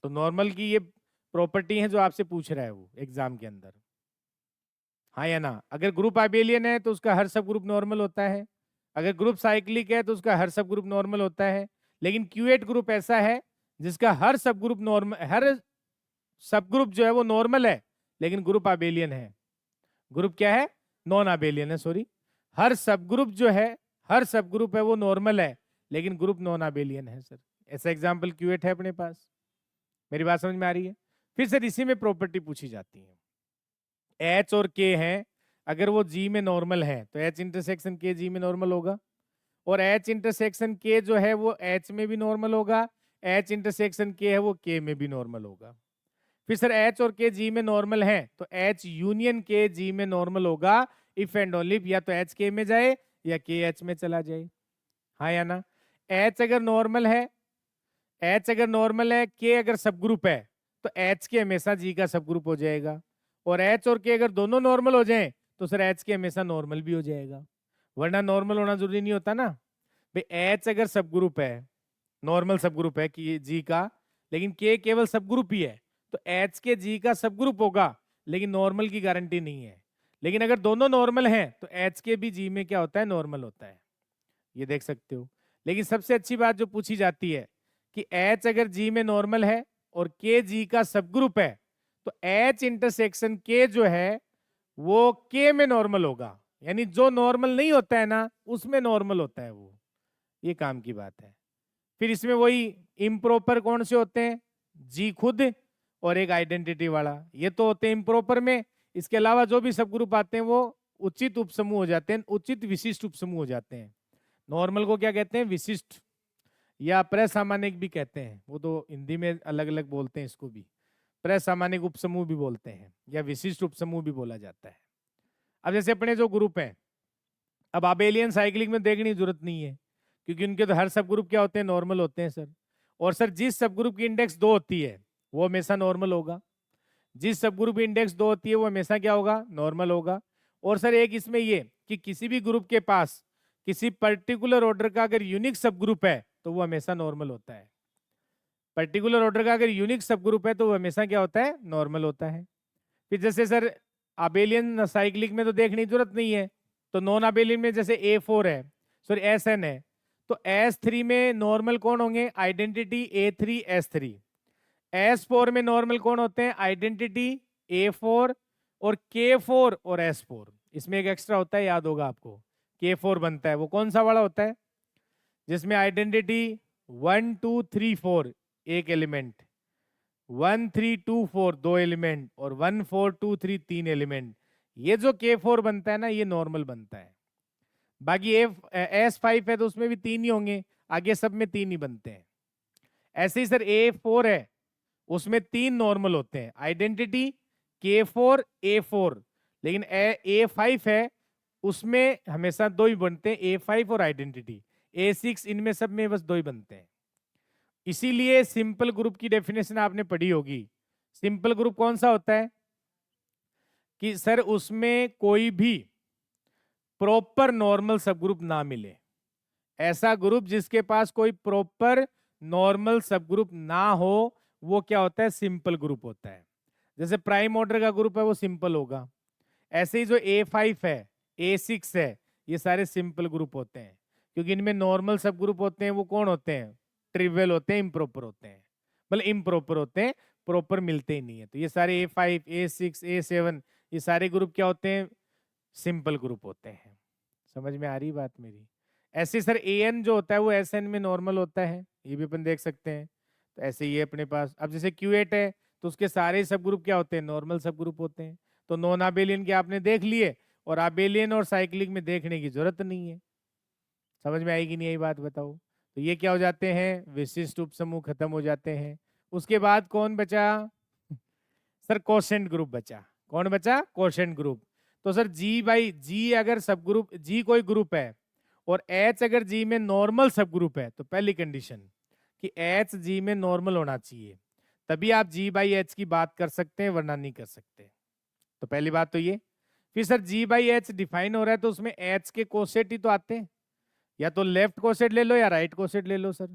तो नॉर्मल की ये प्रॉपर्टी है जो आपसे पूछ रहा है वो एग्जाम के अंदर, हाँ या ना? अगर ग्रुप आबेलियन है तो उसका हर सब ग्रुप नॉर्मल होता है, अगर ग्रुप साइक्लिक है तो उसका हर सब ग्रुप नॉर्मल होता है। लेकिन क्यूएट ग्रुप ऐसा है जिसका हर सब ग्रुप नॉर्मल, हर सब ग्रुप जो है वो नॉर्मल है लेकिन ग्रुप आबेलियन है। ग्रुप क्या है? नॉन आबेलियन है, सॉरी। हर सब ग्रुप जो है, हर सब ग्रुप है वो नॉर्मल है लेकिन ग्रुप नॉन आबेलियन है सर। ऐसा एग्जांपल क्यूएट है अपने पास। मेरी बात समझ में आ रही है? फिर सर इसी में प्रॉपर्टी पूछी जाती है, एच और के हैं, अगर वो जी में नॉर्मल है तो एच इंटरसेक्शन के जी में नॉर्मल होगा, और एच इंटरसेक्शन के जो है वो एच में भी नॉर्मल होगा, एच इंटरसेक्शन के है वो के में भी नॉर्मल होगा। फिर सर एच और के जी में नॉर्मल है तो एच यूनियन के जी में नॉर्मल होगा, इफ एंड ओनली या तो एच के में जाए या के एच में चला जाए, हाँ या ना? एच अगर नॉर्मल है, एच अगर नॉर्मल है, के अगर सब ग्रुप है तो एच के हमेशा जी का सब ग्रुप हो जाएगा, और एच और के अगर दोनों नॉर्मल हो जाएं तो सर एच के हमेशा नॉर्मल भी हो जाएगा। वरना नॉर्मल होना जरूरी नहीं होता ना भाई। एच अगर सब ग्रुप है, नॉर्मल सब ग्रुप है कि जी का, लेकिन के केवल सब ग्रुप ही है, तो एच के जी का सब ग्रुप होगा लेकिन नॉर्मल की गारंटी नहीं है। लेकिन अगर दोनों नॉर्मल हैं तो एच के भी जी में क्या होता है, नॉर्मल होता है, ये देख सकते हो। लेकिन सबसे अच्छी बात जो पूछी जाती है कि एच अगर जी में नॉर्मल है और के जी का सब ग्रुप है तो एच इंटरसेक्शन के जो है वो के में नॉर्मल होगा, यानी जो नॉर्मल नहीं होता है ना उसमें नॉर्मल होता है वो, ये काम की बात है। फिर इसमें वही इम्प्रॉपर कौन से होते हैं, जी खुद और एक आइडेंटिटी वाला, ये तो होते हैं इम्प्रॉपर में। इसके अलावा जो भी सब ग्रुप आते हैं वो उचित उपसमूह हो जाते हैं, उचित विशिष्ट उपसमूह हो जाते हैं। नॉर्मल को क्या कहते हैं, विशिष्ट या प्रसामान्यिक भी कहते हैं, वो तो हिंदी में अलग अलग बोलते हैं इसको भी, प्रसामान्यिक उपसमूह भी बोलते हैं या विशिष्ट उपसमूह भी बोला जाता है। अब जैसे अपने जो ग्रुप हैं, अब आबेलियन साइक्लिक में देखने की जरूरत नहीं है क्योंकि उनके तो हर सब ग्रुप क्या होते हैं, नॉर्मल होते हैं सर। और सर जिस सब ग्रुप की इंडेक्स 2 होती है वो हमेशा नॉर्मल होगा, जिस सब ग्रुप की इंडेक्स 2 होती है वो हमेशा क्या होगा, नॉर्मल होगा। और सर एक इसमें ये कि किसी भी ग्रुप के पास किसी पर्टिकुलर ऑर्डर का अगर यूनिक सब ग्रुप है तो वो हमेशा नॉर्मल होता है। पर्टिकुलर ऑर्डर का अगर यूनिक सब ग्रुप है तो वो हमेशा क्या होता है, नॉर्मल होता है। फिर जैसे सर आबेलियन साइक्लिक में तो देखने की जरूरत नहीं है, तो नॉन आबेलियन में जैसे A4 है, सॉरी SN है, तो S3 में नॉर्मल कौन होंगे, आइडेंटिटी A3 S3। S4 में नॉर्मल कौन होते हैं, आइडेंटिटी A4 और K4 और S4। इसमें एक एक्स्ट्रा होता है, याद होगा आपको, K4 बनता है, वो कौन सा वाला होता है जिसमें आइडेंटिटी 1 2 3 4 एक एलिमेंट, 1 3 2 4 दो एलिमेंट, और 1 4 2 3 तीन एलिमेंट। ये जो K4 बनता है ना ये नॉर्मल बनता है। बाकी S5 है तो उसमें भी तीन ही होंगे, आगे सब में तीन ही बनते हैं। ऐसे ही सर A4 है, उसमें तीन नॉर्मल होते हैं, आइडेंटिटी K4 A4। लेकिन A5 है, उसमें हमेशा दो ही बनते हैं, A5 और आइडेंटिटी। A6 इनमें सब में बस 2 ही बनते हैं। इसीलिए सिंपल ग्रुप की डेफिनेशन आपने पढ़ी होगी। सिंपल ग्रुप कौन सा होता है कि सर उसमें कोई भी प्रॉपर नॉर्मल सब ग्रुप ना मिले। ऐसा ग्रुप जिसके पास कोई प्रॉपर नॉर्मल सब ग्रुप ना हो वो क्या होता है, सिंपल ग्रुप होता है। जैसे प्राइम ऑर्डर का ग्रुप है वो सिंपल होगा। ऐसे ही जो A5 है, A6 है, ये सारे सिंपल ग्रुप होते हैं, क्योंकि इनमें नॉर्मल सब ग्रुप होते हैं वो कौन होते हैं, ट्रिवियल होते हैं, इम्प्रॉपर होते हैं, मतलब इम्प्रॉपर होते हैं, प्रॉपर मिलते ही नहीं है। तो ये सारे A5, A6, A7 ये सारे ग्रुप क्या होते हैं, सिंपल ग्रुप होते हैं। समझ में आ रही बात मेरी? ऐसे सर AN जो होता है वो SN में नॉर्मल होता है, ये भी अपन देख सकते हैं। तो ऐसे ही है अपने पास। अब जैसे Q8 है तो उसके सारे सब ग्रुप क्या होते हैं, नॉर्मल सब ग्रुप होते हैं। तो नॉन आबेलियन के आपने देख लिए, और आबेलियन और साइक्लिक में देखने की जरूरत नहीं है। समझ में आएगी नहीं आई बात, बताओ? तो ये क्या हो जाते हैं, विशिष्ट उप समूह खत्म हो जाते हैं। उसके बाद कौन बचा सर, कोशेंट ग्रुप बचा। कौन बचा, कोशेंट ग्रुप। तो सर G अगर सब ग्रुप G कोई ग्रुप है और H अगर G में नॉर्मल सब ग्रुप है, तो पहली कंडीशन कि H G में नॉर्मल होना चाहिए, तभी आप G/H की बात कर सकते हैं, वरना नहीं कर सकते। तो पहली बात तो ये। फिर सर G/H डिफाइन हो रहा है तो उसमें H के कोसेट ही तो आते हैं, या तो लेफ्ट कोसेट ले लो या राइट कोसेट ले लो सर।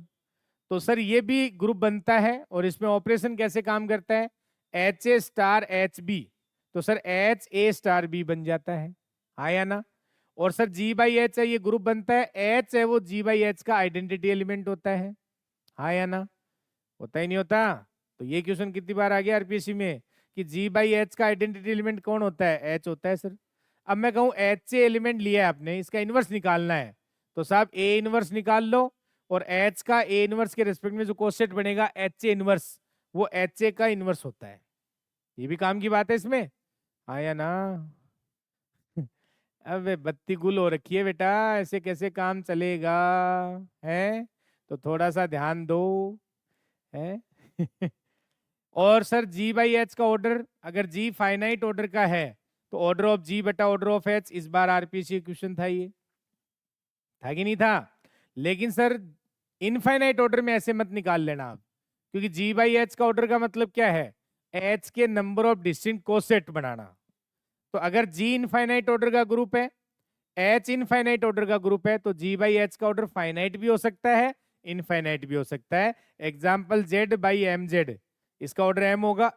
तो सर ये भी ग्रुप बनता है, और इसमें ऑपरेशन कैसे काम करता है, HA स्टार HB, तो सर HA स्टार B बन जाता है, हाँ या ना? और सर G/H है, ये ग्रुप बनता है, H है वो G/H का आइडेंटिटी एलिमेंट होता है, हाँ या ना? होता ही नहीं होता? तो ये क्वेश्चन कितनी बार आ गया आरपीएससी में कि G/H का आइडेंटिटी एलिमेंट कौन होता है, H होता है सर। अब मैं कहूं H से एलिमेंट लिया है आपने, इसका इनवर्स निकालना है, तो साहब A इनवर्स निकाल लो, और H का A इनवर्स के रिस्पेक्ट में जो कोसेट बनेगा HA इनवर्स, वो HA का इनवर्स होता है। ये भी काम की बात है इसमें, आया ना? अब बत्ती गुल हो रखी है बेटा, ऐसे कैसे काम चलेगा है? तो थोड़ा सा ध्यान दो है। और सर G/H का ऑर्डर, अगर G फाइनाइट ऑर्डर का है तो ऑर्डर ऑफ G बटा ऑर्डर ऑफ H, इस बार आरपीसी क्वेश्चन था, ये था कि नहीं था? लेकिन सर इनफाइनाइट ऑर्डर में ऐसे मत निकाल लेना आप, क्योंकि G/H का ऑर्डर का मतलब क्या है, H के नंबर ऑफ डिस्टिंक्ट कोसेट बनाना। तो अगर G इनफाइनाइट ऑर्डर का ग्रुप है, H इनफाइनाइट ऑर्डर का ग्रुप है, तो G/H का ऑर्डर फाइनाइट भी हो सकता है, इनफाइनाइट भी हो सकता है। एग्जाम्पल Z/MZ, इसका ऑर्डर M होगा।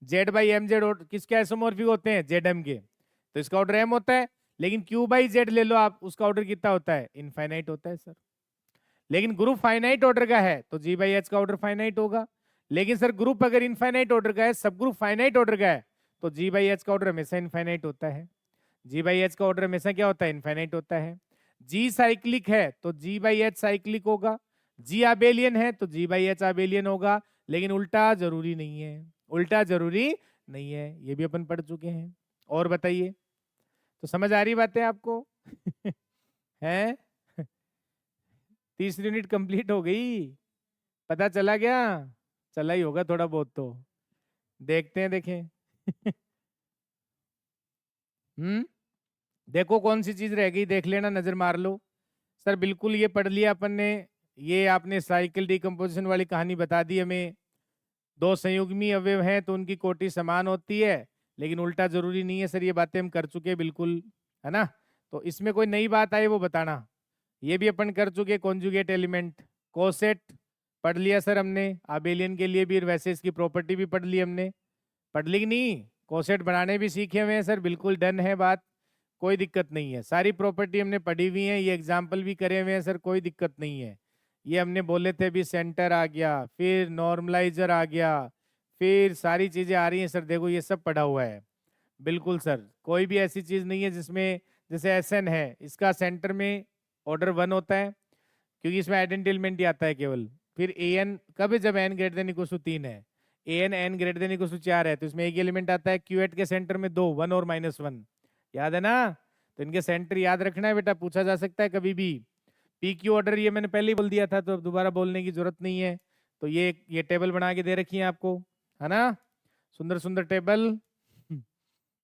Z/MZ किसके आइसोमॉर्फिक होते हैं, ZM के, तो इसका ऑर्डर M होता है। लेकिन Q/Z ले लो आप, उसका ऑर्डर कितना होता है, इनफाइनाइट होता है सर। लेकिन ग्रुप फाइनाइट ऑर्डर का है तो G/H का ऑर्डर फाइनाइट होगा। लेकिन सर ग्रुप अगर इनफाइनाइट ऑर्डर का है, सब ग्रुप फाइनाइट ऑर्डर का है, तो G/H का ऑर्डर हमेशा इनफाइनाइट होता है। G/H का ऑर्डर हमेशा क्या होता है, इनफाइनाइट होता है। G साइक्लिक है तो G/H साइक्लिक होगा, G आबेलियन है तो G/H आबेलियन होगा। लेकिन उल्टा जरूरी नहीं है, उल्टा जरूरी नहीं है, ये भी अपन पढ़ चुके हैं। और बताइए, तो समझ आ रही बातें आपको? है? तीसरी यूनिट कंप्लीट हो गई, पता चला क्या? चला ही होगा थोड़ा बहुत तो, देखते हैं देखें। देखो कौन सी चीज रह गई, देख लेना, नजर मार लो। सर बिल्कुल ये पढ़ लिया अपन ने, ये आपने साइकिल डिकम्पोजिशन वाली कहानी बता दी हमें। दो संयुग्मी अवयव हैं तो उनकी कोटि समान होती है, लेकिन उल्टा जरूरी नहीं है सर, ये बातें हम कर चुके हैं बिल्कुल, है ना? तो इसमें कोई नई बात आई वो बताना। ये भी अपन कर चुके, कॉन्जुगेट एलिमेंट, कोसेट पढ़ लिया सर हमने, आबेलियन के लिए भी, वैसे इसकी प्रॉपर्टी भी पढ़ ली हमने। पढ़ ली कि नहीं? कोसेट बनाने भी सीखे हुए हैं सर, बिल्कुल डन है बात, कोई दिक्कत नहीं है। सारी प्रॉपर्टी हमने पढ़ी हुई है, ये एग्जाम्पल भी करे हुए हैं सर, कोई दिक्कत नहीं है। ये हमने बोले थे अभी, सेंटर आ गया, फिर नॉर्मलाइजर आ गया, फिर सारी चीजें आ रही हैं सर, देखो ये सब पढ़ा हुआ है बिल्कुल सर। कोई भी ऐसी चीज नहीं है जिसमें, जैसे SN है, इसका सेंटर में ऑर्डर 1 होता है, क्योंकि इसमें आइडेंटिटी एलिमेंट ही आता है केवल। फिर AN कब है, जब n greater than equal to 3 है, AN n greater than equal to 4 है, तो इसमें एक एलिमेंट आता है। Q8 के सेंटर में 2, 1 और -1, याद है ना? तो इनके सेंटर याद रखना है बेटा, पूछा जा सकता है कभी भी। PQ ऑर्डर ये मैंने पहले ही बोल दिया था, तो अब दोबारा बोलने की जरूरत नहीं है। तो ये टेबल बना के दे रखी है आपको, है ना? सुंदर सुंदर टेबल।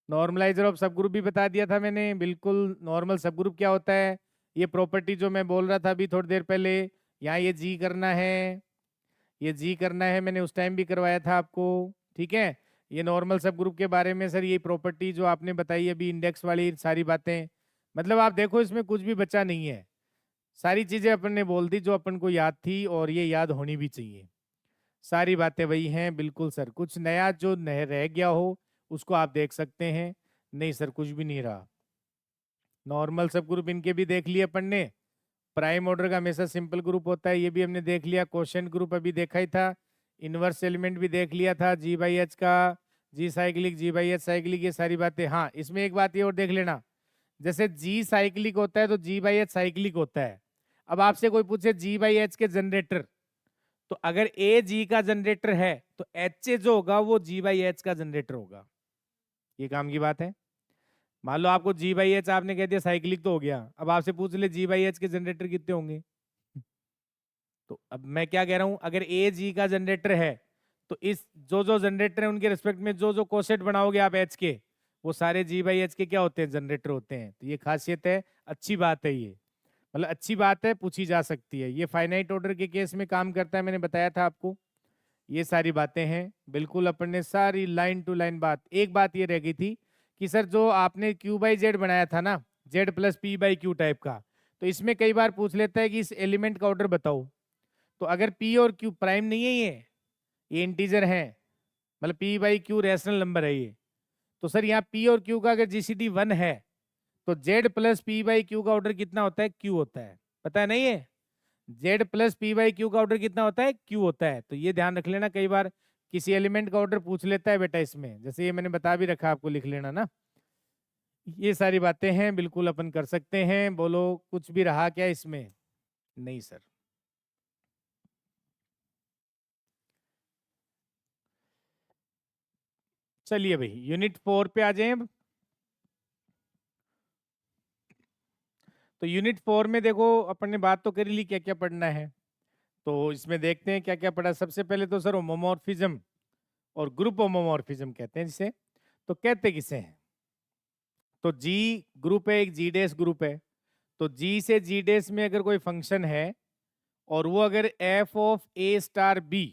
नॉर्मलाइजर ऑफ सब ग्रुप भी बता दिया था मैंने, बिल्कुल। नॉर्मल सब ग्रुप क्या होता है, ये प्रॉपर्टी जो मैं बोल रहा था अभी थोड़ी देर पहले, यहाँ ये जी करना है, ये जी करना है, मैंने उस टाइम भी करवाया था आपको, ठीक है। ये नॉर्मल सब ग्रुप के बारे में सर, ये प्रॉपर्टी जो आपने बताई अभी इंडेक्स वाली सारी बातें, मतलब आप देखो इसमें कुछ भी बचा नहीं है, सारी चीजें अपन ने बोल दी जो अपन को याद थी और ये याद होनी भी चाहिए, सारी बातें वही हैं बिल्कुल सर। कुछ नया जो रह गया हो उसको आप देख सकते हैं। नहीं सर कुछ भी नहीं रहा। नॉर्मल सब ग्रुप इनके भी देख लिए अपन ने, प्राइम ऑर्डर का हमेशा सिंपल ग्रुप होता है, ये भी हमने देख लिया। क्वेश्चन ग्रुप अभी देखा ही था, इनवर्स एलिमेंट भी देख लिया था, जी बाई एच का, G cyclic, G by H cyclic, ये सारी बातें। हाँ इसमें एक बात ये और देख लेना, जैसे जी साइक्लिक होता है तो जी बाई एच साइक्लिक होता है। अब आपसे कोई पूछे जी बाई एच के जनरेटर, तो अगर ए जी का जनरेटर है तो एच ए जो होगा वो जी बाई एच का जनरेटर होगा, ये काम की बात है। मान लो आपको जी बाई एच आपने कह दिया साइक्लिक तो हो गया, अब आपसे पूछ ले जी बाई एच के जनरेटर कितने होंगे, तो अब मैं क्या कह रहा हूं, अगर ए जी का जनरेटर है तो इस जो जो जनरेटर है उनके रिस्पेक्ट में जो जो कोसेट बनाओगे आप एच के, वो सारे जी बाई एच के क्या होते हैं, जनरेटर होते हैं। तो ये खासियत है, अच्छी बात है, ये मतलब अच्छी बात है, पूछी जा सकती है। ये फाइनाइट ऑर्डर के केस में काम करता है, मैंने बताया था आपको। ये सारी बातें हैं बिल्कुल, अपन ने सारी लाइन टू लाइन बात। एक बात ये रह गई थी कि सर जो आपने क्यू बाई जेड बनाया था ना, Z plus P by Q type का, तो इसमें कई बार पूछ लेता है कि इस एलिमेंट का ऑर्डर बताओ। तो अगर पी और क्यू प्राइम नहीं है, ये इंटीजर है, मतलब P by Q rational number है ये, तो सर यहाँ पी और क्यू का अगर जीसीडी 1 है तो Z plus P by Q का ऑर्डर कितना होता है, क्यू होता है। पता है नहीं है, Z plus P by Q का ऑर्डर कितना होता है, क्यू होता है। तो ये ध्यान रख लेना, कई बार किसी एलिमेंट का ऑर्डर पूछ लेता है बेटा इसमें, जैसे ये मैंने बता भी रखा, आपको लिख लेना ना। ये सारी बातें हैं बिल्कुल अपन कर सकते हैं। बोलो कुछ भी रहा क्या इसमें, नहीं सर। चलिए भाई यूनिट 4 पे आ जाए अब। तो यूनिट 4 में देखो अपन ने बात तो कर ली क्या क्या पढ़ना है, तो इसमें देखते हैं क्या क्या पढ़ा। सबसे पहले तो सर होमोमॉर्फिज्म और ग्रुप होमोमॉर्फिज्म कहते हैं जिसे, तो कहते किसे हैं, तो जी ग्रुप है, एक जी डेस ग्रुप है। तो जी से जी डेस में अगर कोई फंक्शन है और वो अगर F of A star B,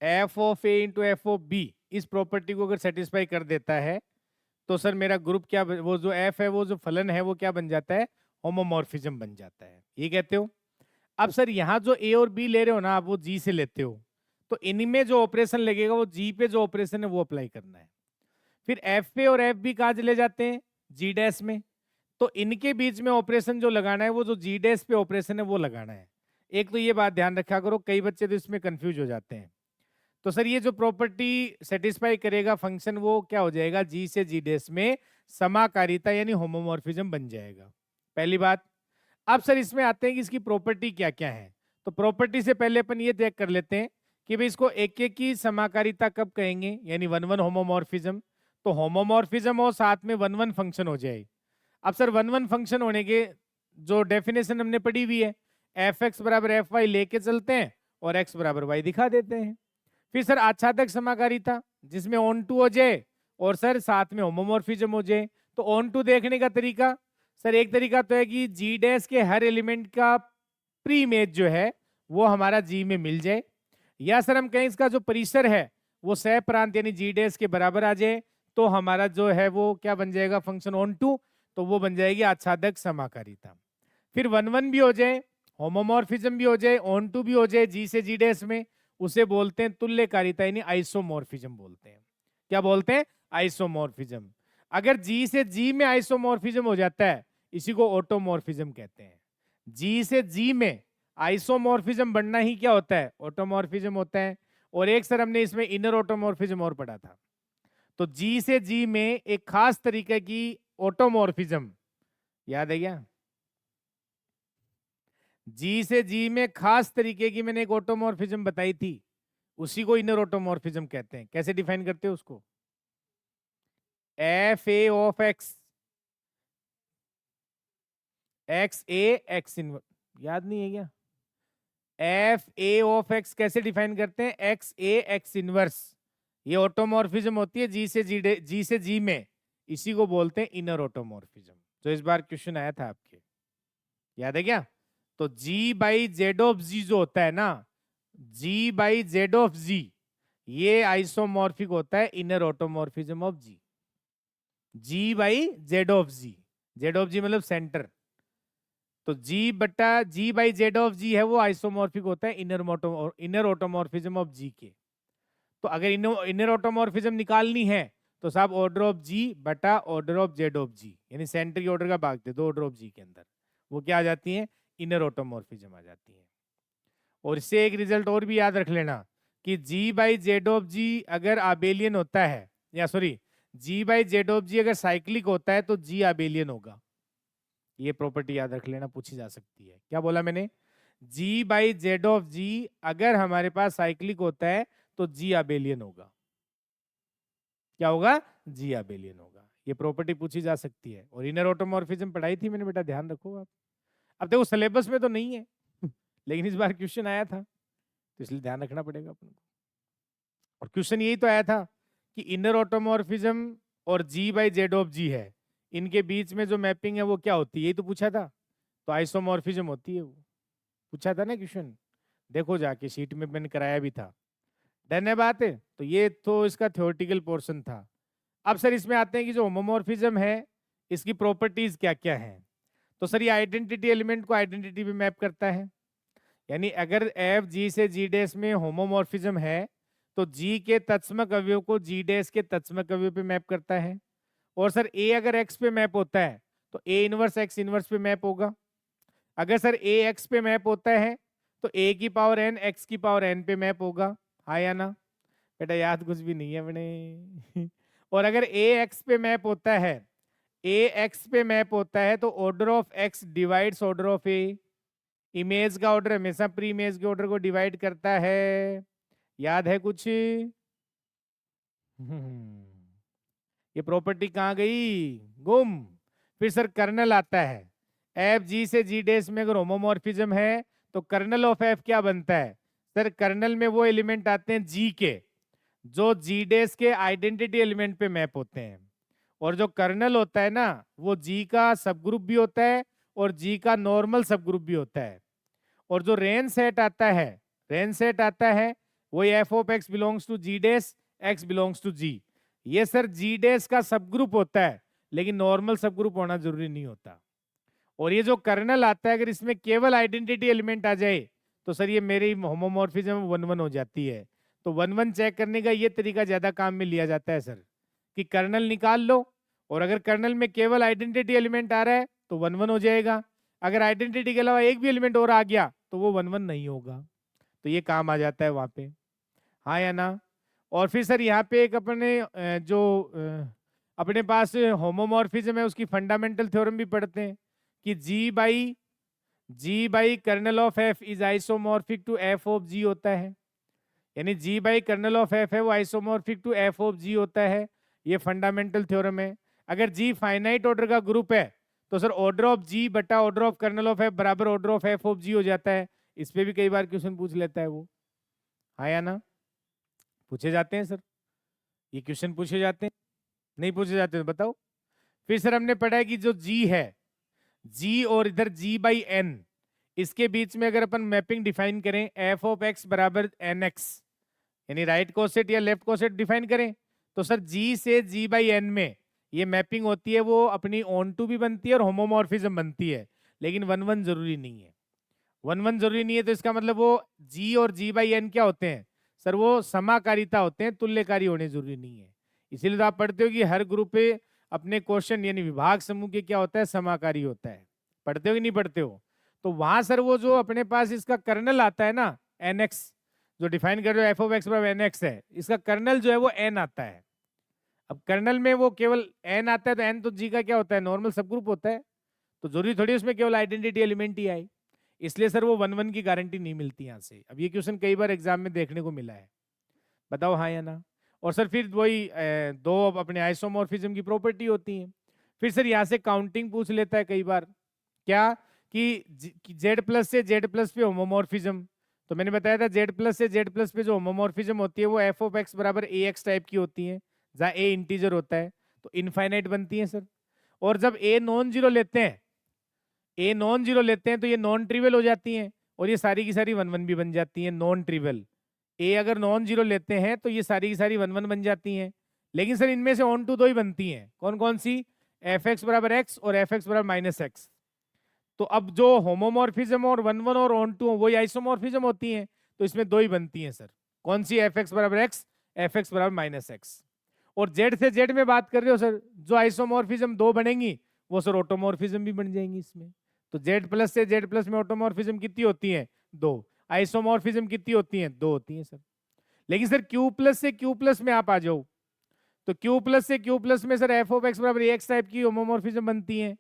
F of A into F of B, इस प्रॉपर्टी को अगर सेटिस्फाई कर देता है तो सर मेरा ग्रुप क्या वो जो एफ है, वो जो फलन है वो क्या बन जाता है, होमोमॉर्फिज्म बन जाता है, ये कहते हो। अब सर यहाँ जो ए और बी ले रहे हो ना आप, वो जी से लेते हो, तो इनमें जो ऑपरेशन लगेगा वो जी पे जो ऑपरेशन है वो अप्लाई करना है। फिर एफ पे और एफ बी कहाँ चले जाते हैं, जी डैश में, तो इनके बीच में ऑपरेशन जो लगाना है वो जो जी डैश पे ऑपरेशन है वो लगाना है। एक तो ये बात ध्यान रखा करो, कई बच्चे तो इसमें कंफ्यूज हो जाते हैं। तो सर ये जो प्रॉपर्टी सेटिस्फाई करेगा फंक्शन, वो क्या हो जाएगा, जी से जी डैश में समाकारिता यानी होमोमॉर्फिज्म बन जाएगा, पहली बात। अब सर इसमें आते हैं कि इसकी प्रॉपर्टी क्या क्या है। तो प्रॉपर्टी से पहले अपन ये चेक कर लेते हैं कि भाई इसको एक एक की समाकारिता कब कहेंगे, यानी वन वन होमोमॉर्फिज्म। तो होमोमॉर्फिज्म और साथ में वन वन फंक्शन हो जाए। अब सर वन वन फंक्शन होने के जो डेफिनेशन हमने पढ़ी हुई है, एफ एक्स बराबर एफ वाई लेके चलते हैं और एक्स बराबर वाई दिखा देते हैं। फिर सर आच्छादक समाकारिता, जिसमें ऑन टू हो जाए और सर साथ में होमोमॉर्फिज्म हो जाए। तो ऑन टू देखने का तरीका, सर एक तरीका तो है कि जी डैश के हर एलिमेंट का प्री इमेज जो है वो हमारा जी में मिल जाए, या सर हम कहें इसका जो परिसर है वो सह प्रांत यानी जी डैश के बराबर आ जाए, तो हमारा जो है वो क्या बन जाएगा, फंक्शन ऑन टू, तो वो बन जाएगी आच्छादक समाकारिता। फिर वन वन भी हो जाए, होमोमॉर्फिज्म भी हो जाए, ऑन टू भी हो जाए जी से जी डैश में, उसे बोलते हैं तुल्यकारिता यानी आइसोमॉर्फिज्म बोलते हैं। क्या बोलते हैं, आइसोमॉर्फिज्म। अगर जी से जी में आइसोमॉर्फिज्म हो जाता है, इसी को ऑटोमॉर्फिज्म कहते हैं। जी से जी में आइसोमॉर्फिज्म बनना ही क्या होता है, ऑटोमॉर्फिज्म होता है। और एक सर हमने इसमें इनर ऑटोमॉर्फिज्म और पढ़ा था। तो जी से जी में एक खास तरीके की ऑटोमॉर्फिज्म याद है क्या, जी से जी में खास तरीके की मैंने एक ऑटोमॉर्फिज्म बताई थी, उसी को इनर ऑटोमॉर्फिज्म कहते हैं। कैसे डिफाइन करते हैं उसको, F A of X, X A X in, याद नहीं है क्या, एफ ए ऑफ एक्स कैसे डिफाइन करते हैं, एक्स ए एक्स इनवर्स, ये ऑटोमॉर्फिज्म होती है जी से जी से जी में, इसी को बोलते हैं इनर ऑटोमॉर्फिज्म। तो इस बार क्वेश्चन आया था आपके, याद है क्या? तो G by Z of G जो होता है ना, G by Z of G, ये आइसोमॉर्फिक होता है inner automorphism of G. G by Z of G, Z of G मतलब सेंटर, तो जी बटा G by Z of G है वो आइसोमॉर्फिक होता है इनर ऑटोमॉर्फिज्म ऑफ जी के। तो अगर इनर ऑटोमॉर्फिज्म निकालनी है तो साहब ऑर्डर ऑफ जी बटा ऑर्डर ऑफ जेड ऑफ जी, यानी सेंटर की ऑर्डर का भाग दे दो ऑर्डर ऑफ जी के अंदर, वो क्या आ जाती है? इनर ऑटोमॉर्फिज्म आ जाती है। और इससे एक रिजल्ट और भी याद रख लेना कि G by Z of G अगर आबेलियन होता है, या sorry G by Z of G अगर साइक्लिक होता है तो जी आबेलियन होगा। ये प्रॉपर्टी याद रख लेना, पूछी जा सकती है। क्या बोला मैंने? जी बाई जेड ऑफ जी अगर हमारे पास साइक्लिक होता है तो जी आबेलियन होगा। क्या होगा? जी आबेलियन होगा। ये प्रॉपर्टी पूछी जा सकती है। और इनर ऑटोमॉर्फिज्म पढ़ाई थी मैंने बेटा, ध्यान रखो आप। अब देखो सिलेबस में तो नहीं है लेकिन इस बार क्वेश्चन आया था तो इसलिए ध्यान रखना पड़ेगा अपन को। और क्वेश्चन यही तो आया था कि इनर ऑटोमॉर्फिज्म और जी बाई जेड ऑफ जी है, इनके बीच में जो मैपिंग है वो क्या होती है, यही तो पूछा था। तो आइसोमॉर्फिज्म होती है वो, पूछा था ना क्वेश्चन, देखो जाके शीट में मैंने कराया भी था। डन है बात है? तो ये तो इसका थ्योरेटिकल पोर्शन था। अब सर इसमें आते हैं कि जो होमोमॉर्फिज्म है इसकी प्रॉपर्टीज क्या क्या हैं। तो सर ये आइडेंटिटी एलिमेंट को आइडेंटिटी पे मैप करता है, यानी अगर एफ जी से जी डैश में होमोमॉर्फिज्म है तो जी के तत्समक अवयव को जी डैश के तत्समक अवयव पे मैप करता है। और सर ए अगर एक्स पे मैप होता है तो ए इनवर्स एक्स इनवर्स पे मैप होगा। अगर सर ए एक्स पे मैप होता है तो ए की पावर एन एक्स की पावर एन पे मैप होगा। हाँ या ना? बेटा याद कुछ भी नहीं है अपने और अगर ए एक्स पे मैप होता है, ए एक्स पे मैप होता है तो order of x divides order of A. Image का ऑर्डर हमेशा प्री इमेज के ऑर्डर को डिवाइड करता है। याद है कुछ? ये प्रॉपर्टी कहाँ गई? गुम। फिर सर कर्नल आता है, एफ जी से जी डैश में अगर होमोमॉर्फिज्म है तो कर्नल ऑफ एफ क्या बनता है? सर कर्नल में वो एलिमेंट आते हैं जी के जो जी डैश के आइडेंटिटी एलिमेंट पे मैप होते हैं। और जो कर्नल होता है ना वो जी का सब ग्रुप भी होता है और जी का नॉर्मल सब ग्रुप भी होता है। और जो रेन सेट आता है, रेन सेट आता है वो F of X belongs to G dash, X belongs to G. ये सर जी डैश का सब ग्रुप होता है लेकिन नॉर्मल सब ग्रुप होना जरूरी नहीं होता। और ये जो कर्नल आता है अगर इसमें केवल आइडेंटिटी एलिमेंट आ जाए तो सर ये मेरी होमोमॉर्फिज्म 1-1 हो जाती है। तो 1-1 चेक करने का ये तरीका ज्यादा काम में लिया जाता है सर, कि कर्नल निकाल लो और अगर कर्नल में केवल आइडेंटिटी एलिमेंट आ रहा है तो 1-1 हो जाएगा। अगर आइडेंटिटी के अलावा एक भी एलिमेंट और आ गया तो वो 1-1 नहीं होगा। तो ये काम आ जाता है वहां पे। हाँ या ना? और फिर सर यहाँ पे एक अपने अपने पास होमोमॉर्फिज्म है उसकी फंडामेंटल थ्योरम भी पढ़ते हैं कि G by kernel of F is isomorphic to F of G होता है। यानी G by kernel of F है वो isomorphic to F of G होता है। ये फंडामेंटल थ्योरम है। अगर जी फाइनाइट ऑर्डर का ग्रुप है तो सर ऑर्डर ऑफ जी बटा order of kernel of F बराबर order of F of G हो जाता है। इस पे भी कई बार क्वेश्चन पूछ लेता है वो। हाँ या ना? पूछे जाते हैं सर, ये क्वेश्चन पूछे जाते हैं, नहीं पूछे जाते तो बताओ। फिर सर हमने पढ़ा है कि जो जी है, जी और इधर जी बाई एन, इसके बीच में अगर अपन मैपिंग डिफाइन करें एफ ऑफ एक्स बराबर एन एक्स, यानी राइट कोसेट या लेफ्ट कोसेट डिफाइन करें तो सर जी से जी बाई एन में ये मैपिंग होती है वो अपनी ऑन टू भी बनती है और होमोमॉर्फिज्म बनती है, लेकिन 1-1 जरूरी नहीं है। 1-1 जरूरी नहीं है तो इसका मतलब वो जी और जी बाई एन क्या होते हैं सर? वो समाकारिता होते हैं, तुल्यकारी होने जरूरी नहीं है। इसीलिए तो आप पढ़ते हो कि हर ग्रुप पे अपने क्वेश्चन यानी विभाग समूह के क्या होता है? समाकारी होता है। पढ़ते हो कि नहीं पढ़ते हो? तो वहां सर वो जो अपने पास इसका कर्नल आता है ना एन एक्स, जो डिफाइन कर रहे हो एफ ऑफ एक्स बराबर एन एक्स है, इसका कर्नल जो है वो एन आता है। अब कर्नल में वो केवल एन आता है तो एन तो जी का क्या होता है? नॉर्मल सब ग्रुप होता है। तो जरूरी थोड़ी उसमें केवल आइडेंटिटी एलिमेंट ही आए, इसलिए सर वो 1-1 की गारंटी नहीं मिलती यहाँ से। अब ये क्वेश्चन कई बार एग्जाम में देखने को मिला है, बताओ हाँ या ना? और सर फिर वही दो अपने आइसोमॉर्फिज्म की प्रॉपर्टी होती है। फिर सर यहाँ से काउंटिंग पूछ लेता है कई बार, क्या कि जेड प्लस से जेड प्लस पे होमोमॉर्फिज्म। तो मैंने बताया था जेड प्लस से जेड प्लस पे जो होमोमॉर्फिज्म होती है वो एफ ऑफ एक्स बराबर ए एक्स टाइप की होती है, जहाँ ए इंटीजर होता है तो इनफाइनाइट बनती है सर। और जब ए नॉन जीरो लेते हैं ए नॉन जीरो लेते हैं तो ये नॉन ट्रिवियल हो जाती हैं, और ये सारी की सारी वन वन भी बन जाती हैं नॉन ट्रिवियल। ए अगर नॉन जीरो लेते हैं तो ये सारी की सारी वन वन बन जाती हैं। लेकिन सर इनमें से ऑन टू दो ही बनती हैं, कौन कौन सी? एफ एक्स बराबर एक्स और एफ एक्स बराबर माइनस एक्स। तो अब जो होमोमॉर्फिज्म और वन वन और ऑन टू वही आइसोमॉर्फिज्म होती हैं, तो इसमें दो ही बनती हैं सर। कौन सी? एफ एक्स बराबर एक्स, एफ एक्स बराबर माइनस एक्स। और जेड से जेड में बात कर रहे हो सर, जो आइसोमॉर्फिज्म दो बनेंगी वो सर ऑटोमॉर्फिज्म भी बन जाएंगी इसमें। तो जेड प्लस से जेड प्लस में ऑटोमॉर्फिज्म कितनी होती है? दो। आइसोमॉर्फिज्म कितनी होती है? दो होती है सर। लेकिन सर क्यू प्लस से क्यू प्लस में आप आ जाओ, तो क्यू प्लस से क्यू प्लस में सर एफ ऑफ एक्स बराबर एक्स टाइप की होमोमॉर्फिज्म बनती है।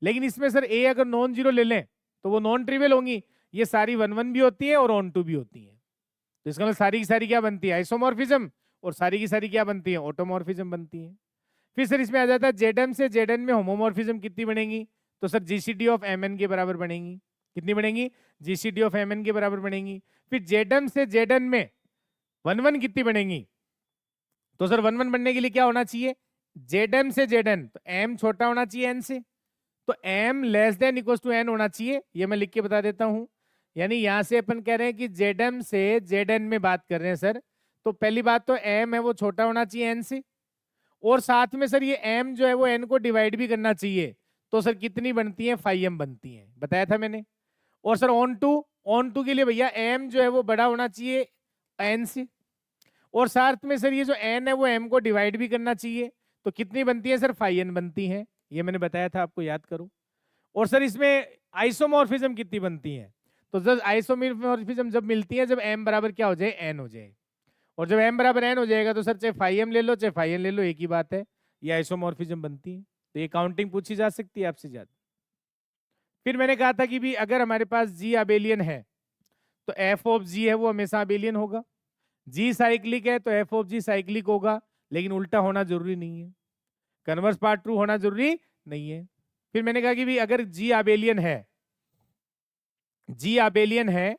लेकिन इसमें सर ए अगर नॉन जीरो ले लें तो वो नॉन ट्रिवियल होंगी, ये सारी वन वन भी होती है और ऑन टू भी होती है। तो इसका मतलब सारी की सारी क्या बनती है? आइसोमॉर्फिज्म। और सारी की सारी क्या बनती है? ऑटोमॉर्फिज्म बनती है। फिर सर इसमें आ जाता है जेडएम से जेडएन में होमोमॉर्फिज्म कितनी बनेगी? तो सर जीसीडी ऑफ एमएन के बराबर बनेगी। कितनी बनेगी? जीसीडी ऑफ एमएन के बराबर बनेगी। फिर जेडएम से जेडएन में वन वन कितनी बनेगी? तो सर वन वन बनने के लिए क्या होना चाहिए? जेडएम से जेडएन, तो एम छोटा होना चाहिए एन से, तो M less than equal to N होना चाहिए। ये मैं लिख के बता देता हूं। यानी यहां से अपन कह रहे हैं कि जेडएम से जेडएन में बात कर रहे हैं सर, तो पहली बात तो एम है वो छोटा होना चाहिए एन से, और साथ में सर ये एम जो है वो एन को डिवाइड भी करना चाहिए। तो सर कितनी बनती है? 5m बनती है, बताया था मैंने। और सर ऑन टू के लिए भैया एम जो है वो बड़ा होना चाहिए एन से, और साथ में सर ये जो एन है वो एम को डिवाइड भी करना चाहिए। तो कितनी बनती है सर? 5n बनती है। ये मैंने बताया था आपको, याद करो। और सर इसमें आइसोमॉर्फिज्म कितनी बनती है? तो सर आइसोमॉर्फिज्म जब मिलती है जब एम बराबर क्या हो जाए? एन हो जाए। और जब एम बराबर एन हो जाएगा तो सर चाहे 5m ले लो चाहे 5n ले लो, एक ही बात है, ये आइसोमॉर्फिज्म बनती है। तो ये काउंटिंग पूछी जा सकती है आपसे ज्यादा। फिर मैंने कहा था कि भी अगर हमारे पास जी अबेलियन है तो एफ ऑफ जी है वो हमेशा अबेलियन होगा। जी साइक्लिक है तो एफ ऑफ जी साइक्लिक होगा, लेकिन उल्टा होना जरूरी नहीं है, कन्वर्स पार्ट ट्रू होना जरूरी नहीं है। फिर मैंने कहा कि भी अगर जी आबेलियन है, जी आबेलियन है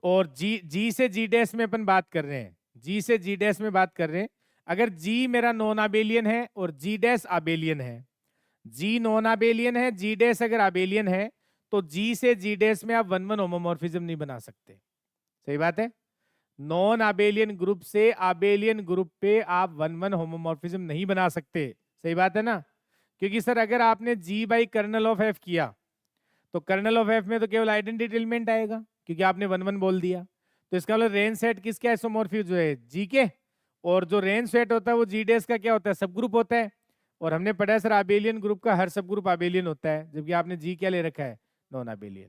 और जी से जी डैश में अपन बात कर रहे हैं, जी से जी डैश में बात कर रहे हैं, अगर जी मेरा नॉन आबेलियन है और जी डैश आबेलियन है, जी नॉन आबेलियन है, जी डैश अगर आबेलियन है, तो जी से जी डैश में आप वन वन होमोमॉर्फिज्म नहीं बना सकते। सही बात है। नॉन आबेलियन ग्रुप से आबेलियन ग्रुप पे आप वन वन होमोमॉर्फिज्म नहीं बना सकते। सही बात है ना? क्योंकि सर अगर आपने जी बाई कर्नल ऑफ एफ किया तो कर्नल ऑफ एफ में तो केवल आइडेंटिटी एलिमेंट आएगा, क्योंकि आपने वन वन बोल दिया। तो इसका मतलब रेंज सेट किसके आइसोमॉर्फिज्म जो है? जी के। और जो रेंज सेट होता है वो जी डेस का क्या होता है? सब ग्रुप होता है। और हमने पढ़ा है सर आबेलियन ग्रुप का हर सब ग्रुप आबेलियन होता है, जबकि आपने जी क्या ले रखा है? नॉन आबेलियन।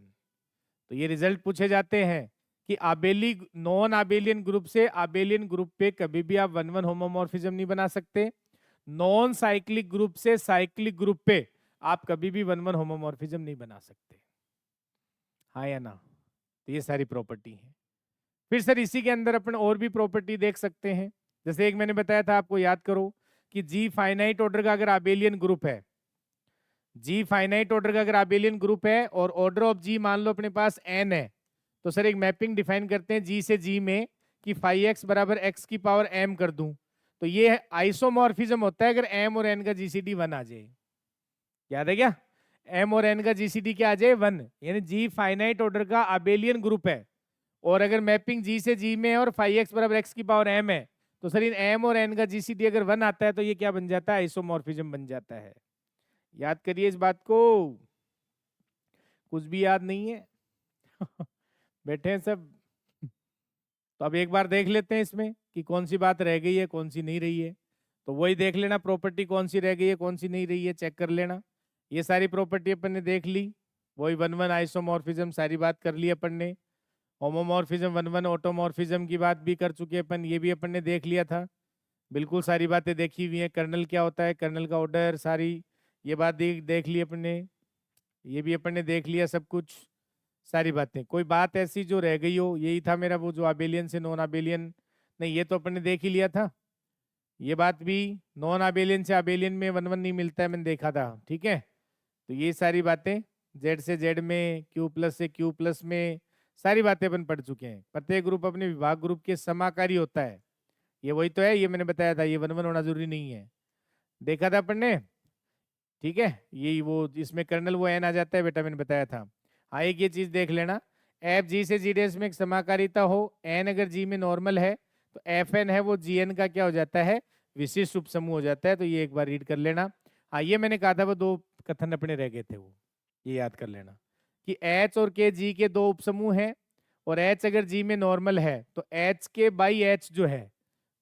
तो ये रिजल्ट पूछे जाते हैं कि आबेली नॉन आबेलियन ग्रुप से आबेलियन ग्रुप पे कभी भी आप वन वन होमोमॉर्फिज्म नहीं बना सकते। नॉन साइक्लिक ग्रुप से साइक्लिक ग्रुप पे आप कभी भी वन वन होमोमॉर्फिज्म नहीं बना सकते। हाँ या ना? तो ये सारी प्रॉपर्टी है। फिर सर इसी के अंदर अपन और भी प्रॉपर्टी देख सकते हैं। जैसे एक मैंने बताया था आपको, याद करो कि जी फाइनाइट ऑर्डर का अगर आबेलियन ग्रुप है, जी फाइनाइट ऑर्डर का अगर आबेलियन ग्रुप है और ऑर्डर ऑफ जी मान लो अपने पास n है, तो सर एक मैपिंग डिफाइन करते हैं जी से जी में कि 5x बराबर x की पावर m कर दूं, तो ये आइसोमॉर्फिज्म होता है अगर m और n का जीसीडी 1 आ जाए। याद है क्या? m और n का जीसीडी क्या आ जाए? 1। यानी जी फाइनाइट ऑर्डर का आबेलियन ग्रुप है और अगर मैपिंग जी से जी में है और 5x बराबर x की पावर m है, तो सर इन m और n का जीसीडी अगर 1 आता है तो ये क्या बन जाता है? आइसोमॉर्फिज्म बन जाता है। याद करिए इस बात को। कुछ भी याद नहीं है? बैठे हैं सब। तो अब एक बार देख लेते हैं इसमें कि कौन सी बात रह गई है कौन सी नहीं रही है। तो वही देख लेना, प्रॉपर्टी कौन सी रह गई है कौन सी नहीं रही है, चेक कर लेना। ये सारी प्रॉपर्टी अपन ने देख ली, वही वन वन आइसोमॉर्फिज्म सारी बात कर ली अपन ने। होमोमॉर्फिज्म वन वन ऑटोमॉर्फिज्म की बात भी कर चुके अपन, ये भी अपन ने देख लिया था। बिल्कुल सारी बातें देखी हुई हैं। कर्नल क्या होता है, कर्नल का ऑर्डर, सारी ये बात देख ली अपन ने। ये भी अपन ने देख लिया सब कुछ, सारी बातें। कोई बात ऐसी जो रह गई हो? यही था मेरा वो जो आबेलियन से नॉन आबेलियन, नहीं ये तो अपन ने देख ही लिया था। ये बात भी नॉन आबेलियन से आबेलियन में वन वन नहीं मिलता है, मैंने देखा था। ठीक है, तो ये सारी बातें जेड से जेड में, क्यू प्लस से क्यू प्लस में, सारी बातें अपन पढ़ चुके हैं। प्रत्येक ग्रुप अपने विभाग ग्रुप के समाकारी होता है, ये वही तो है, ये मैंने बताया था। ये वन वन होना जरूरी नहीं है, देखा था अपन ने। ठीक है, यही वो इसमें कर्नल वो एन आ जाता है बेटा, मैंने बताया था। हाँ, एक ये चीज देख लेना, एफ जी से जी डैश में एक समाकारिता हो, एन अगर जी में नॉर्मल है तो एफ एन है वो जी एन का क्या हो जाता है, विशिष्ट उपसमूह हो जाता है। तो ये एक बार रीड कर लेना। हाँ, ये मैंने कहा था वो दो कथन अपने रह गए थे, वो ये याद कर लेना कि एच और के जी के दो उपसमूह हैं, और एच अगर जी में नॉर्मल है तो एच के बाई एच जो है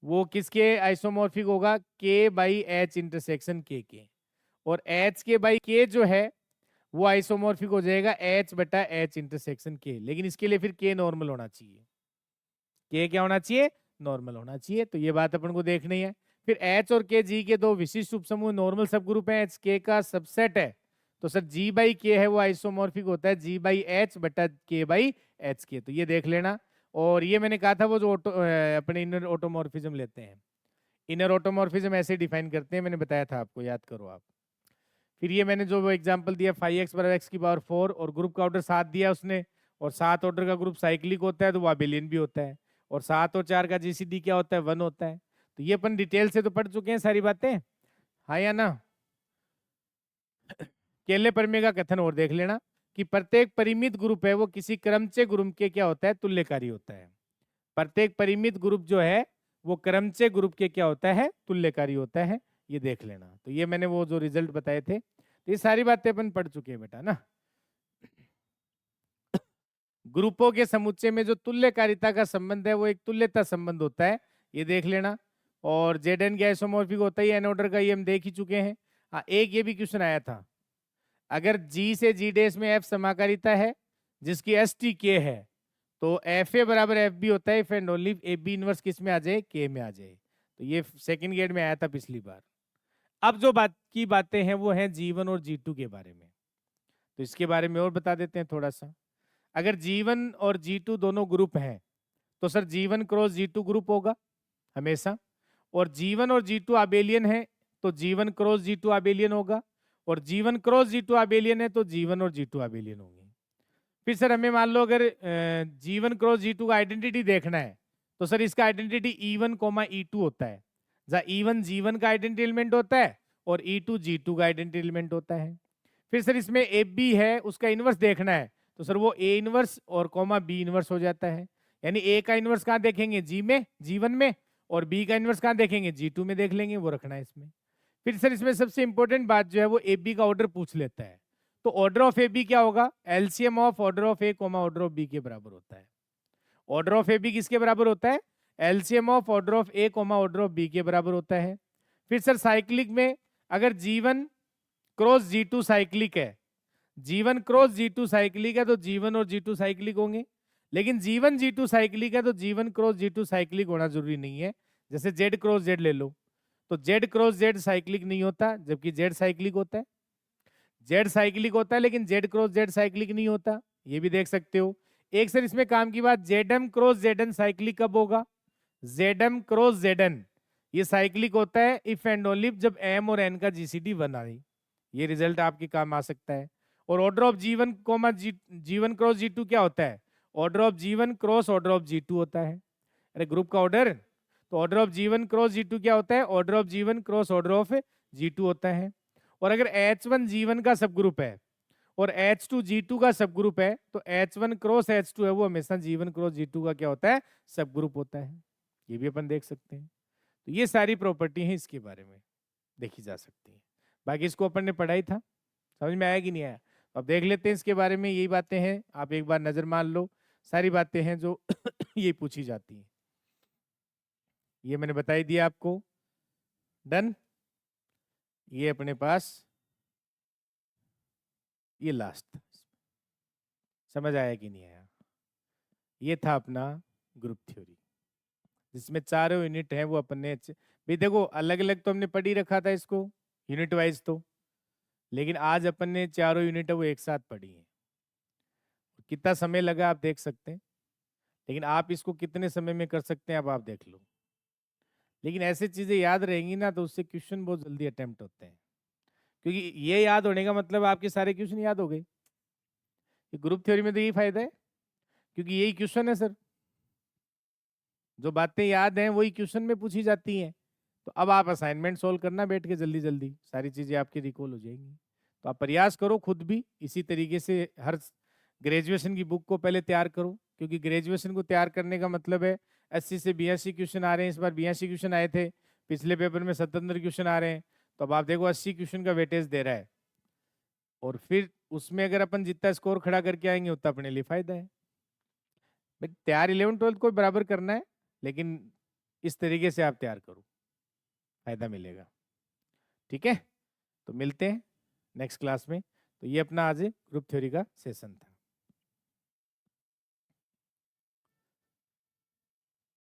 वो किसके आइसोमॉर्फिक होगा, के बाई एच इंटरसेक्शन के, और एच के बाई के जो है वो आइसोमॉर्फिक हो जाएगा एच बटा एच इंटरसेक्शन के। लेकिन इसके लिए फिर के नॉर्मल होना चाहिए, के क्या होना चाहिए, नॉर्मल होना चाहिए। तो ये बात अपन को देखनी है। फिर एच और के जी के दो विशिष्ट उपसमूह नॉर्मल सब ग्रुप है, एच के का सबसेट है, तो सर जी बाई के है वो आइसोमॉर्फिक होता है जी बाई एच बटा के बाई एच के। तो ये देख लेना। और ये मैंने कहा था वो जो अपने इनर ऑटोमॉर्फिज्म लेते हैं, इनर ऑटोमॉर्फिज्म ऐसे डिफाइन करते हैं, मैंने बताया था आपको, याद करो आप। फिर ये मैंने जो एग्जांपल दिया 5x बराबर x की पावर 4, और ग्रुप का ऑर्डर 7 दिया उसने, और 7 ऑर्डर का ग्रुप साइक्लिक होता है तो वो अबेलियन भी होता है, और 7 और 4 का जीसीडी क्या होता है, 1 होता है। तो ये अपन डिटेल से तो पढ़ चुके हैं सारी बातें, हाँ या ना। केले परमे का कथन और देख लेना कि प्रत्येक परिमित ग्रुप है वो किसी क्रमचय ग्रुप के क्या होता है, तुल्यकारी होता है। प्रत्येक परिमित ग्रुप जो है वो क्रमचय ग्रुप के क्या होता है, तुल्यकारी होता है। ये देख लेना। तो ये मैंने वो जो रिजल्ट बताए थे, तो ये सारी बातें अपन पढ़ चुके हैं बेटा ना। ग्रुपों के समुच्चय में जो तुल्यकारिता का संबंध है वो एक तुल्यता संबंध होता है, ये देख लेना। और जेड एन आइसोमॉर्फिक होता है एन ऑर्डर का, ये हम देख ही चुके हैं। हाँ, एक ये भी क्वेश्चन आया था, अगर जी से जी डैश में एफ समाकारिता है जिसकी एस टी के है, तो एफ ए बराबर एफ बी होता है if and only A B inverse किस में आ जाए, के में आ जाए। तो ये सेकंड ग्रेड में आया था पिछली बार। अब जो बात की बातें हैं वो हैं G1 और G2 के बारे में, तो इसके बारे में और बता देते हैं थोड़ा सा। अगर G1 और G2 दोनों ग्रुप हैं तो sir G1 cross G2 group होगा हमेशा, और G1 और G2 आबेलियन है तो G1 क्रॉस G2 आबेलियन होगा, और G1 क्रॉस G2 आबेलियन है तो G1 और G2 आबेलियन होंगे। फिर सर हमें मान लो अगर G1 क्रॉस G2 का आइडेंटिटी देखना है तो सर इसका आइडेंटिटी E1 E2 होता है, जहाँ E1 G1 का आइडेंटिटी एलिमेंट होता है और E2 G2 का आइडेंटिटी एलिमेंट होता है। फिर सर इसमें ए बी है उसका इनवर्स देखना है तो सर वो ए इनवर्स और कॉमा बी इनवर्स हो जाता है। यानी ए का इनवर्स कहाँ देखेंगे, जी में, G1 में, और बी का इनवर्स कहाँ देखेंगे, G2 में देख लेंगे, वो रखना है इसमें। फिर सर इसमें सबसे इंपॉर्टेंट बात जो है वो ए बी का ऑर्डर पूछ लेता है, तो ऑर्डर ऑफ ए बी क्या होगा, LCM of order of A comma order of B के बराबर होता है। ऑर्डर ऑफ ए बी किसके बराबर होता है, LCM of order of A comma order of B के बराबर होता है। फिर सर साइक्लिक में अगर G1 क्रॉस G2 साइक्लिक है, G1 क्रॉस G2 साइक्लिक है तो G1 और G2 साइक्लिक होंगे, लेकिन G1 G2 साइक्लिक है तो G1 क्रॉस G2 साइक्लिक होना जरूरी नहीं है। जैसे Z क्रॉस Z ले लो, तो Z क्रॉस Z साइक्लिक नहीं होता जबकि Z साइक्लिक होता है। जेड साइक्लिक होता है लेकिन जेड क्रॉस जेड साइक्लिक नहीं होता, ये भी देख सकते हो। एक सर इसमें काम की बात, जेडएम क्रॉस जेडएन साइक्लिक कब होगा, जेडएम क्रॉस जेडएन ये साइक्लिक होता है इफ एंड ओनली जब एम और एन का जीसीडी 1 आए, ये रिजल्ट आपके काम आ सकता है। और order of G1 comma G1 cross G2 क्या होता है, order of G1 cross order of G2 होता है। अरे ग्रुप का ऑर्डर, तो order of G1 cross G2 क्या होता है, order of G1 cross order of G2 होता है। और अगर H1 G1 का सब ग्रुप है और H2 G2 का सब ग्रुप है तो H1 क्रॉस H2 है वो हमेशा G1 क्रॉस G2 का क्या होता है, सब ग्रुप होता है। ये भी अपन देख सकते हैं। तो ये सारी प्रॉपर्टी है इसके बारे में देखी जा सकती है। बाकी इसको अपन ने पढ़ा ही था, समझ में आया कि नहीं आया, तो अब देख लेते हैं इसके बारे में। यही बातें हैं, आप एक बार नजर मार लो, सारी बातें हैं जो ये पूछी जाती हैं, ये मैंने बताई दिया आपको। डन, ये अपने पास ये लास्ट था, समझ आया कि नहीं आया। ये था अपना ग्रुप थ्योरी जिसमें चारों यूनिट हैं वो अपन ने भी देखो अलग अलग तो हमने पढ़ी रखा था इसको यूनिट वाइज तो, लेकिन आज अपन ने चारों यूनिट है वो एक साथ पढ़ी है। कितना समय लगा आप देख सकते हैं, लेकिन आप इसको कितने समय में कर सकते हैं अब आप देख लो। लेकिन ऐसी चीजें याद रहेंगी ना तो उससे क्वेश्चन बहुत जल्दी अटेम्प्ट होते हैं, क्योंकि ये याद होने का मतलब आपके सारे क्वेश्चन याद हो गए। ग्रुप थ्योरी में तो यही फायदा है क्योंकि यही क्वेश्चन है सर, जो बातें याद हैं वही क्वेश्चन में पूछी जाती हैं, तो अब आप असाइनमेंट सोल्व करना बैठ के जल्दी जल्दी, सारी चीजें आपकी रिकॉल हो जाएंगी। तो आप प्रयास करो खुद भी इसी तरीके से, हर ग्रेजुएशन की बुक को पहले तैयार करो, क्योंकि ग्रेजुएशन को तैयार करने का मतलब है 80 से 82 क्वेश्चन आ रहे हैं, इस बार 82 क्वेश्चन आए थे, पिछले पेपर में 77 क्वेश्चन आ रहे हैं, तो अब आप देखो 80 क्वेश्चन का वेटेज दे रहा है, और फिर उसमें अगर अपन जितना स्कोर खड़ा करके आएंगे उतना अपने लिए फायदा है। भाई तैयार 11th 12th को बराबर करना है, लेकिन इस तरीके से आप तैयार करो, फायदा मिलेगा। ठीक है, तो मिलते हैं नेक्स्ट क्लास में। तो ये अपना आज ग्रुप थ्योरी का सेशन था।